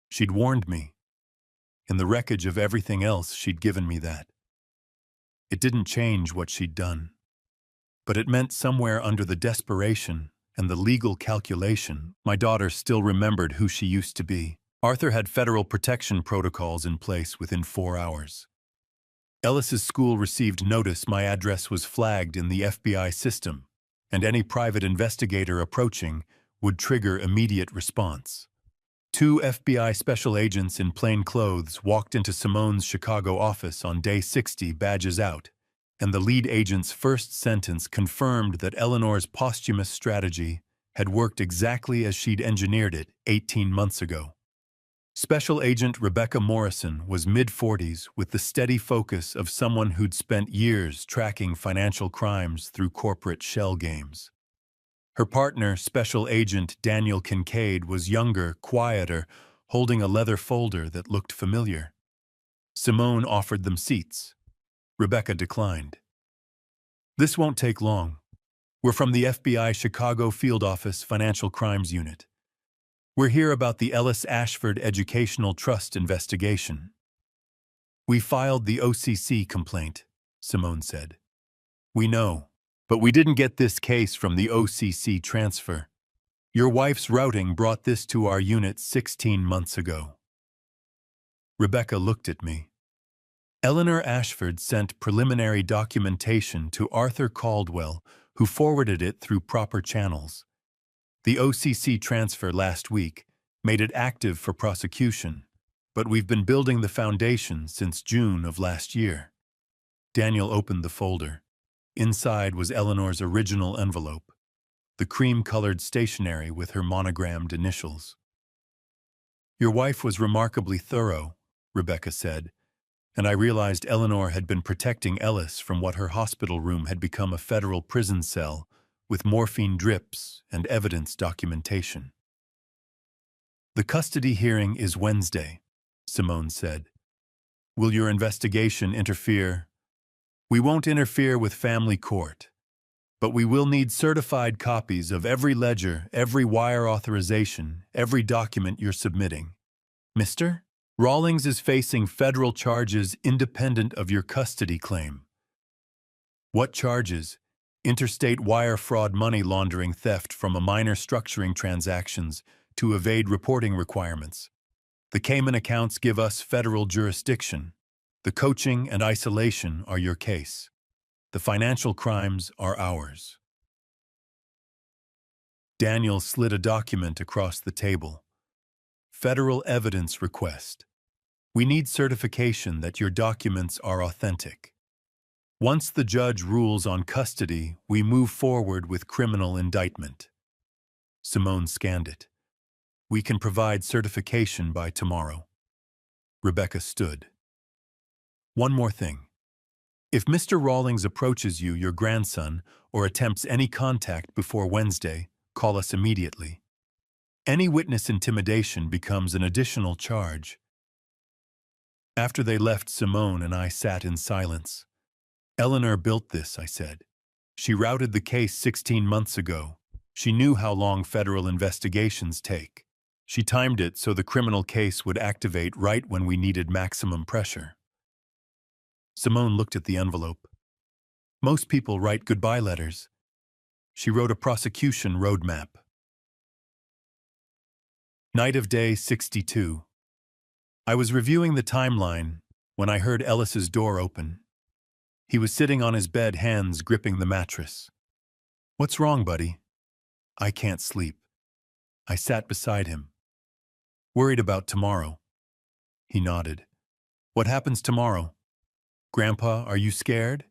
She'd warned me. In the wreckage of everything else, she'd given me that. It didn't change what she'd done. But it meant somewhere under the desperation and the legal calculation, my daughter still remembered who she used to be. Arthur had federal protection protocols in place within 4 hours. Ellis's school received notice my address was flagged in the FBI system, and any private investigator approaching would trigger immediate response. 2 FBI special agents in plain clothes walked into Simone's Chicago office on day 60, badges out, and the lead agent's first sentence confirmed that Eleanor's posthumous strategy had worked exactly as she'd engineered it 18 months ago. Special Agent Rebecca Morrison was mid-40s with the steady focus of someone who'd spent years tracking financial crimes through corporate shell games. Her partner, Special Agent Daniel Kincaid, was younger, quieter, holding a leather folder that looked familiar. Simone offered them seats. Rebecca declined. "This won't take long. We're from the FBI Chicago Field Office Financial Crimes Unit. We're here about the Ellis Ashford Educational Trust investigation." "We filed the OCC complaint," Simone said. "We know, but we didn't get this case from the OCC transfer. Your wife's routing brought this to our unit 16 months ago." Rebecca looked at me. Eleanor Ashford sent preliminary documentation to Arthur Caldwell, who forwarded it through proper channels. The OCC transfer last week made it active for prosecution, but we've been building the foundation since June of last year. Daniel opened the folder. Inside was Eleanor's original envelope, the cream-colored stationery with her monogrammed initials. "Your wife was remarkably thorough," Rebecca said, and I realized Eleanor had been protecting Ellis from what her hospital room had become a federal prison cell with morphine drips and evidence documentation. "The custody hearing is Wednesday," Simone said. "Will your investigation interfere?" "We won't interfere with family court, but we will need certified copies of every ledger, every wire authorization, every document you're submitting. Mr. Rawlings is facing federal charges independent of your custody claim." "What charges?" "Interstate wire fraud, money laundering, theft from a minor, structuring transactions to evade reporting requirements. The Cayman accounts give us federal jurisdiction. The coaching and isolation are your case. The financial crimes are ours." Daniel slid a document across the table. "Federal evidence request. We need certification that your documents are authentic. Once the judge rules on custody, we move forward with criminal indictment." Simone scanned it. "We can provide certification by tomorrow." Rebecca stood. "One more thing. If Mr. Rawlings approaches you, your grandson, or attempts any contact before Wednesday, call us immediately. Any witness intimidation becomes an additional charge." After they left, Simone and I sat in silence. "Eleanor built this," I said. "She routed the case 16 months ago. She knew how long federal investigations take. She timed it so the criminal case would activate right when we needed maximum pressure." Simone looked at the envelope. "Most people write goodbye letters." She wrote a prosecution roadmap. Night of day 62. I was reviewing the timeline when I heard Ellis's door open. He was sitting on his bed, hands gripping the mattress. "What's wrong, buddy?" "I can't sleep." I sat beside him. "Worried about tomorrow." He nodded. "What happens tomorrow?" "Grandpa, are you scared?"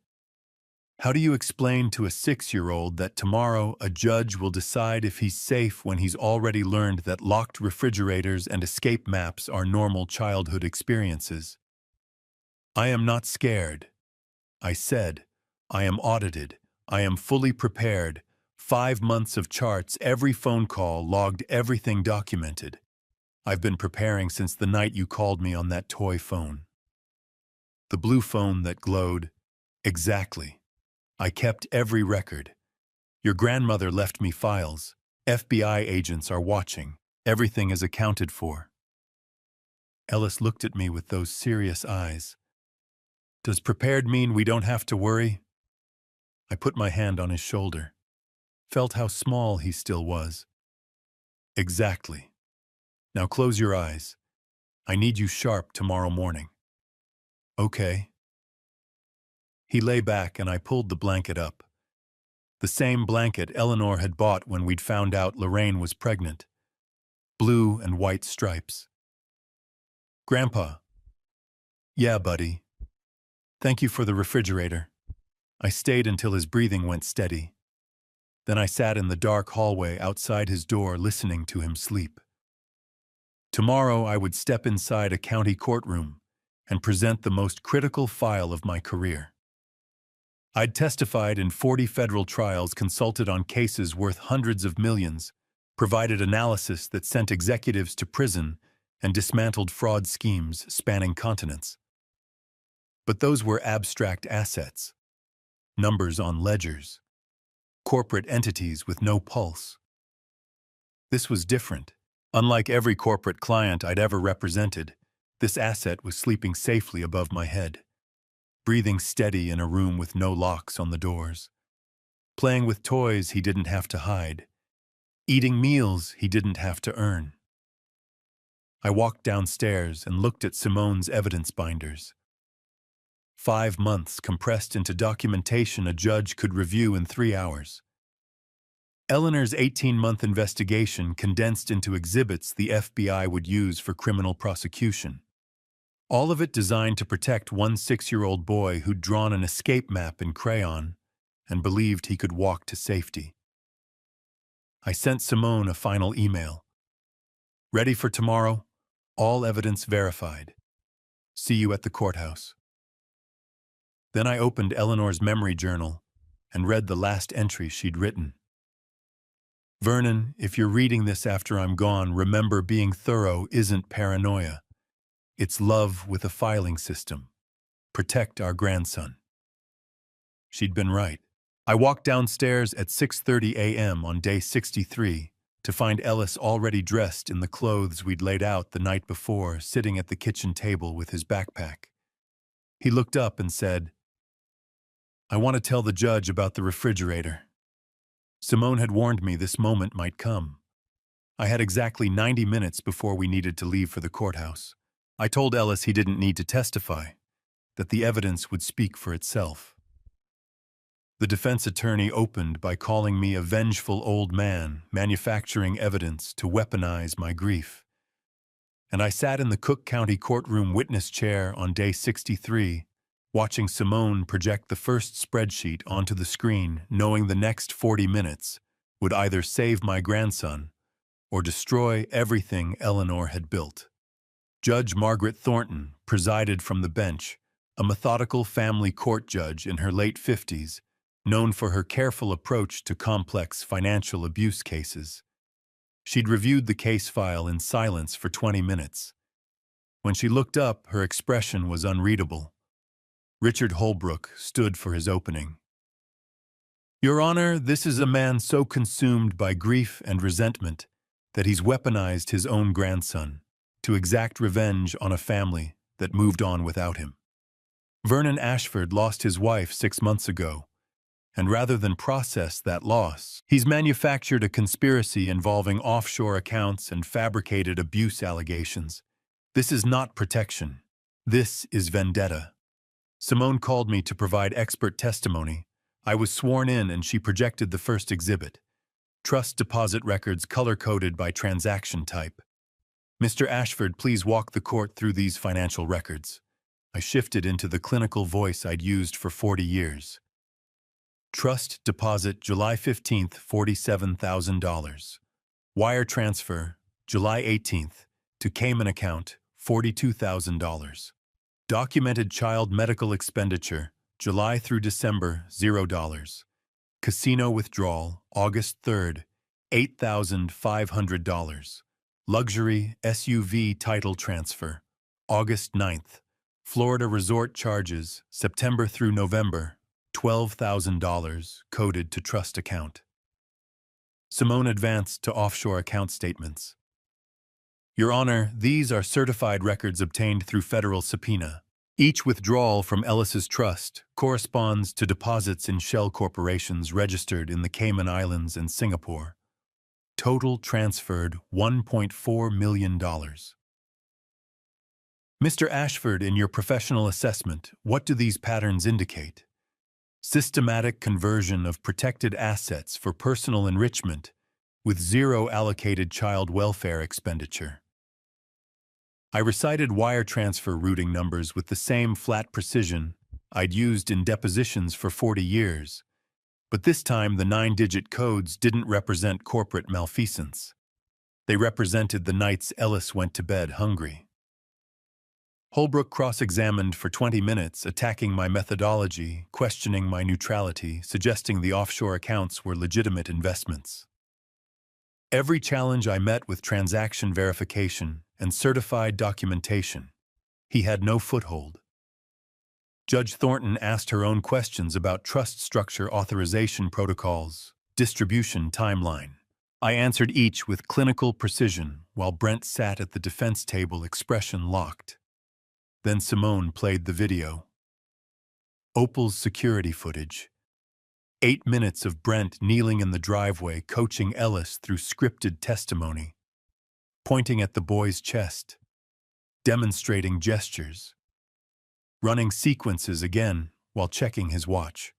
How do you explain to a 6-year-old that tomorrow a judge will decide if he's safe when he's already learned that locked refrigerators and escape maps are normal childhood experiences? "I am not scared." I said, "I am audited. I am fully prepared. 5 months of charts, every phone call logged, everything documented. I've been preparing since the night you called me on that toy phone." "The blue phone that glowed?" "Exactly. I kept every record. Your grandmother left me files. FBI agents are watching. Everything is accounted for." Ellis looked at me with those serious eyes. Does prepared mean we don't have to worry? I put my hand on his shoulder, felt how small he still was. Exactly. Now close your eyes. I need you sharp tomorrow morning. Okay. He lay back and I pulled the blanket up. The same blanket Eleanor had bought when we'd found out Lorraine was pregnant. Blue and white stripes. Grandpa. Yeah, buddy. Thank you for the refrigerator. I stayed until his breathing went steady. Then I sat in the dark hallway outside his door listening to him sleep. Tomorrow I would step inside a county courtroom and present the most critical file of my career. I'd testified in 40 federal trials, consulted on cases worth hundreds of millions, provided analysis that sent executives to prison, and dismantled fraud schemes spanning continents. But those were abstract assets, numbers on ledgers, corporate entities with no pulse. This was different. Unlike every corporate client I'd ever represented, this asset was sleeping safely above my head, breathing steady in a room with no locks on the doors, playing with toys he didn't have to hide, eating meals he didn't have to earn. I walked downstairs and looked at Simone's evidence binders. 5 months compressed into documentation a judge could review in 3 hours. Eleanor's 18-month investigation condensed into exhibits the FBI would use for criminal prosecution. All of it designed to protect one 6-year-old boy who'd drawn an escape map in crayon and believed he could walk to safety. I sent Simone a final email. Ready for tomorrow? All evidence verified. See you at the courthouse. Then I opened Eleanor's memory journal and read the last entry she'd written. Vernon, if you're reading this after I'm gone, remember being thorough isn't paranoia. It's love with a filing system. Protect our grandson. She'd been right. I walked downstairs at 6:30 a.m. on day 63 to find Ellis already dressed in the clothes we'd laid out the night before, sitting at the kitchen table with his backpack. He looked up and said, I want to tell the judge about the refrigerator. Simone had warned me this moment might come. I had exactly 90 minutes before we needed to leave for the courthouse. I told Ellis he didn't need to testify, that the evidence would speak for itself. The defense attorney opened by calling me a vengeful old man manufacturing evidence to weaponize my grief. And I sat in the Cook County courtroom witness chair on day 63, watching Simone project the first spreadsheet onto the screen, knowing the next 40 minutes would either save my grandson or destroy everything Eleanor had built. Judge Margaret Thornton presided from the bench, a methodical family court judge in her late 50s, known for her careful approach to complex financial abuse cases. She'd reviewed the case file in silence for 20 minutes. When she looked up, her expression was unreadable. Richard Holbrook stood for his opening. Your Honor, this is a man so consumed by grief and resentment that he's weaponized his own grandson to exact revenge on a family that moved on without him. Vernon Ashford lost his wife 6 months ago, and rather than process that loss, he's manufactured a conspiracy involving offshore accounts and fabricated abuse allegations. This is not protection. This is vendetta. Simone called me to provide expert testimony. I was sworn in and she projected the first exhibit. Trust deposit records color-coded by transaction type. Mr. Ashford, please walk the court through these financial records. I shifted into the clinical voice I'd used for 40 years. Trust deposit July 15th, $47,000. Wire transfer July 18th to Cayman account $42,000. Documented child medical expenditure July through December $0. Casino withdrawal August 3rd $8,500. Luxury SUV title transfer August 9th. Florida resort charges September through November $12,000 coded to trust account. Simone advanced to offshore account statements. Your Honor, these are certified records obtained through federal subpoena. Each withdrawal from Ellis's trust corresponds to deposits in shell corporations registered in the Cayman Islands and Singapore. Total transferred $1.4 million. Mr. Ashford, in your professional assessment, what do these patterns indicate? Systematic conversion of protected assets for personal enrichment with zero allocated child welfare expenditure. I recited wire transfer routing numbers with the same flat precision I'd used in depositions for 40 years, but this time the 9-digit codes didn't represent corporate malfeasance. They represented the nights Ellis went to bed hungry. Holbrook cross-examined for 20 minutes, attacking my methodology, questioning my neutrality, suggesting the offshore accounts were legitimate investments. Every challenge I met with transaction verification and certified documentation. He had no foothold. Judge Thornton asked her own questions about trust structure authorization protocols, distribution timeline. I answered each with clinical precision while Brent sat at the defense table, expression locked. Then Simone played the video. Opal's security footage. 8 minutes of Brent kneeling in the driveway coaching Ellis through scripted testimony, pointing at the boy's chest, demonstrating gestures, running sequences again while checking his watch.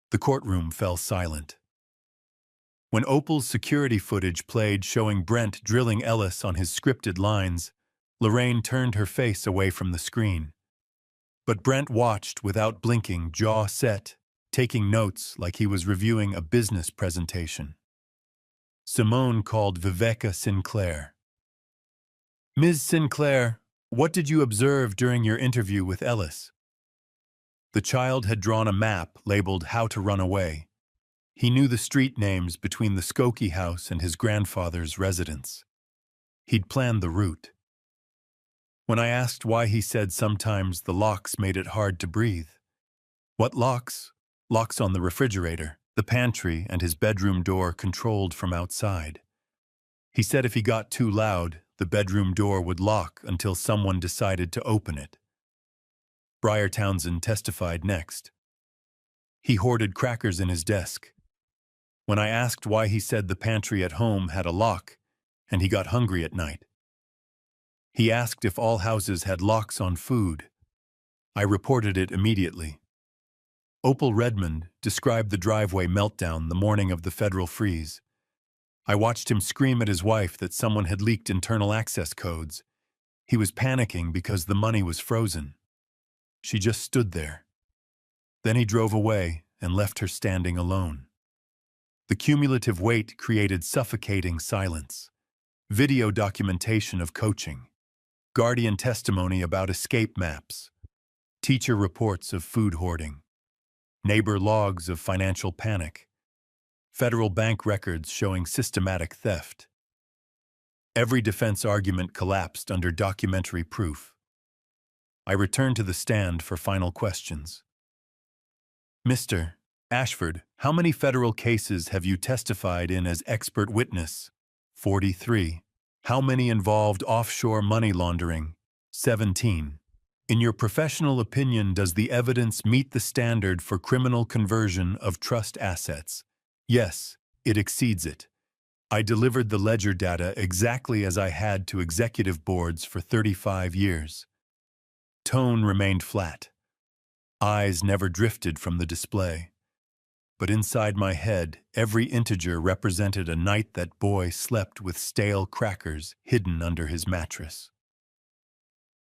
The courtroom fell silent. When Opal's security footage played showing Brent drilling Ellis on his scripted lines, Lorraine turned her face away from the screen. But Brent watched without blinking, jaw set, taking notes like he was reviewing a business presentation. Simone called Viveka Sinclair. Ms. Sinclair, what did you observe during your interview with Ellis? The child had drawn a map labeled How to Run Away. He knew the street names between the Skokie house and his grandfather's residence. He'd planned the route. When I asked why, he said sometimes the locks made it hard to breathe. What locks? Locks on the refrigerator, the pantry, and his bedroom door controlled from outside. He said if he got too loud, the bedroom door would lock until someone decided to open it. Briar Townsend testified next. He hoarded crackers in his desk. When I asked why, he said the pantry at home had a lock, and he got hungry at night. He asked if all houses had locks on food. I reported it immediately. Opal Redmond described the driveway meltdown the morning of the federal freeze. I watched him scream at his wife that someone had leaked internal access codes. He was panicking because the money was frozen. She just stood there. Then he drove away and left her standing alone. The cumulative weight created suffocating silence. Video documentation of coaching. Guardian testimony about escape maps. Teacher reports of food hoarding. Neighbor logs of financial panic. Federal bank records showing systematic theft. Every defense argument collapsed under documentary proof. I returned to the stand for final questions. Mr. Ashford, how many federal cases have you testified in as expert witness? 43. How many involved offshore money laundering? 17. In your professional opinion, does the evidence meet the standard for criminal conversion of trust assets? Yes, it exceeds it. I delivered the ledger data exactly as I had to executive boards for 35 years. Tone remained flat. Eyes never drifted from the display. But inside my head, every integer represented a night that boy slept with stale crackers hidden under his mattress.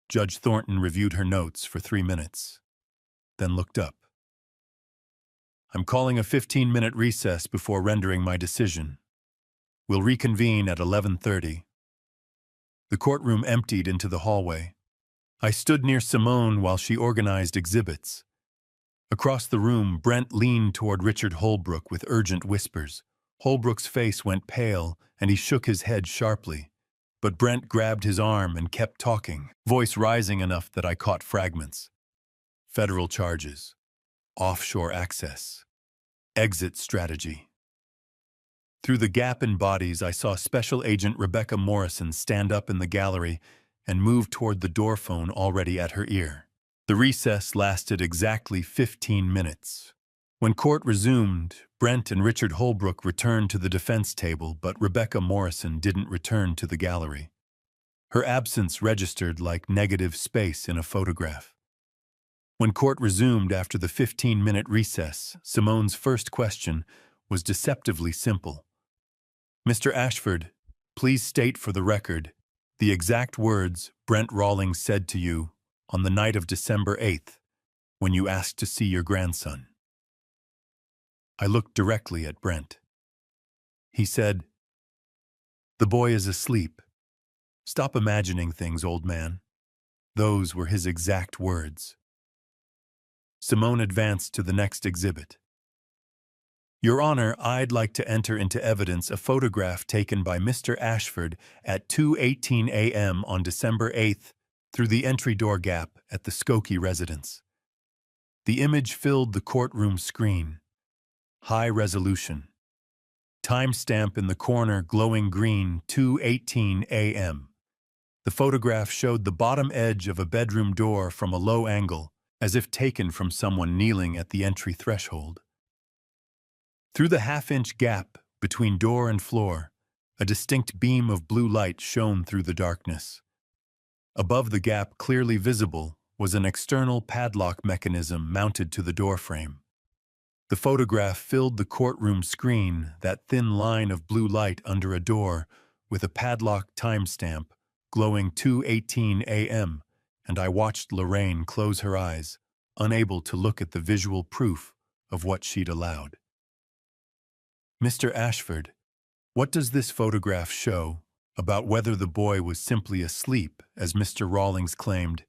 Judge Thornton reviewed her notes for 3 minutes, then looked up. I'm calling a 15-minute recess before rendering my decision. We'll reconvene at 11:30. The courtroom emptied into the hallway. I stood near Simone while she organized exhibits. Across the room, Brent leaned toward Richard Holbrook with urgent whispers. Holbrook's face went pale, and he shook his head sharply. But Brent grabbed his arm and kept talking, voice rising enough that I caught fragments. Federal charges, offshore access, exit strategy. Through the gap in bodies, I saw Special Agent Rebecca Morrison stand up in the gallery and move toward the door phone already at her ear. The recess lasted exactly 15 minutes. When court resumed, Brent and Richard Holbrook returned to the defense table, but Rebecca Morrison didn't return to the gallery. Her absence registered like negative space in a photograph. When court resumed after the 15-minute recess, Simone's first question was deceptively simple. "Mr. Ashford, please state for the record the exact words Brent Rawlings said to you on the night of December 8th when you asked to see your grandson." I looked directly at Brent. He said, "The boy is asleep. Stop imagining things, old man." Those were his exact words. Simone advanced to the next exhibit. "Your Honor, I'd like to enter into evidence a photograph taken by Mr. Ashford at 2:18 a.m. on December 8th through the entry door gap at the Skokie residence. The image filled the courtroom screen. High resolution. Timestamp in the corner glowing green, 2:18 a.m. The photograph showed the bottom edge of a bedroom door from a low angle, as if taken from someone kneeling at the entry threshold. Through the half-inch gap between door and floor, a distinct beam of blue light shone through the darkness. Above the gap, clearly visible, was an external padlock mechanism mounted to the doorframe. The photograph filled the courtroom screen, that thin line of blue light under a door, with a padlock timestamp, glowing 2:18 a.m., and I watched Lorraine close her eyes, unable to look at the visual proof of what she'd allowed. "Mr. Ashford, what does this photograph show about whether the boy was simply asleep, as Mr. Rawlings claimed?"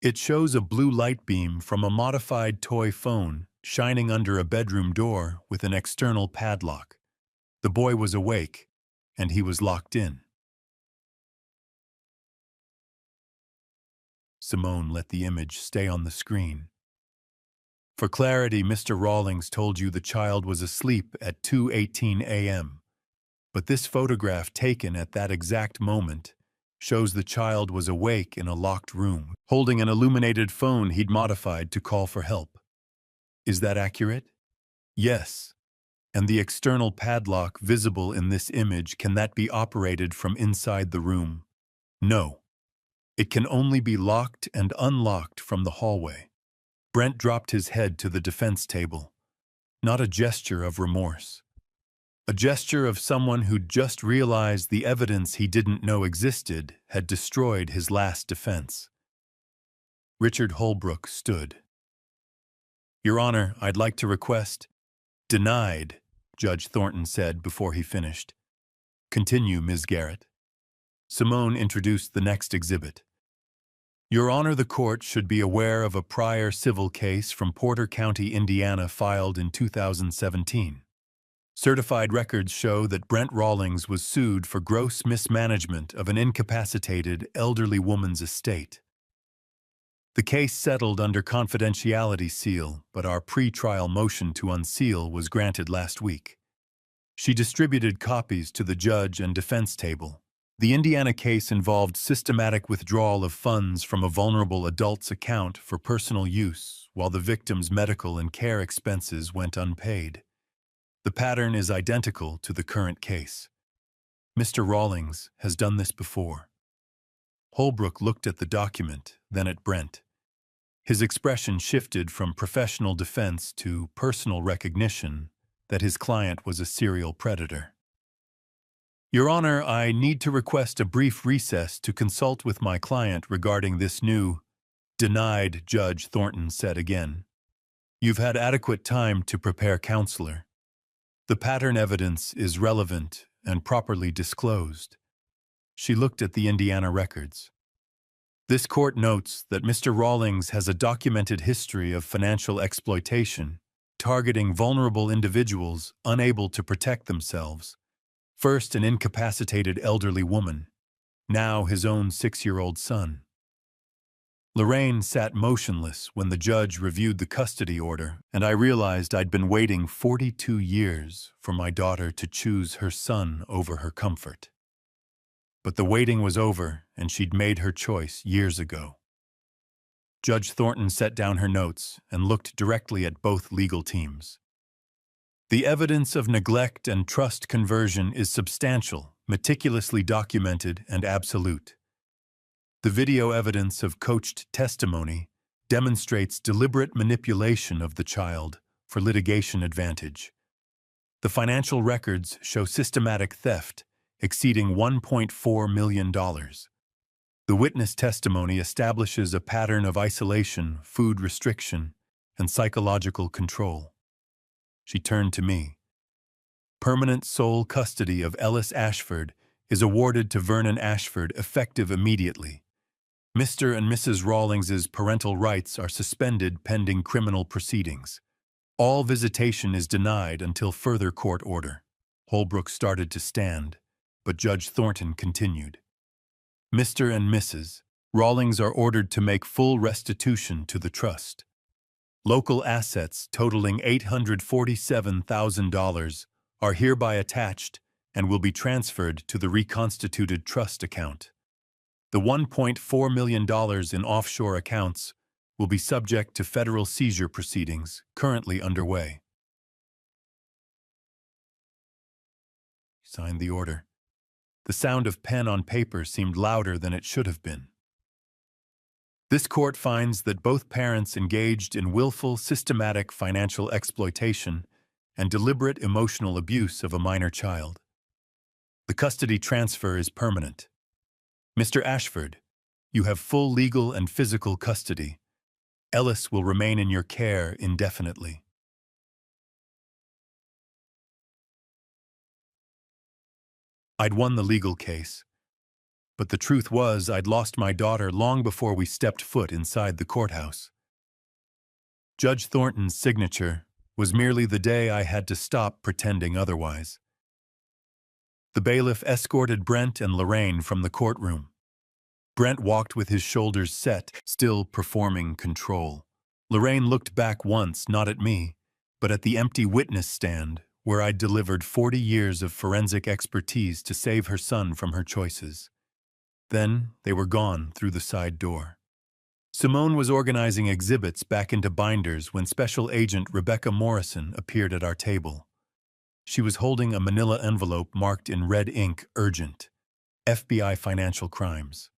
"It shows a blue light beam from a modified toy phone shining under a bedroom door with an external padlock. The boy was awake, and he was locked in." Simone let the image stay on the screen. "For clarity, Mr. Rawlings told you the child was asleep at 2:18 a.m., but this photograph taken at that exact moment shows the child was awake in a locked room, holding an illuminated phone he'd modified to call for help. Is that accurate?" "Yes. And the external padlock visible in this image, can that be operated from inside the room?" "No. It can only be locked and unlocked from the hallway." Brent dropped his head to the defense table. Not a gesture of remorse. A gesture of someone who'd just realized the evidence he didn't know existed had destroyed his last defense. Richard Holbrook stood. "Your Honor, I'd like to request—" "Denied," Judge Thornton said before he finished. "Continue, Ms. Garrett." Simone introduced the next exhibit. "Your Honor, the court should be aware of a prior civil case from Porter County, Indiana, filed in 2017. Certified records show that Brent Rawlings was sued for gross mismanagement of an incapacitated elderly woman's estate. The case settled under confidentiality seal, but our pre-trial motion to unseal was granted last week. She distributed copies to the judge and defense table. The Indiana case involved systematic withdrawal of funds from a vulnerable adult's account for personal use, while the victim's medical and care expenses went unpaid. The pattern is identical to the current case. Mr. Rawlings has done this before." Holbrook looked at the document, then at Brent. His expression shifted from professional defense to personal recognition that his client was a serial predator. "Your Honor, I need to request a brief recess to consult with my client regarding this new—" "Denied," Judge Thornton said again. "You've had adequate time to prepare, counselor. The pattern evidence is relevant and properly disclosed." She looked at the Indiana records. "This court notes that Mr. Rawlings has a documented history of financial exploitation, targeting vulnerable individuals unable to protect themselves. First an incapacitated elderly woman, now his own 6-year-old son. Lorraine sat motionless when the judge reviewed the custody order, and I realized I'd been waiting 42 years for my daughter to choose her son over her comfort. But the waiting was over, and she'd made her choice years ago. Judge Thornton set down her notes and looked directly at both legal teams. The evidence of neglect and trust conversion is substantial, meticulously documented, and absolute. The video evidence of coached testimony demonstrates deliberate manipulation of the child for litigation advantage. The financial records show systematic theft exceeding $1.4 million. The witness testimony establishes a pattern of isolation, food restriction, and psychological control. She turned to me. Permanent sole custody of Ellis Ashford is awarded to Vernon Ashford effective immediately. Mr. and Mrs. Rawlings's parental rights are suspended pending criminal proceedings. All visitation is denied until further court order. Holbrook started to stand, but Judge Thornton continued. Mr. and Mrs. Rawlings are ordered to make full restitution to the trust. Local assets totaling $847,000 are hereby attached and will be transferred to the reconstituted trust account. The $1.4 million in offshore accounts will be subject to federal seizure proceedings currently underway. He signed the order. The sound of pen on paper seemed louder than it should have been. This court finds that both parents engaged in willful, systematic financial exploitation and deliberate emotional abuse of a minor child. The custody transfer is permanent. Mr. Ashford, you have full legal and physical custody. Ellis will remain in your care indefinitely. I'd won the legal case, but the truth was I'd lost my daughter long before we stepped foot inside the courthouse. Judge Thornton's signature was merely the day I had to stop pretending otherwise. The bailiff escorted Brent and Lorraine from the courtroom. Brent walked with his shoulders set, still performing control. Lorraine looked back once, not at me, but at the empty witness stand where I'd delivered 40 years of forensic expertise to save her son from her choices. Then they were gone through the side door. Simone was organizing exhibits back into binders when Special Agent Rebecca Morrison appeared at our table. She was holding a manila envelope marked in red ink, urgent, FBI Financial Crimes.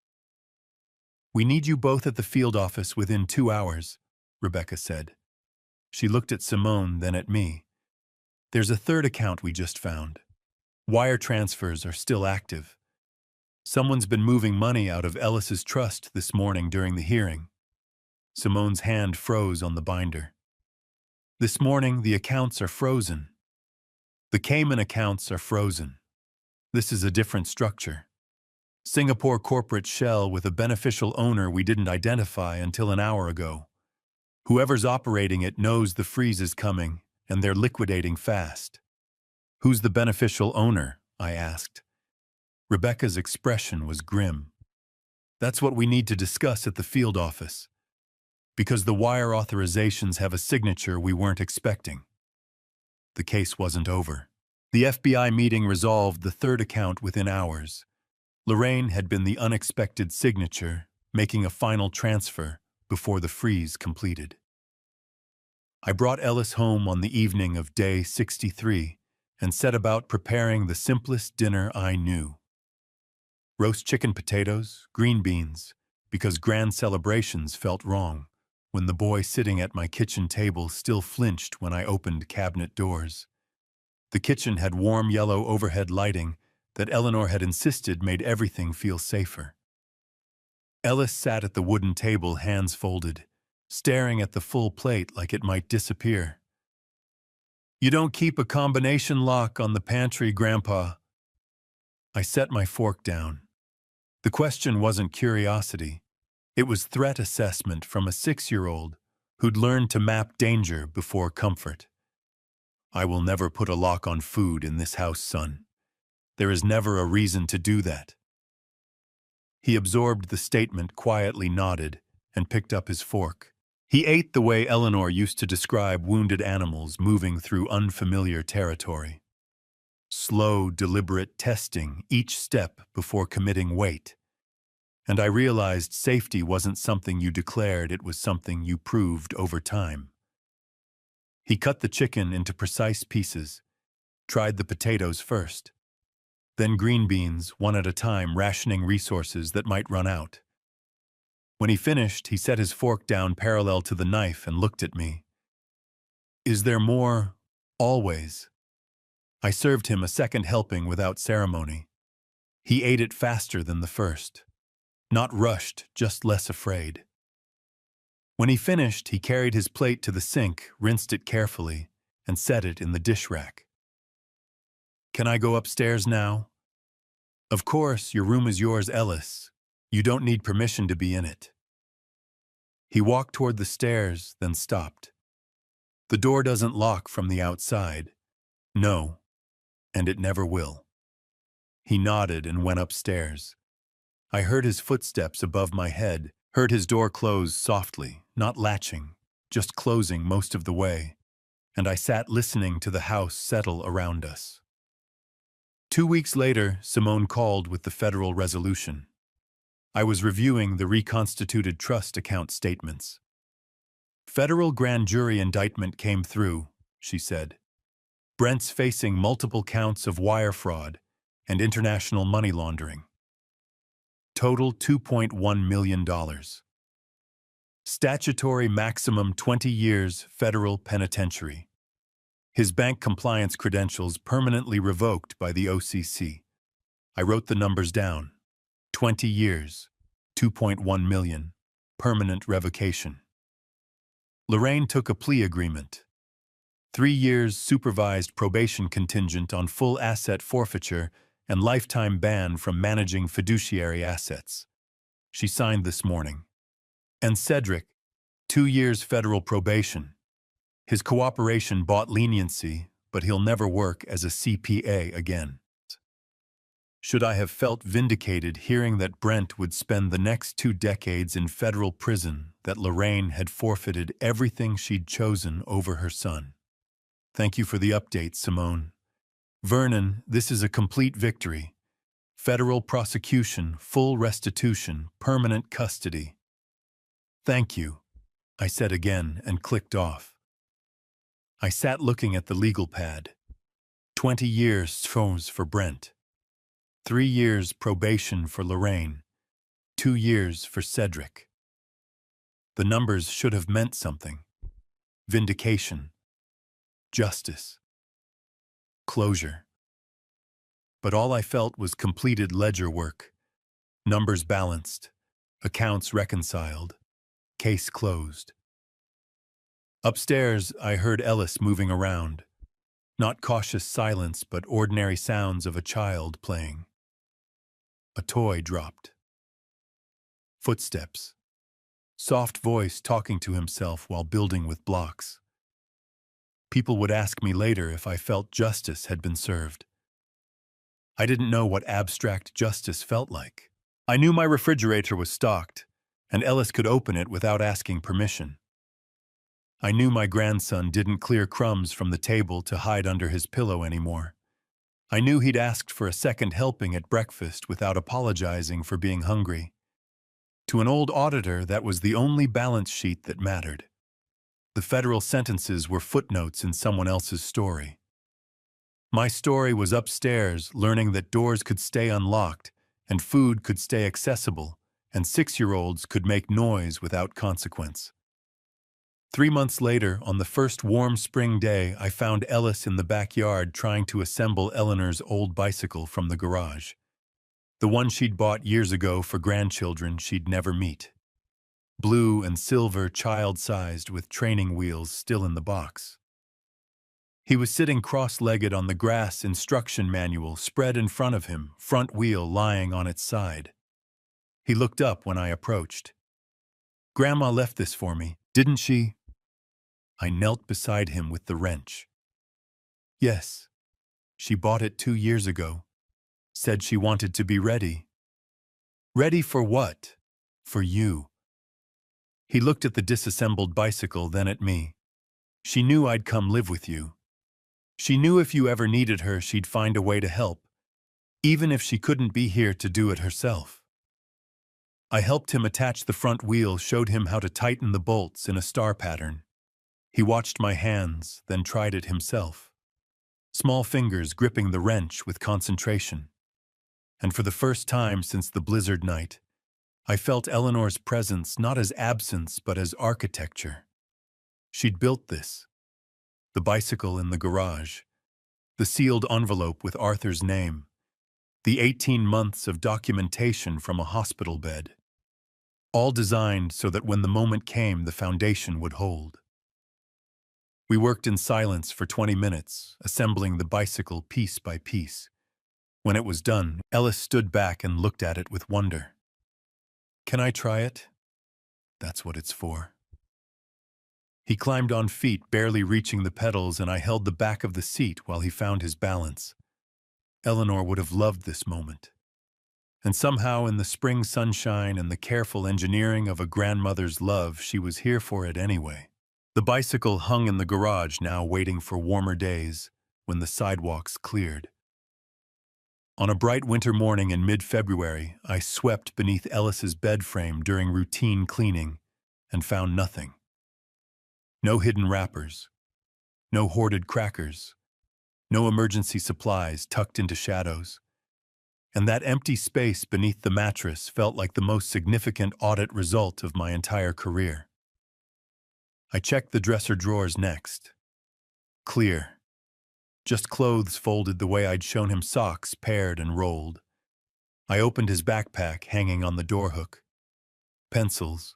"We need you both at the field office within 2 hours," Rebecca said. She looked at Simone, then at me. "There's a third account we just found. Wire transfers are still active. Someone's been moving money out of Ellis's trust this morning during the hearing." Simone's hand froze on the binder. "This morning, the accounts are frozen. The Cayman accounts are frozen. This is a different structure. Singapore corporate shell with a beneficial owner we didn't identify until an hour ago. Whoever's operating it knows the freeze is coming, and they're liquidating fast." "Who's the beneficial owner?" I asked. Rebecca's expression was grim. "That's what we need to discuss at the field office, because the wire authorizations have a signature we weren't expecting." The case wasn't over. The FBI meeting resolved the third account within hours. Lorraine had been the unexpected signature, making a final transfer before the freeze completed. I brought Ellis home on the evening of day 63 and set about preparing the simplest dinner I knew. Roast chicken potatoes, green beans, because grand celebrations felt wrong when the boy sitting at my kitchen table still flinched when I opened cabinet doors. The kitchen had warm yellow overhead lighting that Eleanor had insisted made everything feel safer. Ellis sat at the wooden table, hands folded, staring at the full plate like it might disappear. "You don't keep a combination lock on the pantry, Grandpa." I set my fork down. The question wasn't curiosity. It was threat assessment from a 6-year-old who'd learned to map danger before comfort. "I will never put a lock on food in this house, son. There is never a reason to do that." He absorbed the statement, quietly nodded, and picked up his fork. He ate the way Eleanor used to describe wounded animals moving through unfamiliar territory. Slow, deliberate testing each step before committing weight. And I realized safety wasn't something you declared, it was something you proved over time. He cut the chicken into precise pieces, tried the potatoes first, then green beans one at a time, rationing resources that might run out. When he finished, he set his fork down parallel to the knife and looked at me. "Is there more? Always." I served him a second helping without ceremony. He ate it faster than the first. Not rushed, just less afraid. When he finished, he carried his plate to the sink, rinsed it carefully, and set it in the dish rack. "Can I go upstairs now?" "Of course, your room is yours, Ellis. You don't need permission to be in it." He walked toward the stairs, then stopped. "The door doesn't lock from the outside." "No, and it never will." He nodded and went upstairs. I heard his footsteps above my head, heard his door close softly, not latching, just closing most of the way, and I sat listening to the house settle around us. 2 weeks later, Simone called with the federal resolution. I was reviewing the reconstituted trust account statements. "Federal grand jury indictment came through," she said. "Brent's facing multiple counts of wire fraud and international money laundering. Total $2.1 million. Statutory maximum 20 years federal penitentiary. His bank compliance credentials permanently revoked by the OCC." I wrote the numbers down. 20 years, 2.1 million, permanent revocation. Lorraine took a plea agreement. 3 years supervised probation contingent on full asset forfeiture and lifetime ban from managing fiduciary assets. She signed this morning. And Cedric, 2 years federal probation. His cooperation bought leniency, but he'll never work as a CPA again. Should I have felt vindicated hearing that Brent would spend the next 2 decades in federal prison, that Lorraine had forfeited everything she'd chosen over her son? Thank you for the update, Simone. Vernon, this is a complete victory. Federal prosecution, full restitution, permanent custody. Thank you, I said again and clicked off. I sat looking at the legal pad. 20 years for Brent. 3 years probation for Lorraine. 2 years for Cedric. The numbers should have meant something. Vindication. Justice. Closure. But all I felt was completed ledger work. Numbers balanced. Accounts reconciled. Case closed. Upstairs, I heard Ellis moving around. Not cautious silence, but ordinary sounds of a child playing. A toy dropped. Footsteps. Soft voice talking to himself while building with blocks. People would ask me later if I felt justice had been served. I didn't know what abstract justice felt like. I knew my refrigerator was stocked, and Ellis could open it without asking permission. I knew my grandson didn't clear crumbs from the table to hide under his pillow anymore. I knew he'd asked for a second helping at breakfast without apologizing for being hungry. To an old auditor, that was the only balance sheet that mattered. The federal sentences were footnotes in someone else's story. My story was upstairs, learning that doors could stay unlocked, and food could stay accessible, and 6-year-olds could make noise without consequence. 3 months later, on the first warm spring day, I found Ellis in the backyard trying to assemble Eleanor's old bicycle from the garage. The one she'd bought years ago for grandchildren she'd never meet. Blue and silver, child-sized, with training wheels still in the box. He was sitting cross-legged on the grass instruction manual spread in front of him, front wheel lying on its side. He looked up when I approached. "Grandma left this for me, didn't she?" I knelt beside him with the wrench. "Yes. She bought it 2 years ago. Said she wanted to be ready." "Ready for what?" "For you." He looked at the disassembled bicycle, then at me. She knew I'd come live with you. She knew if you ever needed her, she'd find a way to help, even if she couldn't be here to do it herself. I helped him attach the front wheel, showed him how to tighten the bolts in a star pattern. He watched my hands, then tried it himself. Small fingers gripping the wrench with concentration. And for the first time since the blizzard night, I felt Eleanor's presence not as absence but as architecture. She'd built this. The bicycle in the garage, the sealed envelope with Arthur's name, the 18 months of documentation from a hospital bed. All designed so that when the moment came, the foundation would hold. We worked in silence for 20 minutes, assembling the bicycle piece by piece. When it was done, Ellis stood back and looked at it with wonder. "Can I try it?" "That's what it's for." He climbed on feet, barely reaching the pedals, and I held the back of the seat while he found his balance. Eleanor would have loved this moment. And somehow, in the spring sunshine and the careful engineering of a grandmother's love, she was here for it anyway. The bicycle hung in the garage now, waiting for warmer days, when the sidewalks cleared. On a bright winter morning in mid-February, I swept beneath Ellis's bed frame during routine cleaning and found nothing. No hidden wrappers, no hoarded crackers, no emergency supplies tucked into shadows. And that empty space beneath the mattress felt like the most significant audit result of my entire career. I checked the dresser drawers next. Clear. Just clothes folded the way I'd shown him socks, paired and rolled. I opened his backpack hanging on the door hook. Pencils.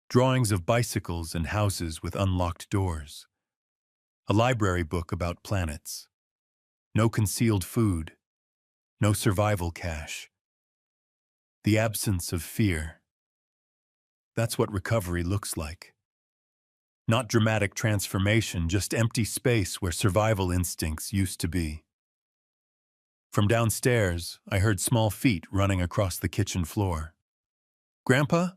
Drawings of bicycles and houses with unlocked doors. A library book about planets. No concealed food. No survival cache. The absence of fear. That's what recovery looks like. Not dramatic transformation, just empty space where survival instincts used to be. From downstairs, I heard small feet running across the kitchen floor. "Grandpa?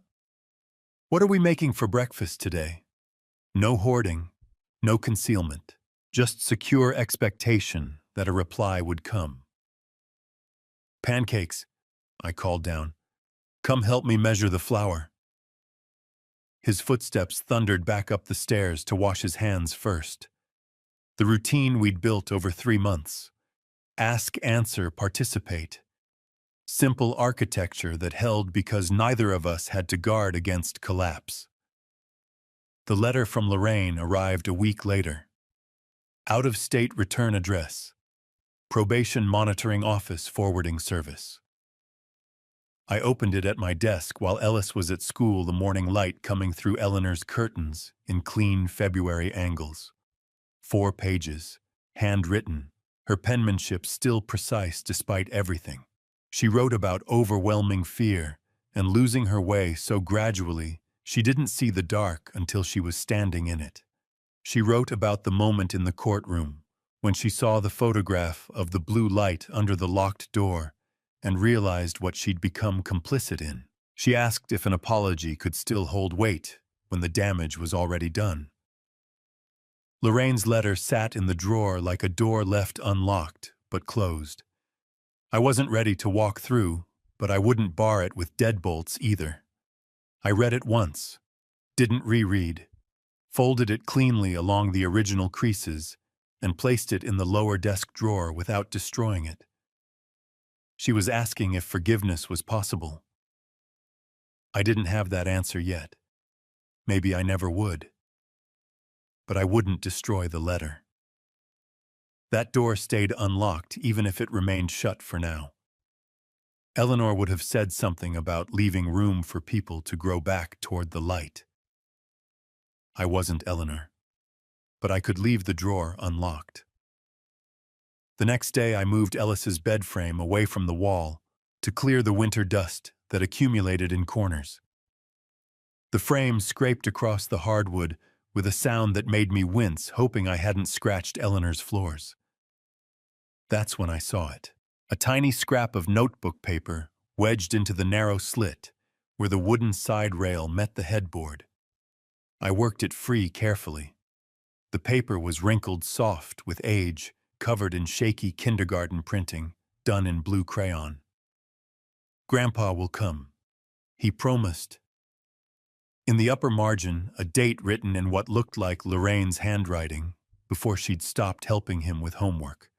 What are we making for breakfast today?" No hoarding, no concealment, just secure expectation that a reply would come. "Pancakes," I called down. "Come help me measure the flour." His footsteps thundered back up the stairs to wash his hands first. The routine we'd built over 3 months. Ask, answer, participate. Simple architecture that held because neither of us had to guard against collapse. The letter from Lorraine arrived a week later. Out-of-state return address. Probation monitoring office forwarding service. I opened it at my desk while Ellis was at school, the morning light coming through Eleanor's curtains in clean February angles. 4 pages, handwritten, her penmanship still precise despite everything. She wrote about overwhelming fear and losing her way so gradually she didn't see the dark until she was standing in it. She wrote about the moment in the courtroom when she saw the photograph of the blue light under the locked door and realized what she'd become complicit in. She asked if an apology could still hold weight when the damage was already done. Lorraine's letter sat in the drawer like a door left unlocked but closed. I wasn't ready to walk through, but I wouldn't bar it with deadbolts either. I read it once, didn't reread, folded it cleanly along the original creases, and placed it in the lower desk drawer without destroying it. She was asking if forgiveness was possible. I didn't have that answer yet. Maybe I never would. But I wouldn't destroy the letter. That door stayed unlocked even if it remained shut for now. Eleanor would have said something about leaving room for people to grow back toward the light. I wasn't Eleanor, but I could leave the drawer unlocked. The next day I moved Ellis's bed frame away from the wall to clear the winter dust that accumulated in corners. The frame scraped across the hardwood with a sound that made me wince, hoping I hadn't scratched Eleanor's floors. That's when I saw it. A tiny scrap of notebook paper wedged into the narrow slit where the wooden side rail met the headboard. I worked it free carefully. The paper was wrinkled soft with age, covered in shaky kindergarten printing, done in blue crayon. "Grandpa will come," he promised. In the upper margin, a date written in what looked like Lorraine's handwriting before she'd stopped helping him with homework.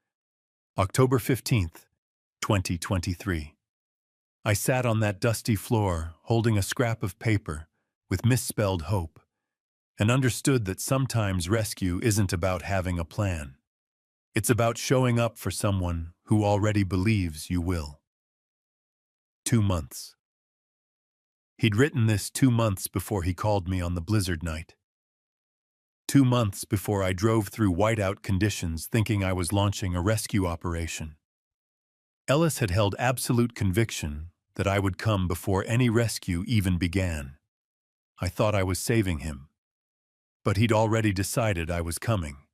October 15th, 2023. I sat on that dusty floor, holding a scrap of paper with misspelled hope, and understood that sometimes rescue isn't about having a plan. It's about showing up for someone who already believes you will. 2 months. He'd written this 2 months before he called me on the blizzard night. 2 months before I drove through whiteout conditions thinking I was launching a rescue operation. Ellis had held absolute conviction that I would come before any rescue even began. I thought I was saving him, but he'd already decided I was coming.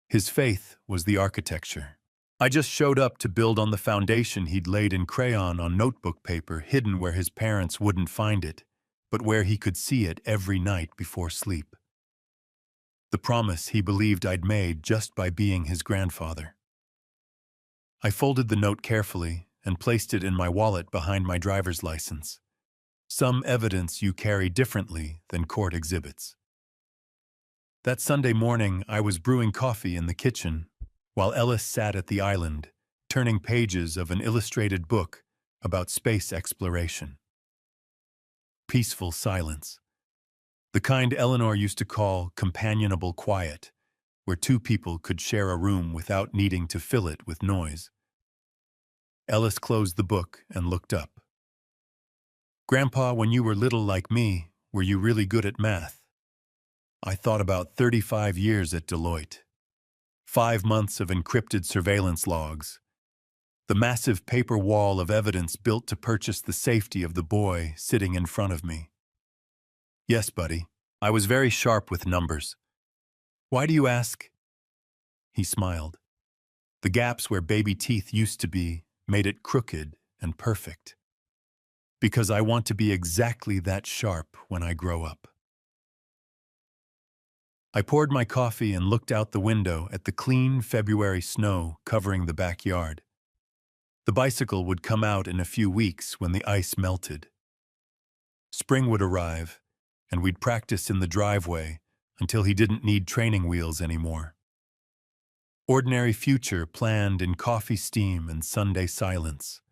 His faith was the architecture. I just showed up to build on the foundation he'd laid in crayon on notebook paper, hidden where his parents wouldn't find it, but where he could see it every night before sleep. The promise he believed I'd made just by being his grandfather. I folded the note carefully and placed it in my wallet behind my driver's license. Some evidence you carry differently than court exhibits. That Sunday morning, I was brewing coffee in the kitchen while Ellis sat at the island, turning pages of an illustrated book about space exploration. Peaceful silence. The kind Eleanor used to call companionable quiet, where two people could share a room without needing to fill it with noise. Ellis closed the book and looked up. "Grandpa, when you were little like me, were you really good at math?" I thought about 35 years at Deloitte. 5 months of encrypted surveillance logs. The massive paper wall of evidence built to purchase the safety of the boy sitting in front of me. "Yes, buddy. I was very sharp with numbers." "Why do you ask?" He smiled. The gaps where baby teeth used to be made it crooked and perfect. "Because I want to be exactly that sharp when I grow up." I poured my coffee and looked out the window at the clean February snow covering the backyard. The bicycle would come out in a few weeks when the ice melted. Spring would arrive, and we'd practice in the driveway until he didn't need training wheels anymore. Ordinary future planned in coffee steam and Sunday silence.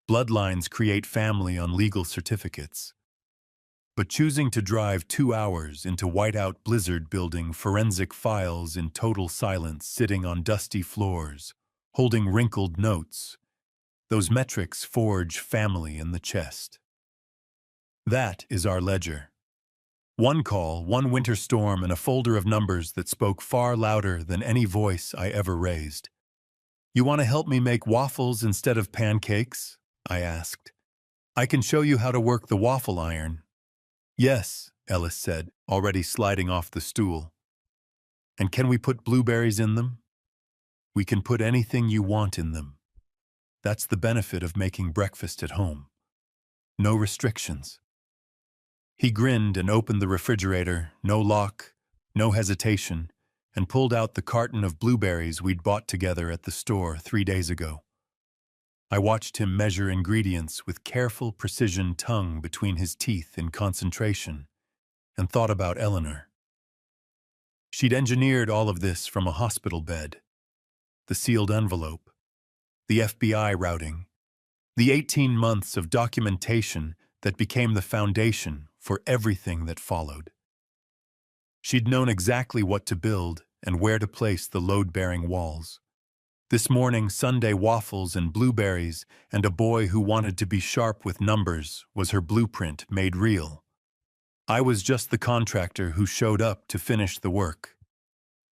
Bloodlines create family on legal certificates. But choosing to drive 2 hours into whiteout blizzard building forensic files in total silence, sitting on dusty floors, holding wrinkled notes, those metrics forge family in the chest. That is our ledger. One call, one winter storm, and a folder of numbers that spoke far louder than any voice I ever raised. "You want to help me make waffles instead of pancakes?" I asked. "I can show you how to work the waffle iron." "Yes," Ellis said, already sliding off the stool. "And can we put blueberries in them?" "We can put anything you want in them. That's the benefit of making breakfast at home. No restrictions." He grinned and opened the refrigerator, no lock, no hesitation, and pulled out the carton of blueberries we'd bought together at the store 3 days ago. I watched him measure ingredients with careful precision, tongue between his teeth in concentration, and thought about Eleanor. She'd engineered all of this from a hospital bed. The sealed envelope, the FBI routing, the 18 months of documentation that became the foundation for everything that followed. She'd known exactly what to build and where to place the load-bearing walls. This morning, Sunday waffles and blueberries and a boy who wanted to be sharp with numbers was her blueprint made real. I was just the contractor who showed up to finish the work.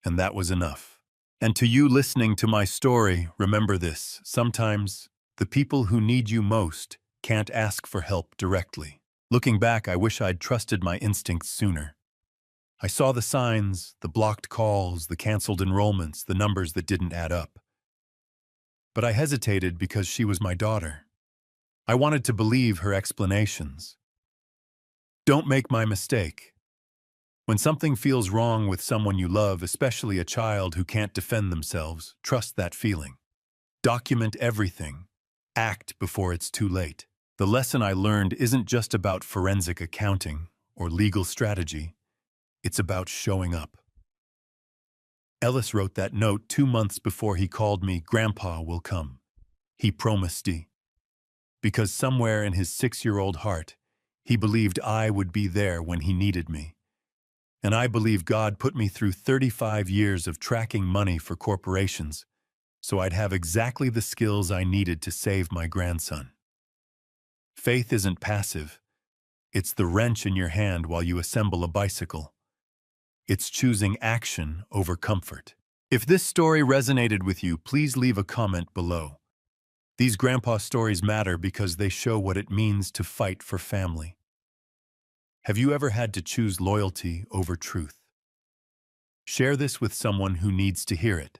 And that was enough. And to you listening to my story, remember this: sometimes the people who need you most can't ask for help directly. Looking back, I wish I'd trusted my instincts sooner. I saw the signs, the blocked calls, the canceled enrollments, the numbers that didn't add up. But I hesitated because she was my daughter. I wanted to believe her explanations. Don't make my mistake. When something feels wrong with someone you love, especially a child who can't defend themselves, trust that feeling. Document everything. Act before it's too late. The lesson I learned isn't just about forensic accounting or legal strategy. It's about showing up. Ellis wrote that note 2 months before he called me, "Grandpa will come." He promised me. Because somewhere in his 6-year-old heart, he believed I would be there when he needed me. And I believe God put me through 35 years of tracking money for corporations, so I'd have exactly the skills I needed to save my grandson. Faith isn't passive. It's the wrench in your hand while you assemble a bicycle. It's choosing action over comfort. If this story resonated with you, please leave a comment below. These grandpa stories matter because they show what it means to fight for family. Have you ever had to choose loyalty over truth? Share this with someone who needs to hear it.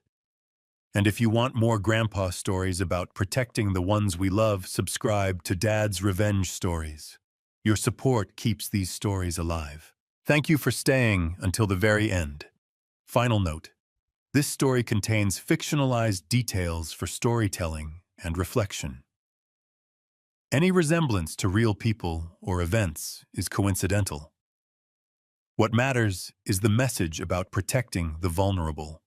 And if you want more grandpa stories about protecting the ones we love, subscribe to Dad's Revenge Stories. Your support keeps these stories alive. Thank you for staying until the very end. Final note: this story contains fictionalized details for storytelling and reflection. Any resemblance to real people or events is coincidental. What matters is the message about protecting the vulnerable.